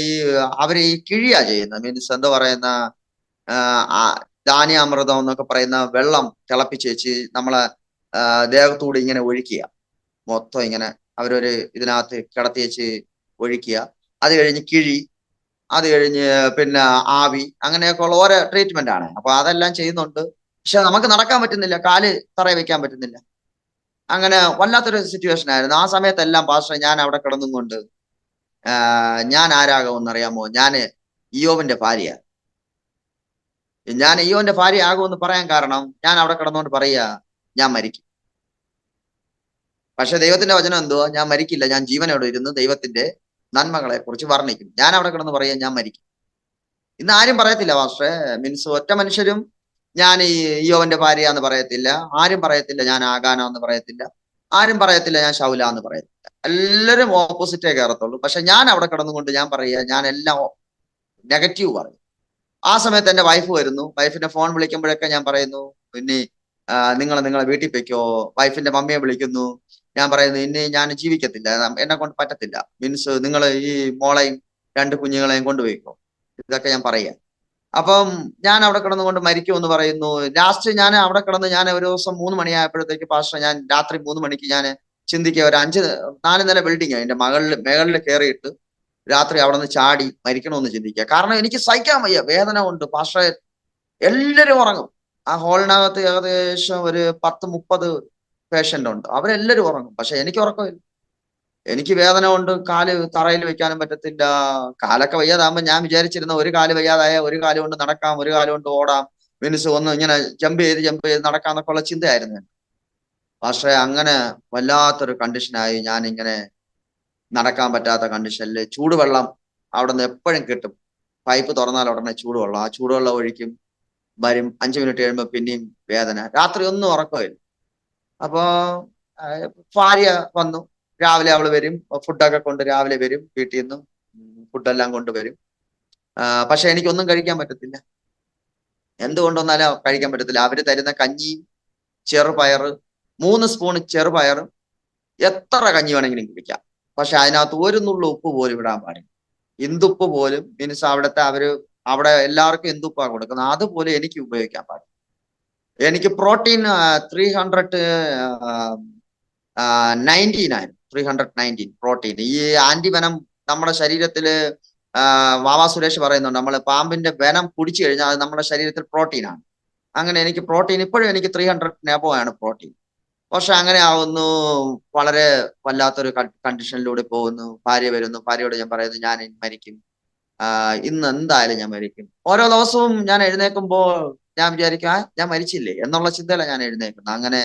അവര് ഈ കിഴിയാ ചെയ്യുന്നത്. മീൻസ് എന്താ പറയുന്ന ധാന്യാമൃതം എന്നൊക്കെ പറയുന്ന വെള്ളം തിളപ്പിച്ച് വെച്ച് നമ്മളെ ദേഹത്തൂടെ ഇങ്ങനെ ഒഴിക്കുക. മൊത്തം ഇങ്ങനെ അവരൊരു ഇതിനകത്ത് കിടത്തി വെച്ച് ഒഴിക്കുക. അത് കഴിഞ്ഞ് കിഴി, അത് കഴിഞ്ഞ് പിന്നെ ആവി, അങ്ങനെയൊക്കെ ഉള്ള ഓരോ ട്രീറ്റ്മെന്റ് ആണ്. അപ്പൊ അതെല്ലാം ചെയ്യുന്നുണ്ട്. പക്ഷെ നമുക്ക് നടക്കാൻ പറ്റുന്നില്ല, കാല് തറയെ വെക്കാൻ പറ്റുന്നില്ല. അങ്ങനെ വല്ലാത്തൊരു സിറ്റുവേഷൻ ആയിരുന്നു ആ സമയത്തെല്ലാം. പാസ്റ്റർ, ഞാൻ അവിടെ കിടന്നും കൊണ്ട് ഞാൻ ആരാകുമെന്ന് അറിയാമോ? ഞാൻ ഇയോബിന്റെ ഭാര്യ. ഞാൻ ഇയോബിന്റെ ഭാര്യ ആകുമെന്ന് പറയാൻ കാരണം, ഞാൻ അവിടെ കിടന്നുകൊണ്ട് പറയുക, ഞാൻ മരിക്കും. പക്ഷെ ദൈവത്തിന്റെ വചനം എന്തുവാ? ഞാൻ മരിക്കില്ല, ഞാൻ ജീവനോടെ ഇരുന്ന് ദൈവത്തിന്റെ നന്മകളെ കുറിച്ച് വർണ്ണിക്കും. ഞാൻ അവിടെ കിടന്ന് പറയാ, ഞാൻ മരിക്കും. ഇന്ന് ആരും പറയത്തില്ല പാസ്റ്ററെ. മീൻസ് ഒറ്റ മനുഷ്യരും ഞാൻ ഈ ഇയോബിന്റെ ഭാര്യ എന്ന് പറയത്തില്ല. ആരും പറയത്തില്ല ഞാൻ ആഗാന എന്ന് പറയത്തില്ല. ആരും പറയത്തില്ല ഞാൻ ശൗല എന്ന് പറയത്തില്ല. എല്ലാവരും ഓപ്പോസിറ്റേ കയറത്തുള്ളൂ. പക്ഷെ ഞാൻ അവിടെ കിടന്നുകൊണ്ട് ഞാൻ പറയുക, ഞാൻ എല്ലാം നെഗറ്റീവ് പറയും. ആ സമയത്ത് എന്റെ വൈഫ് വരുന്നു. വൈഫിന്റെ ഫോൺ വിളിക്കുമ്പോഴൊക്കെ ഞാൻ പറയുന്നു, പിന്നെ നിങ്ങളെ വീട്ടിൽ പൊയ്ക്കോ. വൈഫിന്റെ മമ്മിയെ വിളിക്കുന്നു. ഞാൻ പറയുന്നു, ഇനി ഞാൻ ജീവിക്കത്തില്ല, എന്നെ കൊണ്ട് പറ്റത്തില്ല. മീൻസ് നിങ്ങൾ ഈ മോളെയും 2 കുഞ്ഞുങ്ങളെയും കൊണ്ടുപോയിക്കോ. ഇതൊക്കെ ഞാൻ പറയാം. അപ്പം ഞാൻ അവിടെ കിടന്നുകൊണ്ട് മരിക്കുമെന്ന് പറയുന്നു. ലാസ്റ്റ് ഞാൻ അവിടെ കിടന്ന്, ഞാൻ ഒരു ദിവസം 3 മണിയായപ്പോഴത്തേക്ക് പാസ്റ്റർ, ഞാൻ രാത്രി 3 മണിക്ക് ഞാൻ ചിന്തിക്കുക, ഒരു 4 നില ബിൽഡിംഗ് അതിന്റെ മേകളിൽ കയറിയിട്ട് രാത്രി അവിടെ നിന്ന് ചാടി മരിക്കണമെന്ന് ചിന്തിക്കുക. കാരണം എനിക്ക് സഹിക്കാൻ വയ്യ, വേദന കൊണ്ട് പാസ്റ്റർ. എല്ലാവരും ഉറങ്ങും. ആ ഹാളിനകത്ത് ഏകദേശം ഒരു 10-30 പേഷ്യന്റ് ഉണ്ട്. അവരെല്ലാവരും ഉറങ്ങും. പക്ഷെ എനിക്ക് ഉറക്കമില്ല. എനിക്ക് വേദന കൊണ്ട് കാല് തറയിൽ വെക്കാനും പറ്റത്തില്ല. കാലൊക്കെ വയ്യാതാകുമ്പോൾ ഞാൻ വിചാരിച്ചിരുന്ന, ഒരു കാല് വയ്യാതായ ഒരു കാല് കൊണ്ട് നടക്കാം, ഒരു കാല് കൊണ്ട് ഓടാം, മീൻസ് ഒന്ന് ഇങ്ങനെ ജമ്പ് ചെയ്ത് നടക്കാന്നൊക്കെ ഉള്ള ചിന്തയായിരുന്നു. പക്ഷേ അങ്ങനെ വല്ലാത്തൊരു കണ്ടീഷനായി. ഞാൻ ഇങ്ങനെ നടക്കാൻ പറ്റാത്ത കണ്ടീഷനിൽ ചൂടുവെള്ളം അവിടെ നിന്ന് എപ്പോഴും കിട്ടും. പൈപ്പ് തുറന്നാൽ ഉടനെ ചൂടുവെള്ളം, ആ ചൂടുവെള്ളം ഒഴിക്കും, വരും. 5 മിനിറ്റ് കഴിയുമ്പോൾ പിന്നെയും വേദന. രാത്രി ഒന്നും ഉറക്കമില്ല. അപ്പോ ഭാര്യ വന്നു. രാവിലെ അവള് വരും, ഫുഡൊക്കെ കൊണ്ട് രാവിലെ വരും. വീട്ടിൽ നിന്ന് ഫുഡെല്ലാം കൊണ്ടുവരും. പക്ഷെ എനിക്കൊന്നും കഴിക്കാൻ പറ്റത്തില്ല. എന്തുകൊണ്ടൊന്നാലും കഴിക്കാൻ പറ്റത്തില്ല. അവര് തരുന്ന കഞ്ഞിയും ചെറുപയറ്, 3 സ്പൂൺ ചെറുപയറും എത്ര കഞ്ഞി വേണമെങ്കിലും കുടിക്കാം. പക്ഷെ അതിനകത്ത് ഒരു നുള്ളു ഉപ്പ് പോലും ഇടാൻ പാടില്ല. ഇന്ദുപ്പ് പോലും, മീൻസ് അവിടെ എല്ലാവർക്കും എന്തുപ്പാ കൊടുക്കുന്നത്, അതുപോലെ എനിക്ക് ഉപയോഗിക്കാൻ പാടില്ല. എനിക്ക് പ്രോട്ടീൻ 319 പ്രോട്ടീൻ. ഈ ആന്റിവെനം നമ്മുടെ ശരീരത്തില് വാവാ സുരേഷ് പറയുന്നുണ്ട്, നമ്മൾ പാമ്പിന്റെ വെനം കുടിച്ചു കഴിഞ്ഞാൽ അത് നമ്മുടെ ശരീരത്തിൽ പ്രോട്ടീനാണ്. അങ്ങനെ എനിക്ക് പ്രോട്ടീൻ ഇപ്പോഴും എനിക്ക് 300 നെബോ ആണ് പ്രോട്ടീൻ. പക്ഷെ അങ്ങനെ ആവുന്നു, വളരെ വല്ലാത്തൊരു കണ്ടീഷനിലൂടെ പോകുന്നു. ഭാര്യ വരുന്നു. ഭാര്യയോട് ഞാൻ പറയുന്നു, ഞാൻ മരിക്കും, ഇന്ന് എന്തായാലും ഞാൻ മരിക്കും. ഓരോ ദിവസവും ഞാൻ എഴുന്നേൽക്കുമ്പോൾ ഞാൻ വിചാരിക്കും, ഞാൻ മരിച്ചില്ലേ എന്നുള്ള ചിന്തയിലാണ് ഞാൻ എഴുന്നേൽക്കുന്നത്. അങ്ങനെ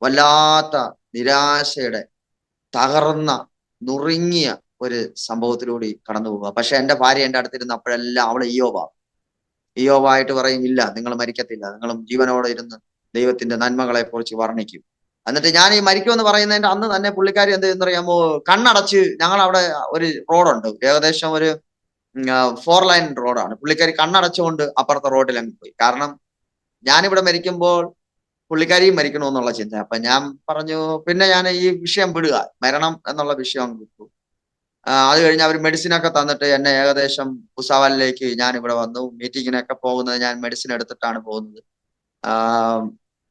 വല്ലാത്ത നിരാശയുടെ തകർന്ന നുറുങ്ങിയ ഒരു സംഭവത്തിലൂടെ കടന്നു പോവുക. പക്ഷെ എന്റെ ഭാര്യ എന്റെ അടുത്തിരുന്ന് അപ്പോഴെല്ലാം അവള് ഇയോബായിട്ട് പറയും, ഇല്ല നിങ്ങൾ മരിക്കത്തില്ല, നിങ്ങളും ജീവനോടെ ഇരുന്ന് ദൈവത്തിന്റെ നന്മകളെ കുറിച്ച് വർണ്ണിക്കും. എന്നിട്ട് ഞാൻ ഈ മരിക്കുമെന്ന് പറയുന്നതിന്റെ അന്ന് തന്നെ പുള്ളിക്കാരി എന്ത് ചെയ്യുന്നറിയാമോ? കണ്ണടച്ച്, ഞങ്ങൾ അവിടെ ഒരു റോഡുണ്ട്, ഏകദേശം ഒരു 4 ലൈൻ റോഡാണ്. പുള്ളിക്കാരി കണ്ണടച്ചുകൊണ്ട് അപ്പുറത്തെ റോഡിൽ അങ്ങ് പോയി. കാരണം ഞാനിവിടെ മരിക്കുമ്പോൾ പുള്ളിക്കാരിയും മരിക്കണമെന്നുള്ള ചിന്ത. അപ്പൊ ഞാൻ പറഞ്ഞു, പിന്നെ ഞാൻ ഈ വിഷയം വിടുക, മരണം എന്നുള്ള വിഷയം അങ്ങ് വിട്ടു. അത് കഴിഞ്ഞ് അവർ മെഡിസിനൊക്കെ തന്നിട്ട് എന്നെ ഏകദേശം ഭുസാവലിലേക്ക് ഞാൻ ഇവിടെ വന്നു. മീറ്റിങ്ങിനൊക്കെ പോകുന്നത് ഞാൻ മെഡിസിൻ എടുത്തിട്ടാണ് പോകുന്നത്.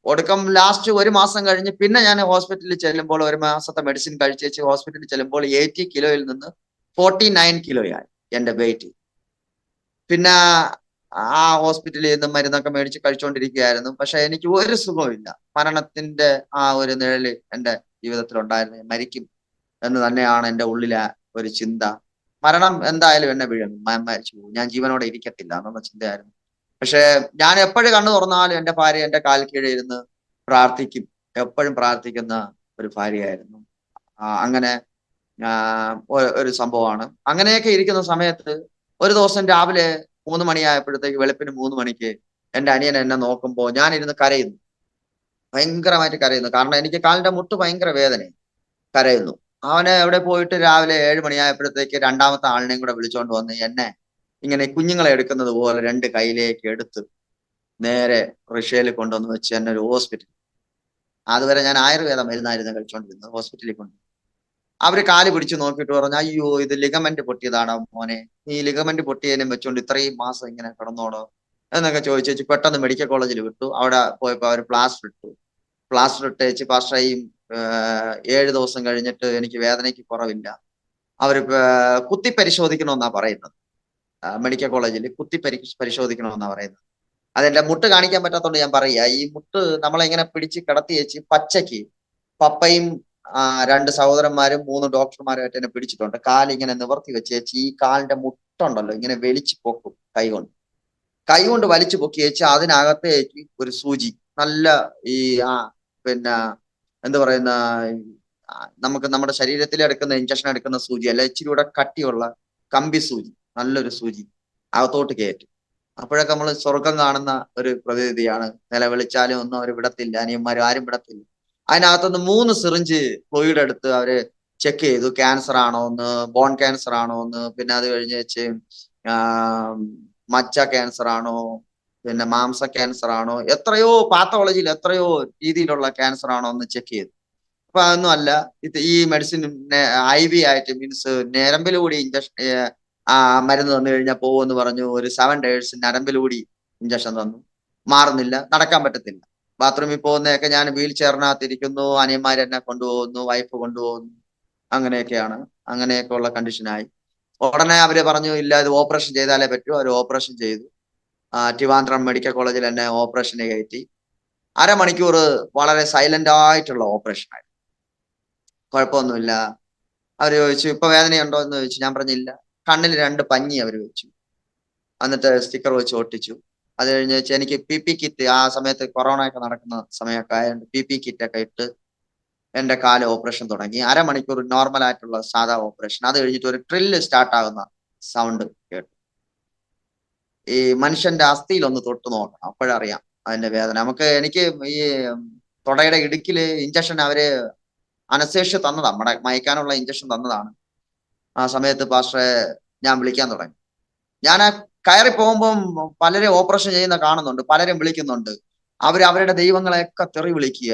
ഒടുക്കം ലാസ്റ്റ് 1 മാസം കഴിഞ്ഞ് പിന്നെ ഞാൻ ഹോസ്പിറ്റലിൽ ചെല്ലുമ്പോൾ 1 മാസത്തെ മെഡിസിൻ കഴിച്ചേച്ച് ഹോസ്പിറ്റലിൽ ചെല്ലുമ്പോൾ 80 കിലോയിൽ നിന്ന് 49 കിലോയായി എന്റെ വെയിറ്റ്. പിന്നെ ആ ഹോസ്പിറ്റലിൽ നിന്ന് മരുന്നൊക്കെ മേടിച്ച് കഴിച്ചുകൊണ്ടിരിക്കുകയായിരുന്നു. പക്ഷെ എനിക്ക് ഒരു സുഖമില്ല. മരണത്തിന്റെ ആ ഒരു നിഴല് എന്റെ ജീവിതത്തിൽ ഉണ്ടായിരുന്നു. മരിക്കും എന്ന് തന്നെയാണ് എന്റെ ഉള്ളിലെ ഒരു ചിന്ത. മരണം എന്തായാലും എന്നെ വീഴും, മരിച്ചു പോകും, ഞാൻ ജീവനോടെ ഇരിക്കത്തില്ല എന്നുള്ള ചിന്തയായിരുന്നു. പക്ഷെ ഞാൻ എപ്പോഴും കണ്ണു തുറന്നാലും എന്റെ ഭാര്യ എന്റെ കാൽ കീഴിൽ ഇരുന്ന് പ്രാർത്ഥിക്കും. എപ്പോഴും പ്രാർത്ഥിക്കുന്ന ഒരു ഭാര്യയായിരുന്നു. അങ്ങനെ ഒരു സംഭവമാണ്. അങ്ങനെയൊക്കെ ഇരിക്കുന്ന സമയത്ത് ഒരു ദിവസം രാവിലെ 3 മണിയായപ്പോഴത്തേക്ക്, വെളുപ്പിന് 3 മണിക്ക് എന്റെ അനിയൻ എന്നെ നോക്കുമ്പോൾ ഞാൻ ഇരുന്ന് കരയുന്നു. ഭയങ്കരമായിട്ട് കരയുന്നു. കാരണം എനിക്ക് കാലിന്റെ മുട്ട് ഭയങ്കര വേദനയും, കരയുന്നു. അവന് എവിടെ പോയിട്ട് രാവിലെ 7 മണിയായപ്പോഴത്തേക്ക് രണ്ടാമത്തെ ആളിനെയും കൂടെ വിളിച്ചോണ്ട് വന്ന് എന്നെ ഇങ്ങനെ കുഞ്ഞുങ്ങളെ എടുക്കുന്നത് പോലെ 2 കൈയിലേക്ക് എടുത്ത് നേരെ റഷ്യയിൽ കൊണ്ടുവന്ന് വെച്ച് എന്നെ ഒരു ഹോസ്പിറ്റൽ. അതുവരെ ഞാൻ ആയുർവേദ മരുന്നായിരുന്നു കഴിച്ചുകൊണ്ടിരുന്നത്. ഹോസ്പിറ്റലിൽ കൊണ്ട് അവര് കാല് പിടിച്ച് നോക്കിയിട്ട് പറഞ്ഞു, അയ്യോ ഇത് ലിഗമെന്റ് പൊട്ടിയതാണോ മോനെ, ഈ ലിഗമെന്റ് പൊട്ടിയതിനും വെച്ചോണ്ട് ഇത്രയും മാസം ഇങ്ങനെ കിടന്നോടോ എന്നൊക്കെ ചോദിച്ചു. പെട്ടെന്ന് മെഡിക്കൽ കോളേജിൽ വിട്ടു. അവിടെ പോയപ്പോ അവർ പ്ലാസ്റ്റർ ഇട്ടു. പ്ലാസ്റ്റർ ഇട്ടേച്ച് പാസ്റ്ററേയും 7 ദിവസം കഴിഞ്ഞിട്ട് എനിക്ക് വേദനയ്ക്ക് കുറവില്ല. അവര് കുത്തി പരിശോധിക്കണമെന്നാ പറയുന്നത്. മെഡിക്കൽ കോളേജിൽ കുത്തി പരിശോധിക്കണമെന്നാ പറയുന്നത്. അതെന്റെ മുട്ട് കാണിക്കാൻ പറ്റാത്തോണ്ട് ഞാൻ പറയുക, ഈ മുട്ട് നമ്മളെ ഇങ്ങനെ പിടിച്ച് കിടത്തി വെച്ച് പച്ചയ്ക്ക് പപ്പയും 2 സഹോദരന്മാരും 3 ഡോക്ടർമാരുമായിട്ട് എന്നെ പിടിച്ചിട്ടുണ്ട്. കാലിങ്ങനെ നിവർത്തി വെച്ചേച്ച് ഈ കാലിന്റെ മുട്ടുണ്ടല്ലോ ഇങ്ങനെ വലിച്ചു പൊക്കും കൈകൊണ്ട് വലിച്ചു പൊക്കി വെച്ച് അതിനകത്തേക്ക് ഒരു സൂചി, നല്ല ഈ പിന്നെ എന്ത് പറയുന്ന നമുക്ക് നമ്മുടെ ശരീരത്തിൽ എടുക്കുന്ന ഇഞ്ചക്ഷൻ എടുക്കുന്ന സൂചി അല്ല, ഇച്ചിരി കൂടെ കട്ടിയുള്ള കമ്പി സൂചി, നല്ലൊരു സൂചി അകത്തോട്ട് കയറ്റും. അപ്പോഴൊക്കെ നമ്മൾ സ്വർഗം കാണുന്ന ഒരു പ്രതീതിയാണ്. നിലവിളിച്ചാലും ഒന്നും അവർ വിടത്തില്ല, അനിയന്മാരും ആരും വിടത്തില്ല. അതിനകത്തുനിന്ന് 3 സിറിഞ്ച് ഫ്ലൂയിഡ് എടുത്ത് അവര് ചെക്ക് ചെയ്തു, ക്യാൻസർ ആണോ എന്ന്, ബോൺ ക്യാൻസർ ആണോ എന്ന്, പിന്നെ അത് കഴിഞ്ഞ് വെച്ച് മജ്ജ ക്യാൻസർ ആണോ, പിന്നെ മാംസ ക്യാൻസർ ആണോ, എത്രയോ പാത്തോളജിയിൽ എത്രയോ രീതിയിലുള്ള ക്യാൻസർ ആണോ എന്ന് ചെക്ക് ചെയ്തു. അപ്പൊ അതൊന്നും അല്ല, ഈ മെഡിസിൻ IV ആയിട്ട് മീൻസ് ഞരമ്പിലൂടെ ഇഞ്ചക്ഷൻ മരുന്ന് തന്നു കഴിഞ്ഞാൽ പോകുമെന്ന് പറഞ്ഞു. ഒരു 7 days ഞരമ്പിലൂടി ഇഞ്ചക്ഷൻ തന്നു. മാറുന്നില്ല, നടക്കാൻ പറ്റത്തില്ല. ബാത്റൂമിൽ പോകുന്നതൊക്കെ ഞാൻ വീൽ ചെയറിനകത്ത് ഇരിക്കുന്നു, അനിയന്മാർ എന്നെ കൊണ്ടുപോകുന്നു, വൈഫ് കൊണ്ടുപോകുന്നു. അങ്ങനെയൊക്കെയാണ്. അങ്ങനെയൊക്കെ ഉള്ള കണ്ടീഷനായി. ഉടനെ അവര് പറഞ്ഞു, ഇല്ല ഇത് ഓപ്പറേഷൻ ചെയ്താലേ പറ്റൂ. അവർ ഓപ്പറേഷൻ ചെയ്തു. ട്രിവാൻഡ്രം മെഡിക്കൽ കോളേജിൽ എന്നെ ഓപ്പറേഷന് കയറ്റി. 1/2 മണിക്കൂർ വളരെ സൈലന്റ് ആയിട്ടുള്ള ഓപ്പറേഷൻ ആയിരുന്നു. കുഴപ്പമൊന്നുമില്ല. അവര് ചോദിച്ചു, ഇപ്പൊ വേദനയുണ്ടോ എന്ന് ചോദിച്ചു. ഞാൻ പറഞ്ഞില്ല. കണ്ണിൽ 2 പഞ്ഞി അവർ വെച്ചു. എന്നിട്ട് സ്റ്റിക്കർ വെച്ച് ഒട്ടിച്ചു. അത് കഴിഞ്ഞ് വെച്ച് എനിക്ക് PP കിറ്റ്, ആ സമയത്ത് കൊറോണ ഒക്കെ നടക്കുന്ന സമയമൊക്കെ ആയതുകൊണ്ട് PP കിറ്റ് ഒക്കെ ഇട്ട് എന്റെ കാല് ഓപ്പറേഷൻ തുടങ്ങി. 1/2 മണിക്കൂർ നോർമൽ ആയിട്ടുള്ള സാധാ ഓപ്പറേഷൻ. അത് കഴിഞ്ഞിട്ട് ഒരു ഡ്രില്ല് സ്റ്റാർട്ട് ആകുന്ന സൗണ്ട് കേട്ടു. ഈ മനുഷ്യന്റെ അസ്ഥിയിൽ ഒന്ന് തൊട്ട് നോക്കണം, അപ്പോഴറിയാം അതിന്റെ വേദന. എനിക്ക് ഈ തൊടയുടെ ഇടുക്കില് ഇഞ്ചക്ഷൻ അവര് അനസ്തേഷ്യ തന്നതാണ്, നമ്മുടെ മയക്കാനുള്ള ഇഞ്ചക്ഷൻ തന്നതാണ്. ആ സമയത്ത് പാസ്റ്ററെ ഞാൻ വിളിക്കാൻ തുടങ്ങി. ഞാൻ കയറി പോകുമ്പം പലരെ ഓപ്പറേഷൻ ചെയ്യുന്ന കാണുന്നുണ്ട്, പലരും വിളിക്കുന്നുണ്ട്. അവരുടെ ദൈവങ്ങളെയൊക്കെ തെറി വിളിക്കുക,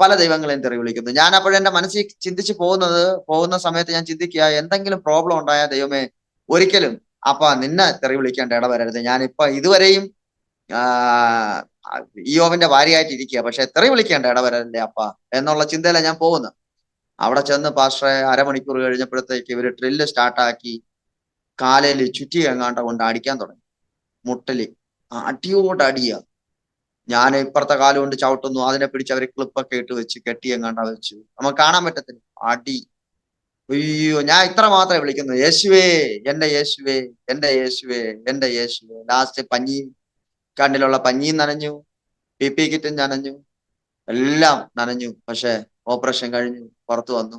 പല ദൈവങ്ങളെയും തെറി വിളിക്കുന്നു. ഞാൻ അപ്പോഴെന്റെ മനസ്സിൽ ചിന്തിച്ച് പോകുന്ന സമയത്ത് ഞാൻ ചിന്തിക്കുക, എന്തെങ്കിലും പ്രോബ്ലം ഉണ്ടായ ദൈവമേ ഒരിക്കലും നിന്നെ തെറി വിളിക്കേണ്ട ഇടവരരുത്. ഞാനിപ്പോ ഇതുവരെയും ഇയ്യോബിന്റെ ഭാര്യയായിട്ട് ഇരിക്കുക, പക്ഷെ തെറി വിളിക്കേണ്ട ഇടവരല്ലേ എന്നുള്ള ചിന്തയിലാണ് ഞാൻ പോകുന്നത്. അവിടെ ചെന്ന് പാസ്റ്ററെ 1/2 മണിക്കൂർ കഴിഞ്ഞപ്പോഴത്തേക്ക് ഇവര് ഡ്രില്ല് സ്റ്റാർട്ടാക്കി കാലയിൽ ചുറ്റി എങ്ങാണ്ട കൊണ്ട് അടിക്കാൻ തുടങ്ങി. മുട്ടല് അടിയോട് അടിയ. ഞാൻ ഇപ്പുറത്തെ കാലം കൊണ്ട് ചവിട്ടുന്നു, അതിനെ പിടിച്ച് അവര് ക്ലിപ്പൊക്കെ ഇട്ട് വെച്ച് കെട്ടി എങ്ങാണ്ട വെച്ചു. നമുക്ക് കാണാൻ പറ്റത്തില്ല, അടി. അയ്യോ, ഞാൻ ഇത്ര മാത്രമേ വിളിക്കുന്നു, യേശുവേ, എന്റെ യേശുവേ, എന്റെ യേശുവേ, എന്റെ യേശുവേ. ലാസ്റ്റ് കണ്ണിലുള്ള പഞ്ഞിയും നനഞ്ഞു, PP കിറ്റും നനഞ്ഞു, എല്ലാം നനഞ്ഞു. പക്ഷെ ഓപ്പറേഷൻ കഴിഞ്ഞു, പുറത്തു വന്നു.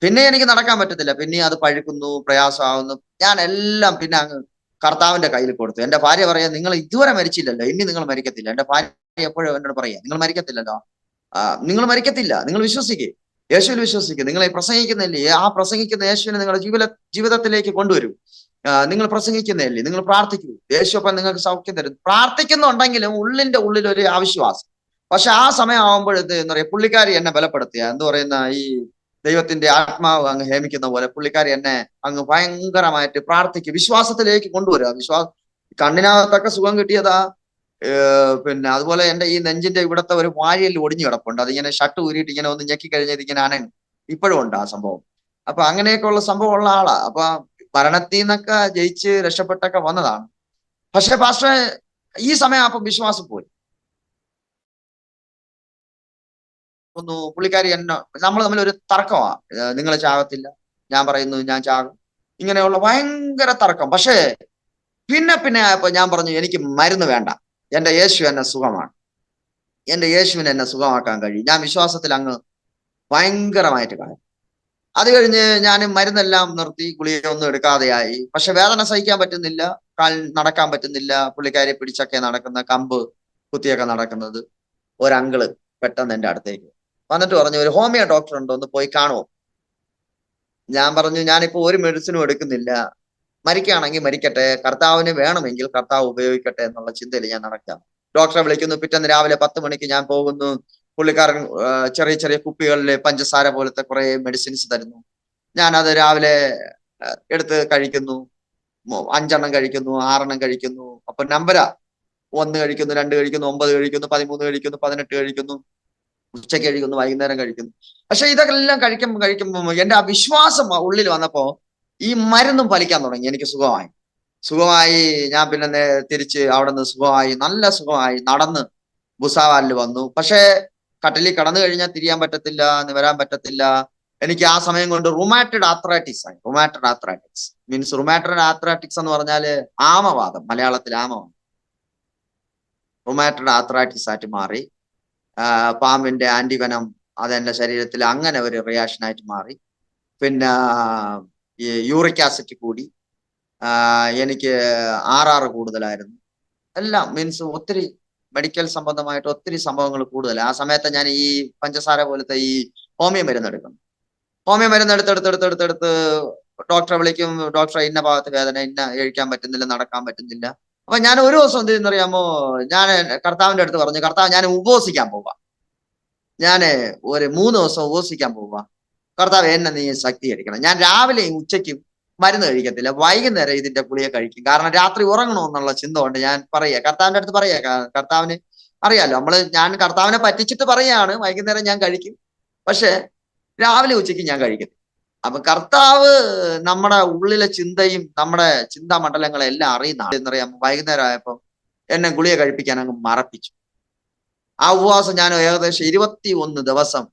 പിന്നെ എനിക്ക് നടക്കാൻ പറ്റത്തില്ല. പിന്നെ അത് പഴുക്കുന്നു, പ്രയാസമാവുന്നു. ഞാൻ എല്ലാം പിന്നെ അങ്ങ് കർത്താവിന്റെ കയ്യിൽ കൊടുത്തു. എന്റെ ഭാര്യ പറയാ, നിങ്ങൾ ഇതുവരെ മരിച്ചില്ലല്ലോ, ഇനി നിങ്ങൾ മരിക്കത്തില്ല. എന്റെ ഭാര്യ എപ്പോഴും എന്നോട് പറയാ, നിങ്ങൾ മരിക്കത്തില്ലല്ലോ, നിങ്ങൾ മരിക്കത്തില്ല, നിങ്ങൾ വിശ്വസിക്കേ, യേശുവിൽ വിശ്വസിക്കുക. നിങ്ങൾ പ്രസംഗിക്കുന്നില്ലേ, ആ പ്രസംഗിക്കുന്ന യേശുവിനെ നിങ്ങളുടെ ജീവിതത്തിലേക്ക് കൊണ്ടുവരൂ. നിങ്ങൾ പ്രസംഗിക്കുന്നില്ലേ, നിങ്ങൾ പ്രാർത്ഥിക്കൂ, യേശു അപ്പം നിങ്ങൾക്ക് സൗഖ്യം തരും. പ്രാർത്ഥിക്കുന്നുണ്ടെങ്കിലും ഉള്ളിന്റെ ഉള്ളിൽ ഒരു അവിശ്വാസം. പക്ഷെ ആ സമയം ആവുമ്പോഴത്തെ എന്താ പറയാ, പുള്ളിക്കാരി എന്നെ ബലപ്പെടുത്തിയ, എന്ത് പറയുന്ന ഈ ദൈവത്തിന്റെ ആത്മാവ് അങ്ങ് ഹേമിക്കുന്ന പോലെ പുള്ളിക്കാരി എന്നെ അങ്ങ് ഭയങ്കരമായിട്ട് പ്രാർത്ഥിക്കും, വിശ്വാസത്തിലേക്ക് കൊണ്ടുവരിക. കണ്ണിനകത്തൊക്കെ സുഖം കിട്ടിയതാ. പിന്നെ അതുപോലെ എന്റെ ഈ നെഞ്ചിന്റെ ഇവിടത്തെ ഒരു വാരിയൽ ഒടിഞ്ഞു കിടപ്പുണ്ട്. അതിങ്ങനെ ഷർട്ട് ഊരിയിട്ട് ഇങ്ങനെ ഒന്ന് ഞെക്കി കഴിഞ്ഞത് ഇങ്ങനെ അനങ്ങും. ഇപ്പോഴും ഉണ്ട് ആ സംഭവം. അപ്പൊ അങ്ങനെയൊക്കെ ഉള്ള സംഭവം ഉള്ള ആളാ. അപ്പൊ മരണത്തിൽ നിന്നൊക്കെ ജയിച്ച് രക്ഷപ്പെട്ടൊക്കെ വന്നതാണ്. പക്ഷെ പാസ്റ്ററെ ഈ സമയം അപ്പൊ വിശ്വാസം പോയി. പുള്ളിക്കാരി എന്നെ നമ്മൾ തമ്മിൽ ഒരു തർക്കമാ. നിങ്ങൾ ചാകത്തില്ല, ഞാൻ പറയുന്നു ഞാൻ ചാകും, ഇങ്ങനെയുള്ള ഭയങ്കര തർക്കം. പക്ഷേ പിന്നെ ആയപ്പോ ഞാൻ പറഞ്ഞു എനിക്ക് മരുന്ന് വേണ്ട, എന്റെ യേശു എന്നെ സുഖമാണ്, എന്റെ യേശുവിന് എന്നെ സുഖമാക്കാൻ കഴിയും. ഞാൻ വിശ്വാസത്തിൽ അങ്ങ് ഭയങ്കരമായിട്ട് കാര്യം. അത് കഴിഞ്ഞ് ഞാൻ മരുന്നെല്ലാം നിർത്തി, ഗുളികയൊന്നും എടുക്കാതെയായി. പക്ഷെ വേദന സഹിക്കാൻ പറ്റുന്നില്ല, കാൽ നടക്കാൻ പറ്റുന്നില്ല. പുള്ളിക്കാരി പിടിച്ചൊക്കെ നടക്കുന്ന, കമ്പ് കുത്തിയൊക്കെ നടക്കുന്നത്. ഒരങ്കിള് പെട്ടെന്ന് എന്റെ അടുത്തേക്ക് വന്നിട്ട് പറഞ്ഞു, ഒരു ഹോമിയോ ഡോക്ടർ ഉണ്ടോ, ഒന്ന് പോയി കാണുമോ? ഞാൻ പറഞ്ഞു ഞാനിപ്പോ ഒരു മെഡിസിനും എടുക്കുന്നില്ല, മരിക്കുകയാണെങ്കിൽ മരിക്കട്ടെ, കർത്താവിന് വേണമെങ്കിൽ കർത്താവ് ഉപയോഗിക്കട്ടെ എന്നുള്ള ചിന്തയിൽ ഞാൻ നടക്കാം. ഡോക്ടറെ വിളിക്കുന്നു. പിറ്റേന്ന് രാവിലെ 10 മണിക്ക് ഞാൻ പോകുന്നു. പുള്ളിക്കാരൻ ചെറിയ ചെറിയ കുപ്പികളിൽ പഞ്ചസാര പോലത്തെ കുറെ മെഡിസിൻസ് തരുന്നു. ഞാനത് രാവിലെ എടുത്ത് കഴിക്കുന്നു. 5 എണ്ണം കഴിക്കുന്നു, 6 എണ്ണം കഴിക്കുന്നു. അപ്പൊ നമ്പരാ, 1 കഴിക്കുന്നു, 2 കഴിക്കുന്നു, 9 കഴിക്കുന്നു, 13 കഴിക്കുന്നു, 18 കഴിക്കുന്നു, ഉച്ചയ്ക്ക് കഴിക്കുന്നു, വൈകുന്നേരം കഴിക്കുന്നു. പക്ഷെ ഇതെല്ലാം കഴിക്കുമ്പോ എന്റെ ആ വിശ്വാസം ഉള്ളിൽ വന്നപ്പോ ഈ മരുന്നും ഫലിക്കാൻ തുടങ്ങി. എനിക്ക് സുഖമായി. ഞാൻ പിന്നെ തിരിച്ച് അവിടെ നിന്ന് സുഖമായി, നല്ല സുഖമായി, നടന്ന് ഭുസാവാലിൽ വന്നു. പക്ഷേ കട്ടിലിൽ കടന്നു കഴിഞ്ഞാൽ തിരിയാൻ പറ്റത്തില്ല, നിവരാൻ പറ്റത്തില്ല. എനിക്ക് ആ സമയം കൊണ്ട് റുമാറ്റഡ് ആർത്രൈറ്റിസ് ആയി. റുമാറ്റഡ് ആർത്രൈറ്റിസ് മീൻസ്, റുമാറ്റഡ് ആർത്രൈറ്റിക്സ് എന്ന് പറഞ്ഞാല് ആമവാദം, മലയാളത്തിൽ ആമവാദം. റുമാറ്റഡ് ആർത്രൈറ്റിസ് ആയിട്ട് മാറി. പാമ്പിന്റെ ആന്റിവനം അതെന്റെ ശരീരത്തിൽ അങ്ങനെ ഒരു റിയാക്ഷൻ ആയിട്ട് മാറി. പിന്നെ ഈ യൂറിക് ആസിഡ് കൂടി. എനിക്ക് RR കൂടുതലായിരുന്നു. എല്ലാം മീൻസ് ഒത്തിരി മെഡിക്കൽ സംബന്ധമായിട്ട് ഒത്തിരി സംഭവങ്ങൾ കൂടുതൽ. ആ സമയത്ത് ഞാൻ ഈ പഞ്ചസാര പോലത്തെ ഈ ഹോമിയോ മരുന്ന് എടുക്കുന്നു. ഹോമിയോ മരുന്ന് എടുത്തെടുത്ത് ഡോക്ടറെ വിളിക്കും. ഡോക്ടറെ ഇന്ന ഭാഗത്ത് വേദന, ഇന്ന കഴിക്കാൻ പറ്റുന്നില്ല, നടക്കാൻ പറ്റുന്നില്ല. അപ്പൊ ഞാൻ ഒരു ദിവസം എന്ത് ചെയ്യുന്നറിയാമോ, ഞാൻ കർത്താവിന്റെ അടുത്ത് പറഞ്ഞു, കർത്താവ് ഞാൻ ഉപവസിക്കാൻ പോവാ, ഞാന് ഒരു 3 ദിവസം ഉപവസിക്കാൻ പോവാ, കർത്താവ് എന്നെ നീ ശക്തീകരിക്കണം. ഞാൻ രാവിലെയും ഉച്ചയ്ക്കും മരുന്ന് കഴിക്കത്തില്ല, വൈകുന്നേരം ഇതിന്റെ ഗുളിക കഴിക്കും. കാരണം രാത്രി ഉറങ്ങണമെന്നുള്ള ചിന്ത കൊണ്ട് ഞാൻ പറയാ, കർത്താവിന്റെ അടുത്ത് പറയാ. കർത്താവിന് അറിയാലോ, ഞാൻ കർത്താവിനെ പറ്റിച്ചിട്ട് പറയാണ് വൈകുന്നേരം ഞാൻ കഴിക്കും, പക്ഷെ രാവിലെ ഉച്ചയ്ക്ക് ഞാൻ കഴിക്കത്തില്ല. അപ്പൊ കർത്താവ് നമ്മുടെ ഉള്ളിലെ ചിന്തയും നമ്മുടെ ചിന്താ മണ്ഡലങ്ങളെ എല്ലാം അറിയുന്ന എന്നറിയാം. വൈകുന്നേരം ആയപ്പോ എന്നെ ഗുളിക കഴിപ്പിക്കാൻ അങ്ങ് മറപ്പിച്ചു. ആ ഉപവാസം ഞാൻ ഏകദേശം 21 ദിവസം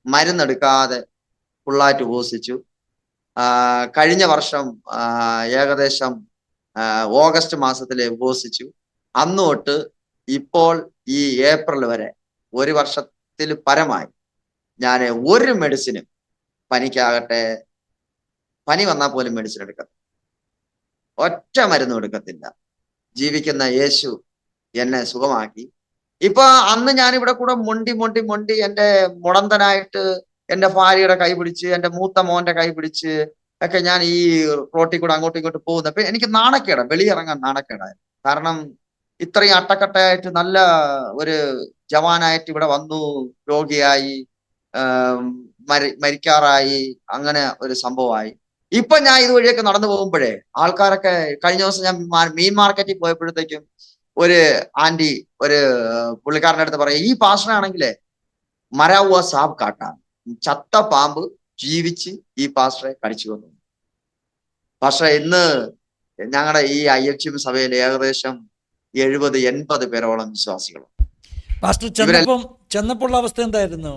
മരുന്നെടുക്കാതെ ഫുള്ളായിട്ട് ഉപവസിച്ചു. കഴിഞ്ഞ വർഷം ഏകദേശം ഓഗസ്റ്റ് മാസത്തിലെ ഉപവസിച്ചു. അന്ന് തൊട്ട് ഇപ്പോൾ ഈ ഏപ്രിൽ വരെ 1 വർഷത്തിൽ പരമായി ഞാൻ ഒരു മെഡിസിനും, പനിക്കാകട്ടെ, പനി വന്നാൽ പോലും മെഡിസിൻ എടുക്കത്തില്ല, ഒറ്റ മരുന്നും എടുക്കത്തില്ല. ജീവിക്കുന്ന യേശു എന്നെ സുഖമാക്കി. ഇപ്പൊ അന്ന് ഞാൻ ഇവിടെ കൂടെ മൊണ്ടി എന്റെ മുടന്തനായിട്ട് എന്റെ ഭാര്യയുടെ കൈ പിടിച്ച്, എന്റെ മൂത്ത മോന്റെ കൈ പിടിച്ച് ഒക്കെ ഞാൻ ഈ റോട്ടിൽ കൂടെ അങ്ങോട്ടും ഇങ്ങോട്ടും പോകുന്ന. അപ്പൊ എനിക്ക് നാണക്കേടാ, വെളിയിറങ്ങാൻ നാണക്കേടായിരുന്നു. കാരണം ഇത്രയും അട്ടക്കട്ടയായിട്ട് നല്ല ഒരു ജവാനായിട്ട് ഇവിടെ വന്നു, രോഗിയായി, മരിക്കാറായി, അങ്ങനെ ഒരു സംഭവമായി. ഇപ്പൊ ഞാൻ ഇതുവഴിയൊക്കെ നടന്നു പോകുമ്പോഴേ ആൾക്കാരൊക്കെ, കഴിഞ്ഞ ദിവസം ഞാൻ മീൻ മാർക്കറ്റിൽ പോയപ്പോഴത്തേക്കും ഒരു ആന്റി, ഒരു പുള്ളിക്കാരൻ്റെ അടുത്ത് പറയാം, ഈ പാസ്റ്ററാണെങ്കിലേ മരാവുക സാബ് കാട്ടാണ്, ചത്ത പാമ്പ് ജീവിച്ച് ഈ പാസ്റ്ററെ കടിച്ചു വന്നു. പാസ്റ്ററെ ഇന്ന് ഞങ്ങളുടെ ഈ IFGM സഭയിൽ ഏകദേശം 70-80 പേരോളം വിശ്വാസികളുണ്ട്. പാസ്റ്റർ ചെന്നപ്പോൾ അവസ്ഥ എന്തായിരുന്നു?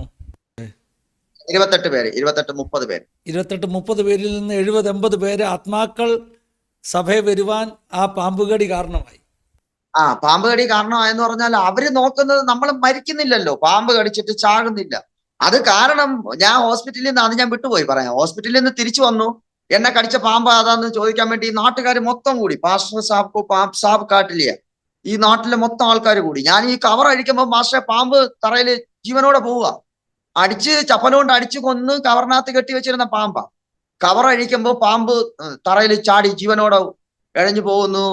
28 പേര്, 28-30 പേര്. 28-30 പേരിൽ നിന്ന് 70-80 പേര് ആത്മാക്കൾ സഭയെ വരുവാൻ ആ പാമ്പുകടി കാരണമായി. പാമ്പ് കടി കാരണമായെന്ന് പറഞ്ഞാൽ അവര് നോക്കുന്നത് നമ്മൾ മരിക്കുന്നില്ലല്ലോ, പാമ്പ് കടിച്ചിട്ട് ചാകുന്നില്ല. അത് കാരണം ഞാൻ ഹോസ്പിറ്റലിൽ നിന്ന്, അത് ഞാൻ വിട്ടുപോയി പറയാം, ഹോസ്പിറ്റലിൽ നിന്ന് തിരിച്ചു വന്നു. എന്നെ കടിച്ച പാമ്പ് അതാന്ന് ചോദിക്കാൻ വേണ്ടി നാട്ടുകാർ മൊത്തം കൂടി. പാസ്റ്റർ സാബ് സാബ് കാട്ടിലിയ ഈ നാട്ടിലെ മൊത്തം ആൾക്കാർ കൂടി. ഞാൻ ഈ കവർ അടിക്കുമ്പോൾ മാസ്റ്ററെ പാമ്പ് തറയില് ജീവനോടെ പോവുക, അടിച്ച് ചപ്പലുകൊണ്ട് അടിച്ചു കൊന്ന് കവറിനകത്ത് കെട്ടി വെച്ചിരുന്ന പാമ്പാ. കവർ അഴിക്കുമ്പോൾ പാമ്പ് തറയിൽ ചാടി ജീവനോടെ ഇഴഞ്ഞു പോകുന്നു.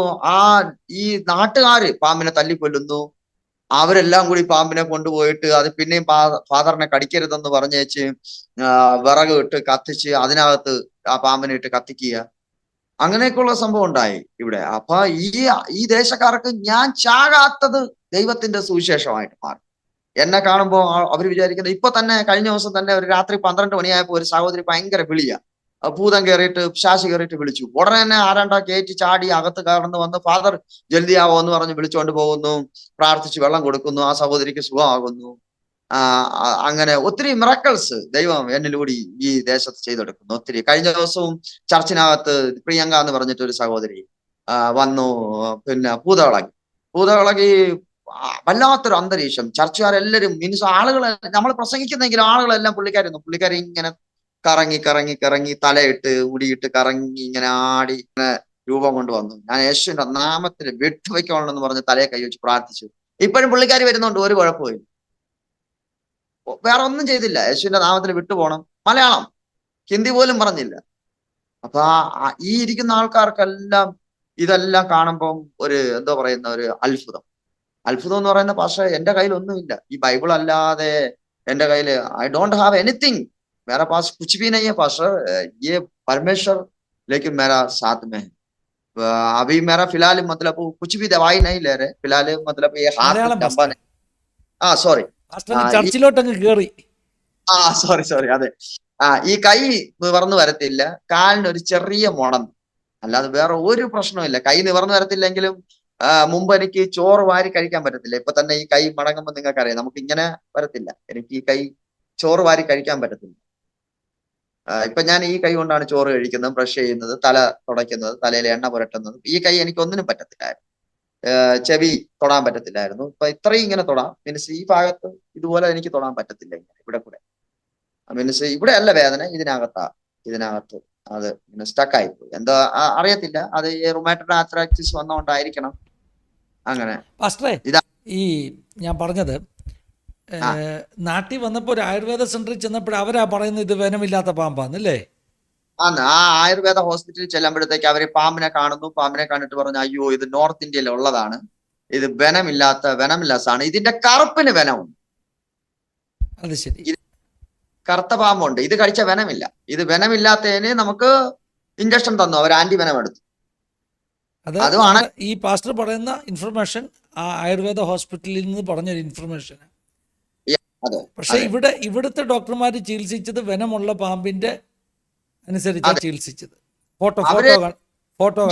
ഈ നാട്ടുകാര് പാമ്പിനെ തല്ലിക്കൊല്ലുന്നു. അവരെല്ലാം കൂടി പാമ്പിനെ കൊണ്ടുപോയിട്ട് അത് പിന്നെയും ഫാദറിനെ കടിക്കരുതെന്ന് പറഞ്ഞേച്ച് വിറക് ഇട്ട് കത്തിച്ച് അതിനകത്ത് ആ പാമ്പിനെ ഇട്ട് കത്തിക്കുക, അങ്ങനെയൊക്കെയുള്ള സംഭവം ഉണ്ടായി ഇവിടെ. അപ്പൊ ഈ ദേശക്കാർക്ക് ഞാൻ ചാകാത്തത് ദൈവത്തിന്റെ സുവിശേഷമായിട്ട് മാറി. എന്നെ കാണുമ്പോൾ അവർ വിചാരിക്കുന്നത്, ഇപ്പൊ തന്നെ കഴിഞ്ഞ ദിവസം തന്നെ ഒരു രാത്രി 12 മണിയായപ്പോ ഒരു സഹോദരി ഭയങ്കര വിളിയാ, ഭൂതം കയറിയിട്ട് ശാശി കയറിയിട്ട് വിളിച്ചു. ഉടനെ തന്നെ ആരാണ്ടാ കയറ്റി ചാടി അകത്ത് കയർന്ന് വന്ന് ഫാദർ ജൽദിയാവോ എന്ന് പറഞ്ഞ് വിളിച്ചുകൊണ്ട് പോകുന്നു, പ്രാർത്ഥിച്ച് വെള്ളം കൊടുക്കുന്നു, ആ സഹോദരിക്ക് സുഖമാകുന്നു. അങ്ങനെ ഒത്തിരി മിറക്കിൾസ് ദൈവം എന്നിലൂടെ ഈ ദേശത്ത് ചെയ്തെടുക്കുന്നു. ഒത്തിരി. കഴിഞ്ഞ ദിവസവും ചർച്ചിനകത്ത് പ്രിയങ്ക എന്ന് പറഞ്ഞിട്ട് ഒരു സഹോദരി വന്നു, പിന്നെ പൂതകളകി വല്ലാത്തൊരു അന്തരീക്ഷം. ചർച്ചുകാരെല്ലാരും മീൻസ് ആളുകളെ നമ്മൾ പ്രസംഗിക്കുന്നെങ്കിലും ആളുകളെല്ലാം പുള്ളിക്കാരി ഇങ്ങനെ കറങ്ങി കറങ്ങി കറങ്ങി തലയിട്ട് മുടിയിട്ട് കറങ്ങി ഇങ്ങനെ ആടി രൂപം കൊണ്ട് വന്നു. ഞാൻ യേശുവിന്റെ നാമത്തിൽ വിട്ടുവയ്ക്കണമെന്ന് പറഞ്ഞ് തലയെ കൈവച്ച് പ്രാർത്ഥിച്ചു. ഇപ്പോഴും പുള്ളിക്കാരി വരുന്നുണ്ട്, ഒരു കുഴപ്പമില്ല, വേറെ ഒന്നും ചെയ്തില്ല. യേശുവിന്റെ നാമത്തിൽ വിട്ടുപോകണം. മലയാളം, ഹിന്ദി പോലും പറഞ്ഞില്ല. അപ്പൊ ഈ ഇരിക്കുന്ന ആൾക്കാർക്കെല്ലാം ഇതെല്ലാം കാണുമ്പം ഒരു എന്തോ പറയുന്ന ഒരു അത്ഭുതം എന്ന് പറയുന്ന, പക്ഷേ എന്റെ കയ്യിൽ ഒന്നുമില്ല, ഈ ബൈബിൾ അല്ലാതെ എന്റെ കയ്യിൽ ഐ ഡോണ്ട് ഹാവ് എനിത്തിങ്, मेरा पास कुछ भी नहीं है पास्टर, ये परमेश्वर लेकिन मेरा साथ में है। अभी मेरा फिलहाल मतलब कुछ भी दवाई नहीं ले रहे फिलहाल, मतलब ये हाथ മലയാളം लंबा പാസ്റ്റർ. नहीं, സോറി പാസ്റ്റർ അങ്ങ് ചർച്ചിലോട്ടങ്ങ് കയറി. സോറി അതെ. ഈ കൈ നിവർന്നു വരത്തില്ല, കാലിന് ഒരു ചെറിയ മുടം, അല്ലാതെ വേറെ ഒരു പ്രശ്നമില്ല. കൈ നിവർന്നു വരത്തില്ലെങ്കിലും മുമ്പ് എനിക്ക് ചോറ് വാരി കഴിക്കാൻ പറ്റത്തില്ല. ഇപ്പൊ തന്നെ ഈ കൈ മടങ്ങുമ്പോൾ നിങ്ങൾക്കറിയാം, നമുക്ക് ഇങ്ങനെ വരത്തില്ല. എനിക്ക് ഈ കൈ ചോറ് വാരി കഴിക്കാൻ പറ്റത്തില്ല. ഇപ്പൊ ഞാൻ ഈ കൈ കൊണ്ടാണ് ചോറ് കഴിക്കുന്നത്, ബ്രഷ് ചെയ്യുന്നത്, തല തുടയ്ക്കുന്നത്, തലയിൽ എണ്ണ പുരട്ടുന്നത്. ഈ കൈ എനിക്ക് ഒന്നിനും പറ്റത്തില്ലായിരുന്നു. ചെവി തൊടാൻ പറ്റത്തില്ലായിരുന്നു. ഇപ്പൊ ഇത്രയും ഇങ്ങനെ തൊടാം, മീൻസ് ഈ ഭാഗത്ത് ഇതുപോലെ എനിക്ക് തൊടാൻ പറ്റത്തില്ല. ഇങ്ങനെ ഇവിടെ കൂടെ മീൻസ് ഇവിടെ അല്ല വേദന, ഇതിനകത്ത് അത് ഇങ്ങനെ സ്റ്റക്കായി പോയി. എന്താ അറിയത്തില്ല, അത് ഈ റുമാറ്റോയ്ഡ് ആർത്രൈറ്റിസ് വന്നോണ്ടായിരിക്കണം. അങ്ങനെ പാസ്റ്ററെ, ഇതാ ഈ ഞാൻ പറഞ്ഞത്, നാട്ടിൽ വന്നപ്പോൾ ഒരു ആയുർവേദ സെന്ററിൽ ചെന്നപ്പോൾ അവരാ പറയുന്നത് ഇത് വെനമില്ലാത്ത പാമ്പാന്നല്ലേ? ആ ആയുർവേദ ഹോസ്പിറ്റലിൽ ചെല്ലുമ്പോഴത്തേക്ക് അവര് പാമ്പിനെ കാണുന്നു. പാമ്പിനെ കണ്ടിട്ട് പറഞ്ഞു, അയ്യോ ഇത് നോർത്ത് ഇന്ത്യയിൽ ഉള്ളതാണ്, ഇത് വെനമില്ലാത്തതാണ്, ഇതിന്റെ കറുപ്പിന് വെനമുണ്ട്. അത് ശരി. കറുത്ത പാമ്പുണ്ട്, ഇത് കഴിച്ച വെനമില്ല. ഇത് വെനമില്ലാത്തതിന് നമുക്ക് ഇഞ്ചക്ഷൻ തന്നു, അവർ ആന്റി വെനം എടുത്തു. അതുമാണ് ഈ പാസ്റ്റർ പറയുന്ന ഇൻഫർമേഷൻ ആ ആയുർവേദ ഹോസ്പിറ്റലിൽ നിന്ന് പറഞ്ഞൊരു ഇൻഫർമേഷൻ. പക്ഷെ ഇവിടുത്തെ ഡോക്ടർമാർ ചികിത്സിച്ചത് വെനമുള്ള പാമ്പിന്റെ അനുസരിച്ചാണ് ചികിത്സിച്ചത്. ഫോട്ടോ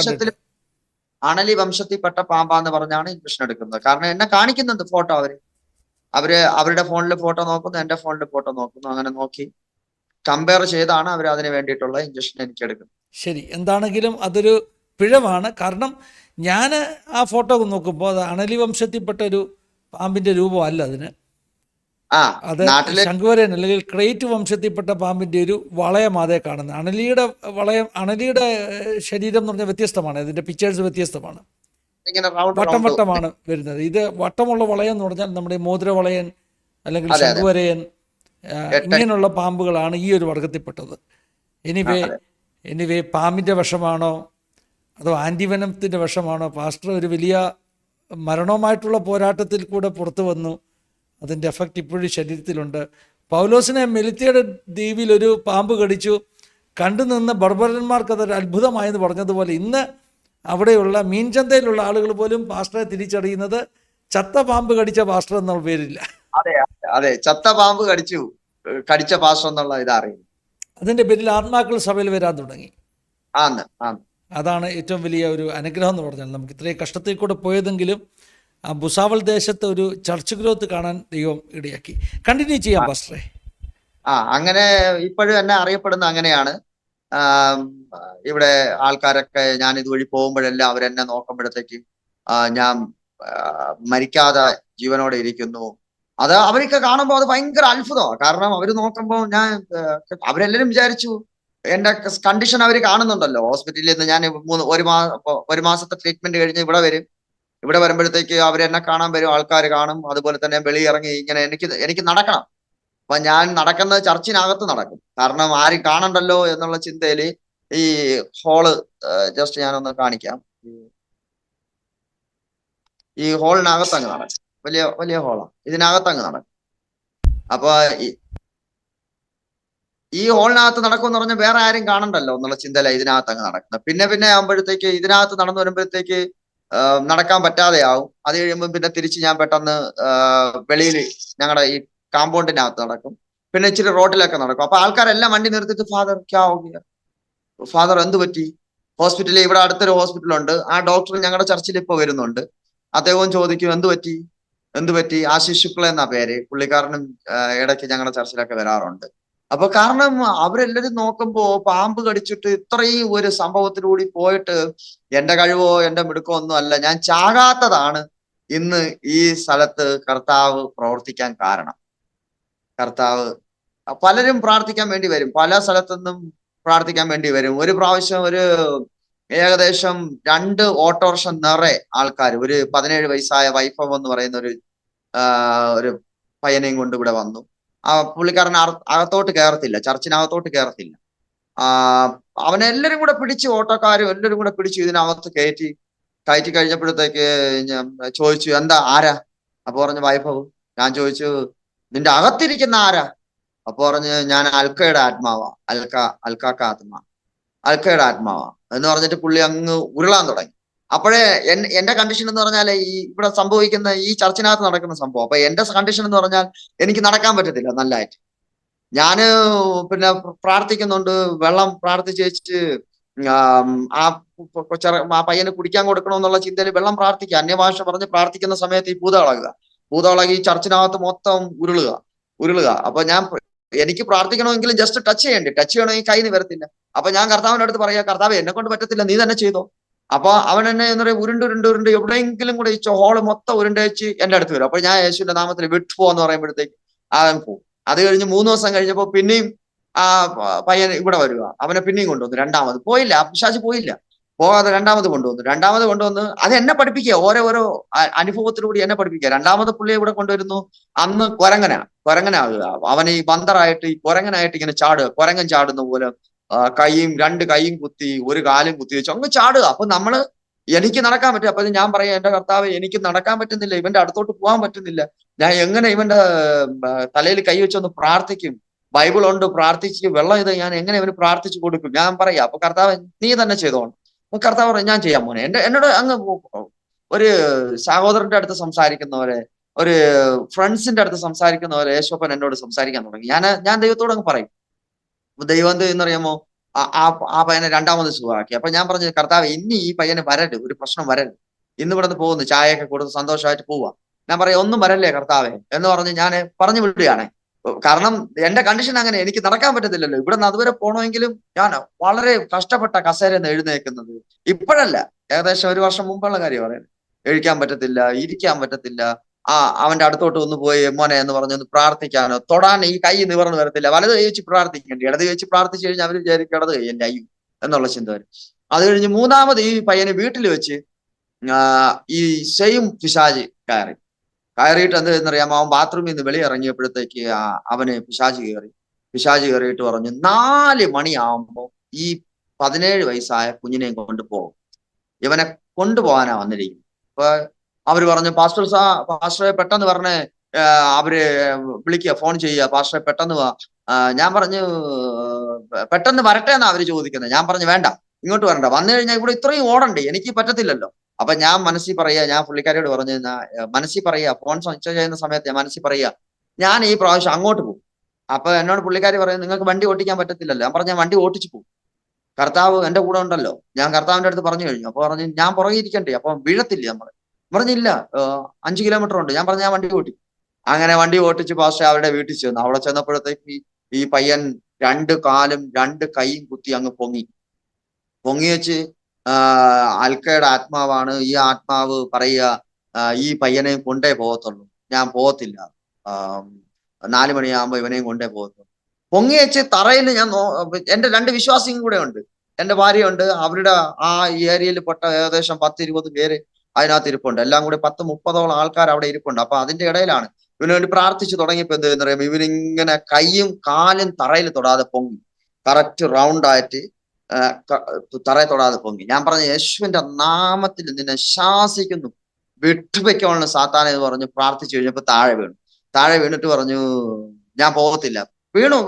അണലി വംശത്തിൽപ്പെട്ട പാമ്പാന്ന് പറഞ്ഞാണ് ഇൻജക്ഷൻ എടുക്കുന്നത്. കാരണം എന്നെ കാണിക്കുന്നുണ്ട് ഫോട്ടോ, അവരുടെ ഫോണിൽ ഫോട്ടോ നോക്കുന്നു, എന്റെ ഫോണിൽ ഫോട്ടോ നോക്കുന്നു. അങ്ങനെ നോക്കി കമ്പയർ ചെയ്താണ് അവർ അതിന് വേണ്ടിയിട്ടുള്ള ഇൻജക്ഷൻ എനിക്ക് എടുക്കുന്നത്. ശരി, എന്താണെങ്കിലും അതൊരു പിഴവാണ്. കാരണം ഞാൻ ആ ഫോട്ടോ നോക്കുമ്പോൾ അത് അണലി വംശത്തിൽപ്പെട്ട ഒരു പാമ്പിന്റെ രൂപമല്ല അതിന്. അത് ശംഖുവരൻ അല്ലെങ്കിൽ ക്രേറ്റ് വംശത്തിൽപ്പെട്ട പാമ്പിന്റെ ഒരു വളയം അതേ കാണുന്നത്. അണലിയുടെ ശരീരം എന്ന് പറഞ്ഞാൽ വ്യത്യസ്തമാണ്, ഇതിന്റെ പിക്ചേഴ്സ് വ്യത്യസ്തമാണ്, വട്ടമാണ് വരുന്നത്. ഇത് വട്ടമുള്ള വളയം എന്ന് പറഞ്ഞാൽ നമ്മുടെ മോതിരവളയൻ അല്ലെങ്കിൽ ശംഖുവരയൻ ഇങ്ങനെയുള്ള പാമ്പുകളാണ് ഈ ഒരു വർഗത്തിൽപ്പെട്ടത്. എനിവേ പാമ്പിന്റെ വിഷമാണോ അതോ ആന്റിവനത്തിന്റെ വിഷമാണോ? പാസ്റ്റർ ഒരു വലിയ മരണവുമായിട്ടുള്ള പോരാട്ടത്തിൽ കൂടെ പുറത്തു വന്നു, അതിൻ്റെ എഫക്റ്റ് ഇപ്പോഴും ശരീരത്തിലുണ്ട്. പൗലോസിനെ മെലിത്തിയുടെ ദ്വീപിൽ ഒരു പാമ്പ് കടിച്ചു, കണ്ടു നിന്ന് ബർബരന്മാർക്ക് അതൊരു അത്ഭുതമായെന്ന് പറഞ്ഞതുപോലെ ഇന്ന് അവിടെയുള്ള മീൻചന്തയിലുള്ള ആളുകൾ പോലും പാസ്റ്ററെ തിരിച്ചറിയുന്നത് ചത്ത പാമ്പ് കടിച്ച പാസ്റ്റർ എന്നുള്ള പേരില്ല. അതെ, ചത്ത പാമ്പ് കടിച്ച പാസ്റ്റർ എന്നുള്ള ഇതറിയും. അതിന്റെ പേരിൽ ആത്മാക്കൾ സഭയിൽ വരാൻ തുടങ്ങി. അതാണ് ഏറ്റവും വലിയ ഒരു അനുഗ്രഹം എന്ന് പറഞ്ഞാൽ. നമുക്ക് ഇത്രയും കഷ്ടത്തിൽ കൂടെ പോയതെങ്കിലും ആ ഭുസാവൽ ദേശത്ത് ഒരു ചർച്ച് ഗ്രോത്ത് കാണാൻ ദൈവം ഇടയാക്കി. കണ്ടിന്യൂ ചെയ്യാം പാസ്റ്ററെ. അങ്ങനെ ഇപ്പോഴും എന്നെ അറിയപ്പെടുന്ന അങ്ങനെയാണ്. ഇവിടെ ആൾക്കാരൊക്കെ ഞാൻ ഇതുവഴി പോകുമ്പോഴെല്ലാം അവരെന്നെ നോക്കുമ്പോഴത്തേക്ക് ഞാൻ മരിക്കാതെ ജീവനോടെ ഇരിക്കുന്നു. അത് അവരൊക്കെ കാണുമ്പോൾ അത് ഭയങ്കര അത്ഭുതമാണ്. കാരണം അവർ നോക്കുമ്പോൾ അവരെല്ലാരും വിചാരിച്ചു എന്റെ കണ്ടീഷൻ അവർ കാണുന്നുണ്ടല്ലോ. ഹോസ്പിറ്റലിൽ നിന്ന് ഞാൻ ഒരു മാസത്തെ ട്രീറ്റ്മെന്റ് കഴിഞ്ഞ് ഇവിടെ വരുമ്പോഴത്തേക്ക് അവരെന്നെ കാണാൻ വരും, ആൾക്കാർ കാണും. അതുപോലെ തന്നെ വെളിയിറങ്ങി ഇങ്ങനെ എനിക്ക് നടക്കണം. അപ്പൊ ഞാൻ നടക്കുന്നത് ചർച്ചിനകത്ത് നടക്കും, കാരണം ആരും കാണണ്ടല്ലോ എന്നുള്ള ചിന്തയിൽ. ഈ ഹോള് ജസ്റ്റ് ഞാനൊന്ന് കാണിക്കാം. ഈ ഹോളിനകത്ത് അങ്ങ് നടക്കും. വലിയ വലിയ ഹോളാണ്, ഇതിനകത്ത് അങ്ങ് നടക്കും. അപ്പൊ ഈ ഹോളിനകത്ത് നടക്കുമെന്ന് പറഞ്ഞാൽ വേറെ ആരും കാണണ്ടല്ലോ എന്നുള്ള ചിന്തയില ഇതിനകത്ത് അങ്ങ് നടക്കുന്നത്. പിന്നെ പിന്നെ ആകുമ്പോഴത്തേക്ക് ഇതിനകത്ത് നടന്നു വരുമ്പോഴത്തേക്ക് നടക്കാൻ പറ്റാതെ ആവും. അത് കഴിയുമ്പോൾ പിന്നെ തിരിച്ച് ഞാൻ പെട്ടെന്ന് വെളിയിൽ ഞങ്ങളുടെ ഈ കാമ്പൗണ്ടിനകത്ത് നടക്കും. പിന്നെ ഇച്ചിരി റോഡിലൊക്കെ നടക്കും. അപ്പൊ ആൾക്കാരെല്ലാം വണ്ടി നിർത്തിയിട്ട് ഫാദർ ക്യാ ഹോ ഗയാ, ഫാദർ എന്ത് പറ്റി? ഹോസ്പിറ്റലിൽ ഇവിടെ അടുത്തൊരു ഹോസ്പിറ്റലുണ്ട്, ആ ഡോക്ടർ ഞങ്ങളുടെ ചർച്ചിൽ ഇപ്പൊ വരുന്നുണ്ട്. അദ്ദേഹവും ചോദിക്കും എന്ത് പറ്റി, എന്ത് പറ്റി? ആശിഷ് ശുക്ല എന്നാ പേര്, പുള്ളിക്കാരനും ഇടയ്ക്ക് ഞങ്ങളുടെ ചർച്ചിലൊക്കെ വരാറുണ്ട്. അപ്പൊ കാരണം അവരെല്ലാരും നോക്കുമ്പോ പാമ്പ് കടിച്ചിട്ട് ഇത്രയും ഒരു സംഭവത്തിലൂടെ പോയിട്ട് എന്റെ കഴിവോ എന്റെ മിടുക്കോ ഒന്നും അല്ല, ഞാൻ ചാകാത്തതാണ് ഇന്ന് ഈ സ്ഥലത്ത് കർത്താവ് പ്രവർത്തിക്കാൻ കാരണം. കർത്താവ് പലരും പ്രാർത്ഥിക്കാൻ വേണ്ടി വരും, പല സ്ഥലത്തുനിന്നും പ്രാർത്ഥിക്കാൻ വേണ്ടി വരും. ഒരു പ്രാവശ്യം ഏകദേശം 2 ഓട്ടോറിക്ഷ നിറയെ ആൾക്കാർ, ഒരു 17 വയസ്സായ വൈഭവ് എന്ന് പറയുന്ന ഒരു പയ്യനെയും കൊണ്ട് ഇവിടെ വന്നു. ആ പുള്ളിക്കാരൻ അകത്തോട്ട് കയറത്തില്ല, ചർച്ചിനകത്തോട്ട് കയറത്തില്ല. അവനെല്ലാരും കൂടെ പിടിച്ച്, ഓട്ടോക്കാരും എല്ലാരും കൂടെ പിടിച്ച് ഇതിനകത്ത് കയറ്റി കഴിഞ്ഞപ്പോഴത്തേക്ക് ഞാൻ ചോദിച്ചു എന്താ, ആരാ? അപ്പൊ പറഞ്ഞു വൈഭവ്. ഞാൻ ചോദിച്ചു നിന്റെ അകത്തിരിക്കുന്ന ആരാ? അപ്പൊ പറഞ്ഞ് ഞാൻ അൽക്കയുടെ ആത്മാവാ, അൽക്കാക്ക ആത്മാ, അൽക്കയുടെ ആത്മാവാ എന്ന് പറഞ്ഞിട്ട് പുള്ളി അങ്ങ് ഉരുളാൻ തുടങ്ങി. അപ്പോഴേ എന്റെ കണ്ടീഷൻ എന്ന് പറഞ്ഞാൽ ഈ ഇവിടെ സംഭവിക്കുന്ന ഈ ചർച്ചിനകത്ത് നടക്കുന്ന സംഭവം. അപ്പൊ എന്റെ കണ്ടീഷൻ എന്ന് പറഞ്ഞാൽ എനിക്ക് നടക്കാൻ പറ്റത്തില്ല നല്ലതായിട്ട്. ഞാന് പിന്നെ പ്രാർത്ഥിക്കുന്നുണ്ട്, വെള്ളം പ്രാർത്ഥിച്ച് വെച്ചിട്ട് ആ പയ്യന് കുടിക്കാൻ കൊടുക്കണമെന്നുള്ള ചിന്തയിൽ വെള്ളം പ്രാർത്ഥിക്കുക, അന്യഭാഷ പറഞ്ഞ് പ്രാർത്ഥിക്കുന്ന സമയത്ത് ഈ ഭൂതളകി ഈ ചർച്ചിനകത്ത് മൊത്തം ഉരുളുക. അപ്പൊ എനിക്ക് പ്രാർത്ഥിക്കണമെങ്കിലും ജസ്റ്റ് ടച്ച് ചെയ്യണമെങ്കിൽ കൈ നിവരത്തില്ല. അപ്പൊ ഞാൻ കർത്താവിന്റെ അടുത്ത് പറയാ, കർത്താവ് എന്നെ കൊണ്ട് പറ്റത്തില്ല, നീ തന്നെ ചെയ്തോ. അപ്പൊ അവൻ എന്നെ എന്താ പറയുക, ഉരുണ്ട് എവിടെയെങ്കിലും കൂടെ ഈ ഹോള് മൊത്തം ഉരുണ്ടേച്ച് എന്റെ അടുത്ത് വരും. അപ്പൊ ഞാൻ യേശുവിന്റെ നാമത്തിൽ വിട്ടുപോന്ന് പറയുമ്പോഴത്തേക്ക് അവൻ പോകും. അത് കഴിഞ്ഞ് 3 ദിവസം കഴിഞ്ഞപ്പോ പിന്നെയും ആ പയ്യൻ ഇവിടെ വരിക, അവനെ പിന്നെയും കൊണ്ടുവന്നു. രണ്ടാമത് പോയില്ല, പിശാച് പോയില്ല, പോകാതെ രണ്ടാമത് കൊണ്ടുവന്നു. അത് എന്നെ പഠിപ്പിക്കുക, ഓരോ അനുഭവത്തിലൂടെ എന്നെ പഠിപ്പിക്കുക. രണ്ടാമത് പുള്ളിയെ ഇവിടെ കൊണ്ടുവരുന്നു. അന്ന് കൊരങ്ങനാകുക, അവൻ ഈ ബന്തറായിട്ട് ഈ കൊരങ്ങനായിട്ട് ഇങ്ങനെ ചാടുക, കൊരങ്ങൻ ചാടുന്ന പോലെ രണ്ട് കൈയും കുത്തി ഒരു കാലും കുത്തി വെച്ചു അങ്ങ് ചാടുക. അപ്പൊ എനിക്ക് നടക്കാൻ പറ്റും. അപ്പൊ ഞാൻ പറയാം, എന്റെ കർത്താവ് എനിക്ക് നടക്കാൻ പറ്റുന്നില്ല, ഇവന്റെ അടുത്തോട്ട് പോകാൻ പറ്റുന്നില്ല, ഞാൻ എങ്ങനെ ഇവന്റെ തലയിൽ കൈ വെച്ചൊന്ന് പ്രാർത്ഥിക്കും? ബൈബിൾ ഉണ്ട്, പ്രാർത്ഥിച്ച് വെള്ളം ഇത് ഞാൻ എങ്ങനെ ഇവന് പ്രാർത്ഥിച്ചു കൊടുക്കും? ഞാൻ പറയാം, അപ്പൊ കർത്താവ് നീ തന്നെ ചെയ്തോണം. അപ്പൊ കർത്താവ് പറയും ഞാൻ ചെയ്യാൻ മോനെ. എന്നോട് അങ്ങ് ഒരു സഹോദരന്റെ അടുത്ത് സംസാരിക്കുന്ന പോലെ, ഒരു ഫ്രണ്ട്സിന്റെ അടുത്ത് സംസാരിക്കുന്ന പോലെ യേശോപ്പൻ എന്നോട് സംസാരിക്കാൻ തുടങ്ങി. ഞാൻ ദൈവത്തോട് അങ്ങ് പറയും, ദൈവം എന്ത് എന്നറിയാമോ, ആ പയ്യനെ രണ്ടാമത് സുഖമാക്കി. അപ്പൊ ഞാൻ പറഞ്ഞു, കർത്താവ് ഇനി ഈ പയ്യന് വരരുത്, ഒരു പ്രശ്നം വരരുത്, ഇന്ന് ഇവിടെ നിന്ന് പോകുന്നു, ചായയൊക്കെ കൊടുത്ത് സന്തോഷമായിട്ട് പോവാ. ഞാൻ പറയാം ഒന്നും വരല്ലേ കർത്താവേ എന്ന് പറഞ്ഞ് ഞാൻ പറഞ്ഞു വിടുകയാണ്. കാരണം എന്റെ കണ്ടീഷൻ അങ്ങനെ, എനിക്ക് നടക്കാൻ പറ്റത്തില്ലല്ലോ. ഇവിടെ നിന്ന് അതുവരെ പോകണമെങ്കിലും ഞാൻ വളരെ കഷ്ടപ്പെട്ട കസേരന്ന് എഴുന്നേക്കുന്നത്. ഇപ്പോഴല്ല, ഏകദേശം 1 വർഷം മുമ്പുള്ള കാര്യം പറയുന്നത്. എഴിക്കാൻ പറ്റത്തില്ല, ഇരിക്കാൻ പറ്റത്തില്ല. അവന്റെ അടുത്തോട്ട് ഒന്ന് പോയി മോനെ എന്ന് പറഞ്ഞൊന്ന് പ്രാർത്ഥിക്കാനോ തൊടാൻ ഈ കൈ നിവർന്ന് വരത്തില്ല. വലത് കൈ വെച്ച് പ്രാർത്ഥിക്കേണ്ടി, ഇടത് കൈ വെച്ച് പ്രാർത്ഥിച്ചു കഴിഞ്ഞാൽ അവർ വിചാരിക്കും ഇടത് കൈ എന്റെ അയ്യോ എന്നുള്ള ചിന്ത വരും. അത് കഴിഞ്ഞ് 3ാമത് ഈ പയ്യന് വീട്ടിൽ വെച്ച് ഈ സെയിം പിശാച് കയറിയിട്ട് എന്ത് എന്നറിയാമോ, അവൻ ബാത്റൂമിൽ നിന്ന് വെളിയിറങ്ങിയപ്പോഴത്തേക്ക് അവന് പിശാച് കയറിയിട്ട് പറഞ്ഞു 4 മണിയാവുമ്പോ ഈ 17 വയസ്സായ കുഞ്ഞിനെയും കൊണ്ടുപോകും, ഇവനെ കൊണ്ടുപോകാനാ വന്നിരിക്കും. അപ്പൊ അവര് പറഞ്ഞു പാസ്റ്ററെ പെട്ടെന്ന് പറഞ്ഞേ, അവര് വിളിക്കുക, ഫോൺ ചെയ്യുക, പാസ്റ്ററെ പെട്ടെന്ന് വാ. ഞാൻ പറഞ്ഞു പെട്ടെന്ന് വരട്ടെ എന്നാ അവര് ചോദിക്കുന്നത്. ഞാൻ പറഞ്ഞു വേണ്ട, ഇങ്ങോട്ട് വരണ്ട, വന്നു കഴിഞ്ഞാൽ ഇവിടെ ഇത്രയും ഓടണ്ടേ, എനിക്ക് പറ്റത്തില്ലല്ലോ. അപ്പൊ ഞാൻ മനസ്സിൽ പറയുക, ഞാൻ പുള്ളിക്കാരിയോട് പറഞ്ഞു, മനസ്സിൽ പറയുക, ഫോൺ സ്വിച്ച് ചെയ്യുന്ന സമയത്ത് ഞാൻ മനസ്സിൽ പറയുക, ഞാൻ ഈ പ്രാവശ്യം അങ്ങോട്ട് പോകും. അപ്പൊ എന്നോട് പുള്ളിക്കാരി പറയും നിങ്ങൾക്ക് വണ്ടി ഓട്ടിക്കാൻ പറ്റത്തില്ലല്ലോ. ഞാൻ പറഞ്ഞു ഞാൻ വണ്ടി ഓട്ടിച്ചു പോകും, കർത്താവ് എന്റെ കൂടെ ഉണ്ടല്ലോ. ഞാൻ കർത്താവിന്റെ അടുത്ത് പറഞ്ഞു കഴിഞ്ഞു. അപ്പൊ പറഞ്ഞു ഞാൻ പുറകെ ഇരിക്കണ്ടേ, അപ്പൊ വീഴത്തില്ലേ നമ്മൾ? പറഞ്ഞില്ല, 5 കിലോമീറ്റർ ഉണ്ട്. ഞാൻ പറഞ്ഞു ഞാൻ വണ്ടി ഓട്ടി. അങ്ങനെ വണ്ടി ഓട്ടിച്ച് പാസ്റ്റർ അവരുടെ വീട്ടിൽ ചെന്നു. അവിടെ ചെന്നപ്പോഴത്തേക്ക് ഈ പയ്യൻ 2 കാലും 2 കൈയും കുത്തി അങ്ങ് പൊങ്ങി വെച്ച് അൽക്കയുടെ ആത്മാവാണ്, ഈ ആത്മാവ് പറയുക ഈ പയ്യനെ കൊണ്ടേ പോകത്തുള്ളൂ, ഞാൻ പോകത്തില്ല, 4 മണിയാകുമ്പോ ഇവനെയും കൊണ്ടേ പോകത്തുള്ളൂ. പൊങ്ങി വെച്ച് തറയിൽ ഞാൻ എന്റെ 2 വിശ്വാസിയും കൂടെ ഉണ്ട്, എന്റെ ഭാര്യയുണ്ട്, അവരുടെ ആ ഏരിയയിൽ പെട്ട ഏകദേശം 10-20 പേര് അതിനകത്ത് ഇരിപ്പുണ്ട്. എല്ലാം കൂടി 10-30ഓളം ആൾക്കാർ അവിടെ ഇരിപ്പുണ്ട്. അപ്പൊ അതിന്റെ ഇടയിലാണ് ഇവന് വേണ്ടി പ്രാർത്ഥിച്ചു തുടങ്ങിയപ്പോ എന്ത് പറയുമ്പോ ഇവനിങ്ങനെ കൈയും കാലും തറയിൽ തൊടാതെ പൊങ്ങി, കറക്റ്റ് റൗണ്ട് ആയിട്ട് തറയിൽ തൊടാതെ പൊങ്ങി. ഞാൻ പറഞ്ഞ യേശുവിന്റെ നാമത്തിൽ നിന്നെ ശാസിക്കുന്നു, വിട്ടുവെക്കോളണം സാത്താനെ എന്ന് പറഞ്ഞു പ്രാർത്ഥിച്ചു കഴിഞ്ഞപ്പോ താഴെ വീണിട്ട് പറഞ്ഞു ഞാൻ പോകത്തില്ല.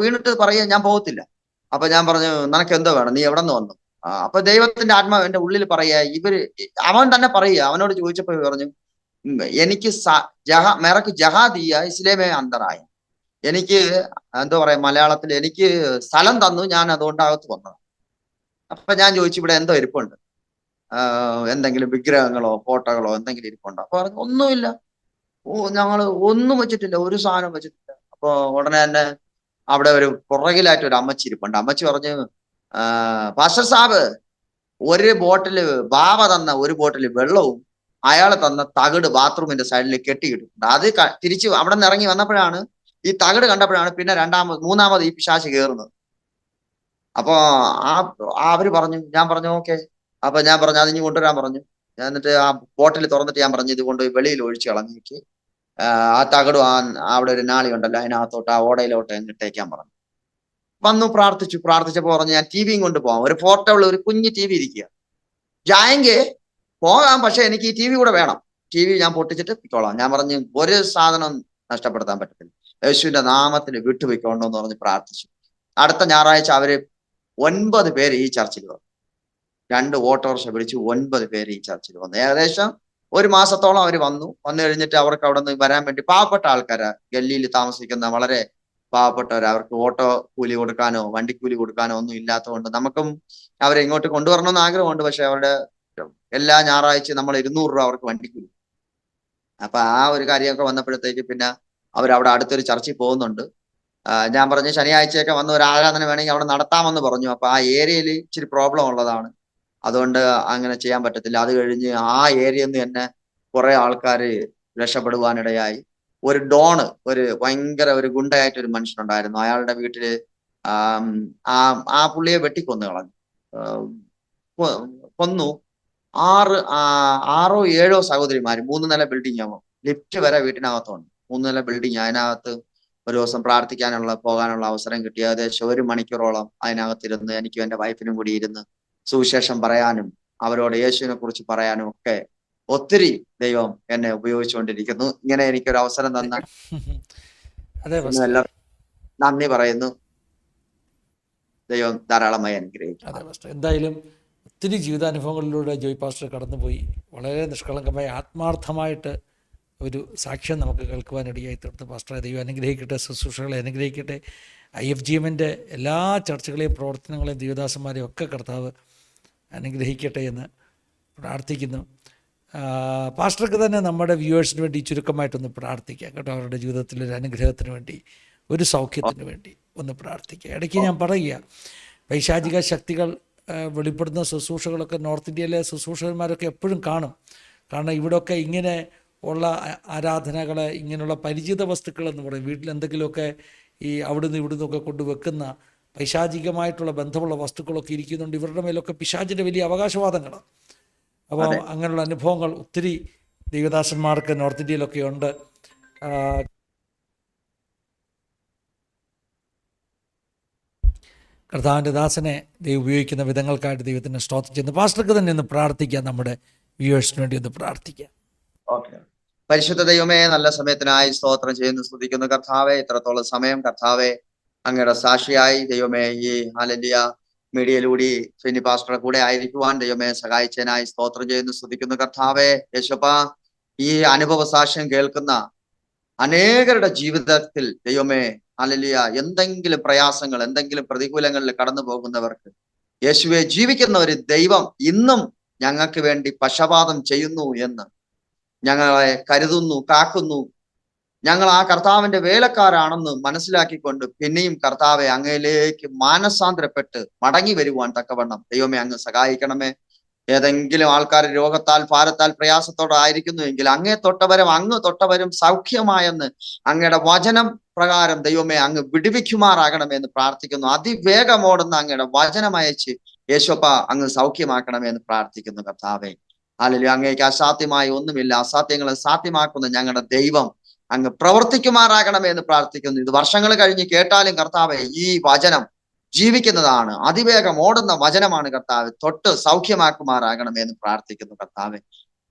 വീണിട്ട് പറയാ ഞാൻ പോകത്തില്ല. അപ്പൊ ഞാൻ പറഞ്ഞു നിനക്ക് എന്തോ വേണം, നീ എവിടെ നിന്ന് വന്നു? അപ്പൊ ദൈവത്തിന്റെ ആത്മാവ് എന്റെ ഉള്ളിൽ പറയാ, അവൻ തന്നെ പറയുക. അവനോട് ചോദിച്ചപ്പോ പറഞ്ഞു എനിക്ക് മെറക്ക് ജഹാദിയ ഇസ്ലേമേ അന്തറായ, എനിക്ക് എന്തോ പറയാ മലയാളത്തിൽ, എനിക്ക് സ്ഥലം തന്നു, ഞാൻ അതുകൊണ്ട് അകത്ത് വന്നത്. അപ്പൊ ഞാൻ ചോദിച്ചു ഇവിടെ എന്തോ ഇരിപ്പുണ്ട്, എന്തെങ്കിലും വിഗ്രഹങ്ങളോ ഫോട്ടോകളോ എന്തെങ്കിലും ഇരിപ്പുണ്ടോ? അപ്പൊ പറഞ്ഞു ഒന്നുമില്ല, ഞങ്ങള് ഒന്നും വെച്ചിട്ടില്ല, ഒരു സാധനം വെച്ചിട്ടില്ല. അപ്പൊ ഉടനെ തന്നെ അവിടെ ഒരു പുറകിലായിട്ട് ഒരു അമ്മച്ചി ഇരിപ്പുണ്ട്. അമ്മച്ചി പറഞ്ഞു പാസ്റ്റർ സാബ്, ഒരു ബോട്ടില് ബാബ തന്ന ഒരു ബോട്ടില് വെള്ളവും അയാൾ തന്ന തകിട് ബാത്റൂമിന്റെ സൈഡിൽ കെട്ടിയിട്ടുണ്ട്. അത് തിരിച്ച് അവിടെ നിന്ന് ഇറങ്ങി വന്നപ്പോഴാണ് ഈ തകിട് കണ്ടപ്പോഴാണ് പിന്നെ മൂന്നാമത് ഈ പിശാച് കയറുന്നത്. അപ്പൊ അവര് പറഞ്ഞു, ഞാൻ പറഞ്ഞു ഓക്കെ. അപ്പൊ ഞാൻ പറഞ്ഞു അതിഞ്ഞ് കൊണ്ടുവരാൻ പറഞ്ഞു. എന്നിട്ട് ആ ബോട്ടിൽ തുറന്നിട്ട് ഞാൻ പറഞ്ഞു ഇത് കൊണ്ടുപോയി വെളിയിൽ ഒഴിച്ച് കളഞ്ഞേക്ക്, ആ തകിടും അവിടെ ഒരു നാളി ഉണ്ടല്ലോ അതിനകത്തോട്ട് ആ ഓടയിലോട്ട് എന്നിട്ടേക്കാൻ പറഞ്ഞു. വന്നു പ്രാർത്ഥിച്ചപ്പോ പറഞ്ഞു ഞാൻ ടിവിയും കൊണ്ട് പോവാം, ഒരു പോർട്ടബിൾ ഒരു കുഞ്ഞു ടി വി ഇരിക്കുക, ജായെങ്കിൽ പോകാം, പക്ഷെ എനിക്ക് ഈ ടി വി കൂടെ വേണം, ടി വി ഞാൻ പൊട്ടിച്ചിട്ട് പിക്കോളാം. ഞാൻ പറഞ്ഞു ഒരു സാധനം നഷ്ടപ്പെടുത്താൻ പറ്റത്തില്ല, യേശുവിന്റെ നാമത്തിന് വിട്ടുപോയിക്കോണ്ടോ എന്ന് പറഞ്ഞ് പ്രാർത്ഥിച്ചു. അടുത്ത ഞായറാഴ്ച അവര് 9 പേര് ഈ ചർച്ചിൽ വന്നു. 2 ഓട്ടോറിക്ഷ വിളിച്ച് 9 പേര് ഈ ചർച്ചിൽ വന്നു. ഏകദേശം ഒരു മാസത്തോളം അവർ വന്നു കഴിഞ്ഞിട്ട് അവർക്ക് അവിടെ നിന്ന് വരാൻ വേണ്ടി, പാവപ്പെട്ട ആൾക്കാരാ, ഗല്ലിയിൽ താമസിക്കുന്ന വളരെ പാവപ്പെട്ടവർ, അവർക്ക് ഓട്ടോ കൂലി കൊടുക്കാനോ വണ്ടിക്കൂലി കൊടുക്കാനോ ഒന്നും ഇല്ലാത്തതുകൊണ്ട് നമുക്കും അവരെ ഇങ്ങോട്ട് കൊണ്ടുവരണമെന്ന് ആഗ്രഹമുണ്ട്. പക്ഷെ അവരുടെ എല്ലാ ഞായറാഴ്ച നമ്മൾ 200 രൂപ അവർക്ക് വണ്ടിക്കൂലി. അപ്പൊ ആ ഒരു കാര്യമൊക്കെ വന്നപ്പോഴത്തേക്ക് പിന്നെ അവരവിടെ അടുത്തൊരു ചർച്ചിൽ പോകുന്നുണ്ട്. ഞാൻ പറഞ്ഞു ശനിയാഴ്ചയൊക്കെ വന്ന് ഒരു ആരാധന വേണമെങ്കിൽ അവിടെ നടത്താമെന്ന് പറഞ്ഞു. അപ്പൊ ആ ഏരിയയിൽ ഇച്ചിരി പ്രോബ്ലം ഉള്ളതാണ്, അതുകൊണ്ട് അങ്ങനെ ചെയ്യാൻ പറ്റത്തില്ല. അത് കഴിഞ്ഞ് ആ ഏരിയയിൽ നിന്ന് തന്നെ കുറെ ആൾക്കാർ രക്ഷപ്പെടുവാനിടയായി. ഒരു ഡോണ്, ഒരു ഭയങ്കര ഒരു ഗുണ്ടയായിട്ട് ഒരു മനുഷ്യനുണ്ടായിരുന്നു. അയാളുടെ വീട്ടില് ആ പുള്ളിയെ വെട്ടിക്കൊന്നു കളഞ്ഞു, കൊന്നു. 6 7 സഹോദരിമാര്, 3 നില ബിൽഡിംഗ് ആവും, ലിഫ്റ്റ് വരെ വീട്ടിനകത്തുണ്ട്, 3 നില ബിൽഡിംഗ്. അതിനകത്ത് ഒരു ദിവസം പോകാനുള്ള അവസരം കിട്ടി. ഏകദേശം 1 മണിക്കൂറോളം അതിനകത്തിരുന്ന് എനിക്കും എന്റെ വൈഫിനും കൂടി ഇരുന്ന് സുവിശേഷം പറയാനും അവരോട് യേശുവിനെ കുറിച്ച് പറയാനും ഒക്കെ ഒത്തിരി ദൈവം എന്നെ ഉപയോഗിച്ചുകൊണ്ടിരിക്കുന്നു. ഇങ്ങനെ എനിക്കൊരു അവസരം തന്ന എല്ലാം നന്ദി പറയുന്നു. ദൈവം ധാരാളമായി അനുഗ്രഹിക്കും. അതെ പാസ്റ്റർ, എന്തായാലും ഒത്തിരി ജീവിതാനുഭവങ്ങളിലൂടെ ജോയ് പാസ്റ്റർ കടന്നുപോയി. വളരെ നിഷ്കളങ്കമായി ആത്മാർത്ഥമായിട്ട് ഒരു സാക്ഷ്യം നമുക്ക് കേൾക്കുവാനിടയായി തീർന്നു. പാസ്റ്ററെ ദൈവം അനുഗ്രഹിക്കട്ടെ, ശുശ്രൂഷകളെ അനുഗ്രഹിക്കട്ടെ. IFGMൻ്റെ എല്ലാ ചർച്ചകളെയും പ്രവർത്തനങ്ങളെയും ദൈവദാസന്മാരെയും ഒക്കെ കർത്താവ് അനുഗ്രഹിക്കട്ടെ എന്ന് പ്രാർത്ഥിക്കുന്നു. പാസ്റ്റർക്ക് തന്നെ നമ്മുടെ വ്യൂവേഴ്സിന് വേണ്ടി ചുരുക്കമായിട്ടൊന്ന് പ്രാർത്ഥിക്കാം കേട്ടോ. അവരുടെ ജീവിതത്തിലൊരു അനുഗ്രഹത്തിന് വേണ്ടി, ഒരു സൗഖ്യത്തിന് വേണ്ടി ഒന്ന് പ്രാർത്ഥിക്കുക. ഇടയ്ക്ക് ഞാൻ പറയുക, പൈശാചിക ശക്തികൾ വെളിപ്പെടുന്ന ശുശ്രൂഷകളൊക്കെ നോർത്ത് ഇന്ത്യയിലെ ശുശ്രൂഷകന്മാരൊക്കെ എപ്പോഴും കാണും. കാരണം ഇവിടെയൊക്കെ ഇങ്ങനെ ഉള്ള ആരാധനകളെ, ഇങ്ങനെയുള്ള പരിചിത വസ്തുക്കൾ എന്ന് പറയും, വീട്ടിൽ എന്തെങ്കിലുമൊക്കെ ഈ അവിടുന്ന് ഇവിടുന്നൊക്കെ കൊണ്ടുവെക്കുന്ന പൈശാചികമായിട്ടുള്ള ബന്ധമുള്ള വസ്തുക്കളൊക്കെ ഇരിക്കുന്നുണ്ട്. ഇവരുടെ മേലൊക്കെ പിശാചിൻ്റെ വലിയ അവകാശവാദങ്ങളാണ്. അപ്പോൾ അങ്ങനെയുള്ള അനുഭവങ്ങൾ ഒത്തിരി ദൈവദാസന്മാർക്ക് നോർത്ത് ഇന്ത്യയിലൊക്കെ ഉണ്ട്. കർത്താവിൻ്റെ ദാസനെ ദൈവം ഉപയോഗിക്കുന്ന വിധങ്ങൾക്കായിട്ട് ദൈവത്തിന് സ്തോത്രം ചെയ്യുന്നു. പാസ്റ്റർക്ക് തന്നെ ഒന്ന് പ്രാർത്ഥിക്കാം, നമ്മുടെ വ്യൂവേഴ്സിന് വേണ്ടി ഒന്ന് പ്രാർത്ഥിക്കാം. ഓക്കെ. പരിശുദ്ധ ദൈവമേ, നല്ല സമയത്തിനായി സ്തോത്രം ചെയ്യുന്നു, സ്തുതിക്കുന്നു കർത്താവെ. ഇത്രത്തോളം സമയം കർത്താവെ അങ്ങയുടെ സാക്ഷിയായി ദൈവമേ ഈ ഹല്ലേലൂയ മീഡിയയിലൂടെ ഫിനി പാസ്റ്ററുടെ കൂടെ ആയിരിക്കുവാൻ ദൈവമേ സഹായിച്ചതിനായി സ്തോത്രം ചെയ്യുന്നു, സ്തുതിക്കുന്നു കർത്താവെ. യേശുപ്പ, ഈ അനുഭവ സാക്ഷ്യം കേൾക്കുന്ന അനേകരുടെ ജീവിതത്തിൽ ദൈവമേ ഹല്ലേലൂയ എന്തെങ്കിലും പ്രയാസങ്ങൾ, എന്തെങ്കിലും പ്രതികൂലങ്ങളിൽ കടന്നു പോകുന്നവർക്ക് യേശുവെ ജീവിക്കുന്ന ഒരു ദൈവം ഇന്നും ഞങ്ങൾക്ക് വേണ്ടി പക്ഷപാതം ചെയ്യുന്നു എന്ന് ഞങ്ങളെ കരുതുന്നു, കാക്കുന്നു. ഞങ്ങൾ ആ കർത്താവിന്റെ വേലക്കാരാണെന്ന് മനസ്സിലാക്കിക്കൊണ്ട് പിന്നെയും കർത്താവെ അങ്ങയിലേക്ക് മാനസാന്തരപ്പെട്ട് മടങ്ങി വരുവാൻ തക്കവണ്ണം ദൈവമേ അങ്ങ് സഹായിക്കണമേ. ഏതെങ്കിലും ആൾക്കാർ രോഗത്താൽ ഭാരത്താൽ പ്രയാസത്തോടെ ആയിരിക്കുന്നു എങ്കിൽ അങ്ങ് തൊട്ടവരും സൗഖ്യമായെന്ന് അങ്ങയുടെ വചനം പ്രകാരം ദൈവമേ അങ്ങ് വിടുവിക്കുമാറാകണമെന്ന് പ്രാർത്ഥിക്കുന്നു. അതിവേഗമോടുന്ന അങ്ങയുടെ വചനം അയച്ച് യേശോപ്പ അങ്ങ് സൗഖ്യമാക്കണമെന്ന് പ്രാർത്ഥിക്കുന്നു കർത്താവെ. ഹല്ലേലൂയ. അങ്ങേക്ക് അസാധ്യമായി ഒന്നുമില്ല. അസാധ്യങ്ങളെ സാധ്യമാക്കുന്ന ഞങ്ങളുടെ ദൈവം അങ്ങ് പ്രവർത്തിക്കുമാറാകണമെന്ന് പ്രാർത്ഥിക്കുന്നു. ഇത് വർഷങ്ങൾ കഴിഞ്ഞ് കേട്ടാലും കർത്താവെ ഈ വചനം ജീവിക്കുന്നതാണ്, അതിവേഗം ഓടുന്ന വചനമാണ് കർത്താവ്. തൊട്ട് സൗഖ്യമാക്കുമാറാകണമെന്ന് പ്രാർത്ഥിക്കുന്നു കർത്താവെ.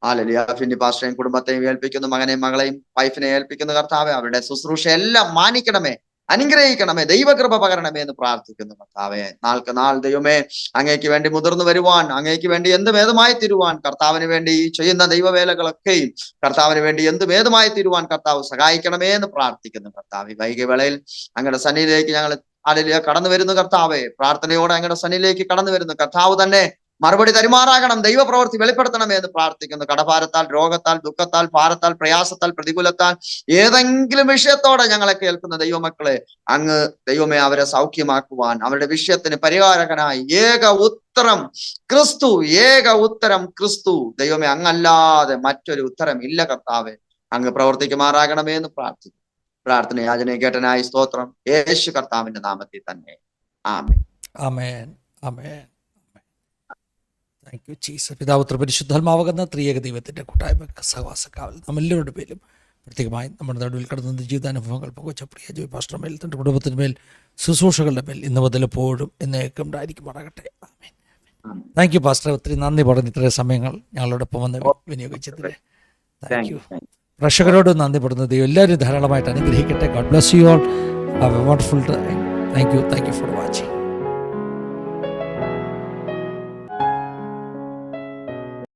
ഹല്ലേലൂയ. ഫിന്നി പാസ്റ്ററേയും കുടുംബത്തെയും ഏൽപ്പിക്കുന്നു, മകനെയും മകളെയും വൈഫിനെ ഏൽപ്പിക്കുന്നു കർത്താവെ. അവരുടെ ശുശ്രൂഷ എല്ലാം മാനിക്കണമേ, അനുഗ്രഹിക്കണമേ, ദൈവകൃപ പകരണമേ എന്ന് പ്രാർത്ഥിക്കുന്നു കർത്താവെ. നാൾക്ക് നാൾ ദൈവമേ അങ്ങേക്ക് വേണ്ടി മുതിർന്നു വരുവാൻ, അങ്ങേക്ക് വേണ്ടി എന്തും ഏതുമായി തീരുവാൻ, കർത്താവിന് വേണ്ടി ഈ ചെയ്യുന്ന ദൈവവേലകളൊക്കെയും കർത്താവിന് വേണ്ടി എന്തും ഏതുമായി തീരുവാൻ കർത്താവ് സഹായിക്കണമേ എന്ന് പ്രാർത്ഥിക്കുന്നു കർത്താവ്. വൈകിയ വേളയിൽ അങ്ങയുടെ സന്നിധിയിലേക്ക് ഞങ്ങൾ ഹല്ലേലൂയ കടന്നു വരുന്നു കർത്താവെ. പ്രാർത്ഥനയോടെ അങ്ങയുടെ സന്നിധിയിലേക്ക് കടന്നു വരുന്നു. കർത്താവ് തന്നെ മറുപടി തരുമാറാകണം, ദൈവപ്രവൃത്തി വെളിപ്പെടുത്തണമേ എന്ന് പ്രാർത്ഥിക്കുന്നു. കടഭാരത്താൽ, രോഗത്താൽ, ദുഃഖത്താൽ, ഭാരത്താൽ, പ്രയാസത്താൽ, പ്രതികൂലത്താൽ ഏതെങ്കിലും വിഷയത്തോടെ ഞങ്ങളെ കേൾക്കുന്ന ദൈവമക്കളെ അങ്ങ് ദൈവമേ അവരെ സൗഖ്യമാക്കുവാൻ, അവരുടെ വിഷയത്തിന് പരിഹാരകനായി ഏക ഉത്തരം ക്രിസ്തു, ഏക ഉത്തരം ക്രിസ്തു. ദൈവമേ അങ്ങല്ലാതെ മറ്റൊരു ഉത്തരം ഇല്ല കർത്താവെ. അങ്ങ് പ്രവർത്തിക്കുമാറാകണമേ എന്ന് പ്രാർത്ഥിക്കുന്നു. പ്രാർത്ഥന യാചന കേട്ടനായി സ്തോത്രം, യേശു കർത്താവിന്റെ നാമത്തിൽ തന്നെ, ആമേൻ. ആമേൻ, ആമേൻ. Thank you Jesus. പിതാപുത്ര പരിശുദ്ധാത്മാവകുന്ന ത്രിയേക ദൈവത്തിൻ്റെ കൂട്ടായ്മ സഹവാസക്കാവൽ നമ്മെല്ലാവരുടെ പേരും പ്രത്യേകമായി നമ്മുടെ നടുവിൽ കടന്ന ജീവിതാനുഭവങ്ങൾ പങ്കുവച്ച പ്രിയ ജോയ് പാസ്റ്റർ മേൽ, തൻ്റെ കുടുംബത്തിന് മേൽ, ശുശ്രൂഷകളുടെ മേൽ ഇന്ന് മുതൽ എപ്പോഴും എന്നേക്കും ഉണ്ടായിരിക്കുമാറാകട്ടെ. ആമേൻ. താങ്ക് യു പാസ്റ്റർ, ഒത്തിരി നന്ദി പറഞ്ഞ് ഇത്രയും സമയങ്ങൾ ഞങ്ങളോടൊപ്പം വന്ന് വിനിയോഗിച്ചതിന് താങ്ക് യു. പ്രേക്ഷകരോട് നന്ദി പറയുന്നത് എല്ലാവരും ധാരാളമായിട്ട് അനുഗ്രഹിക്കട്ടെ. God bless you all. Have A wonderful time. Thank you for watching.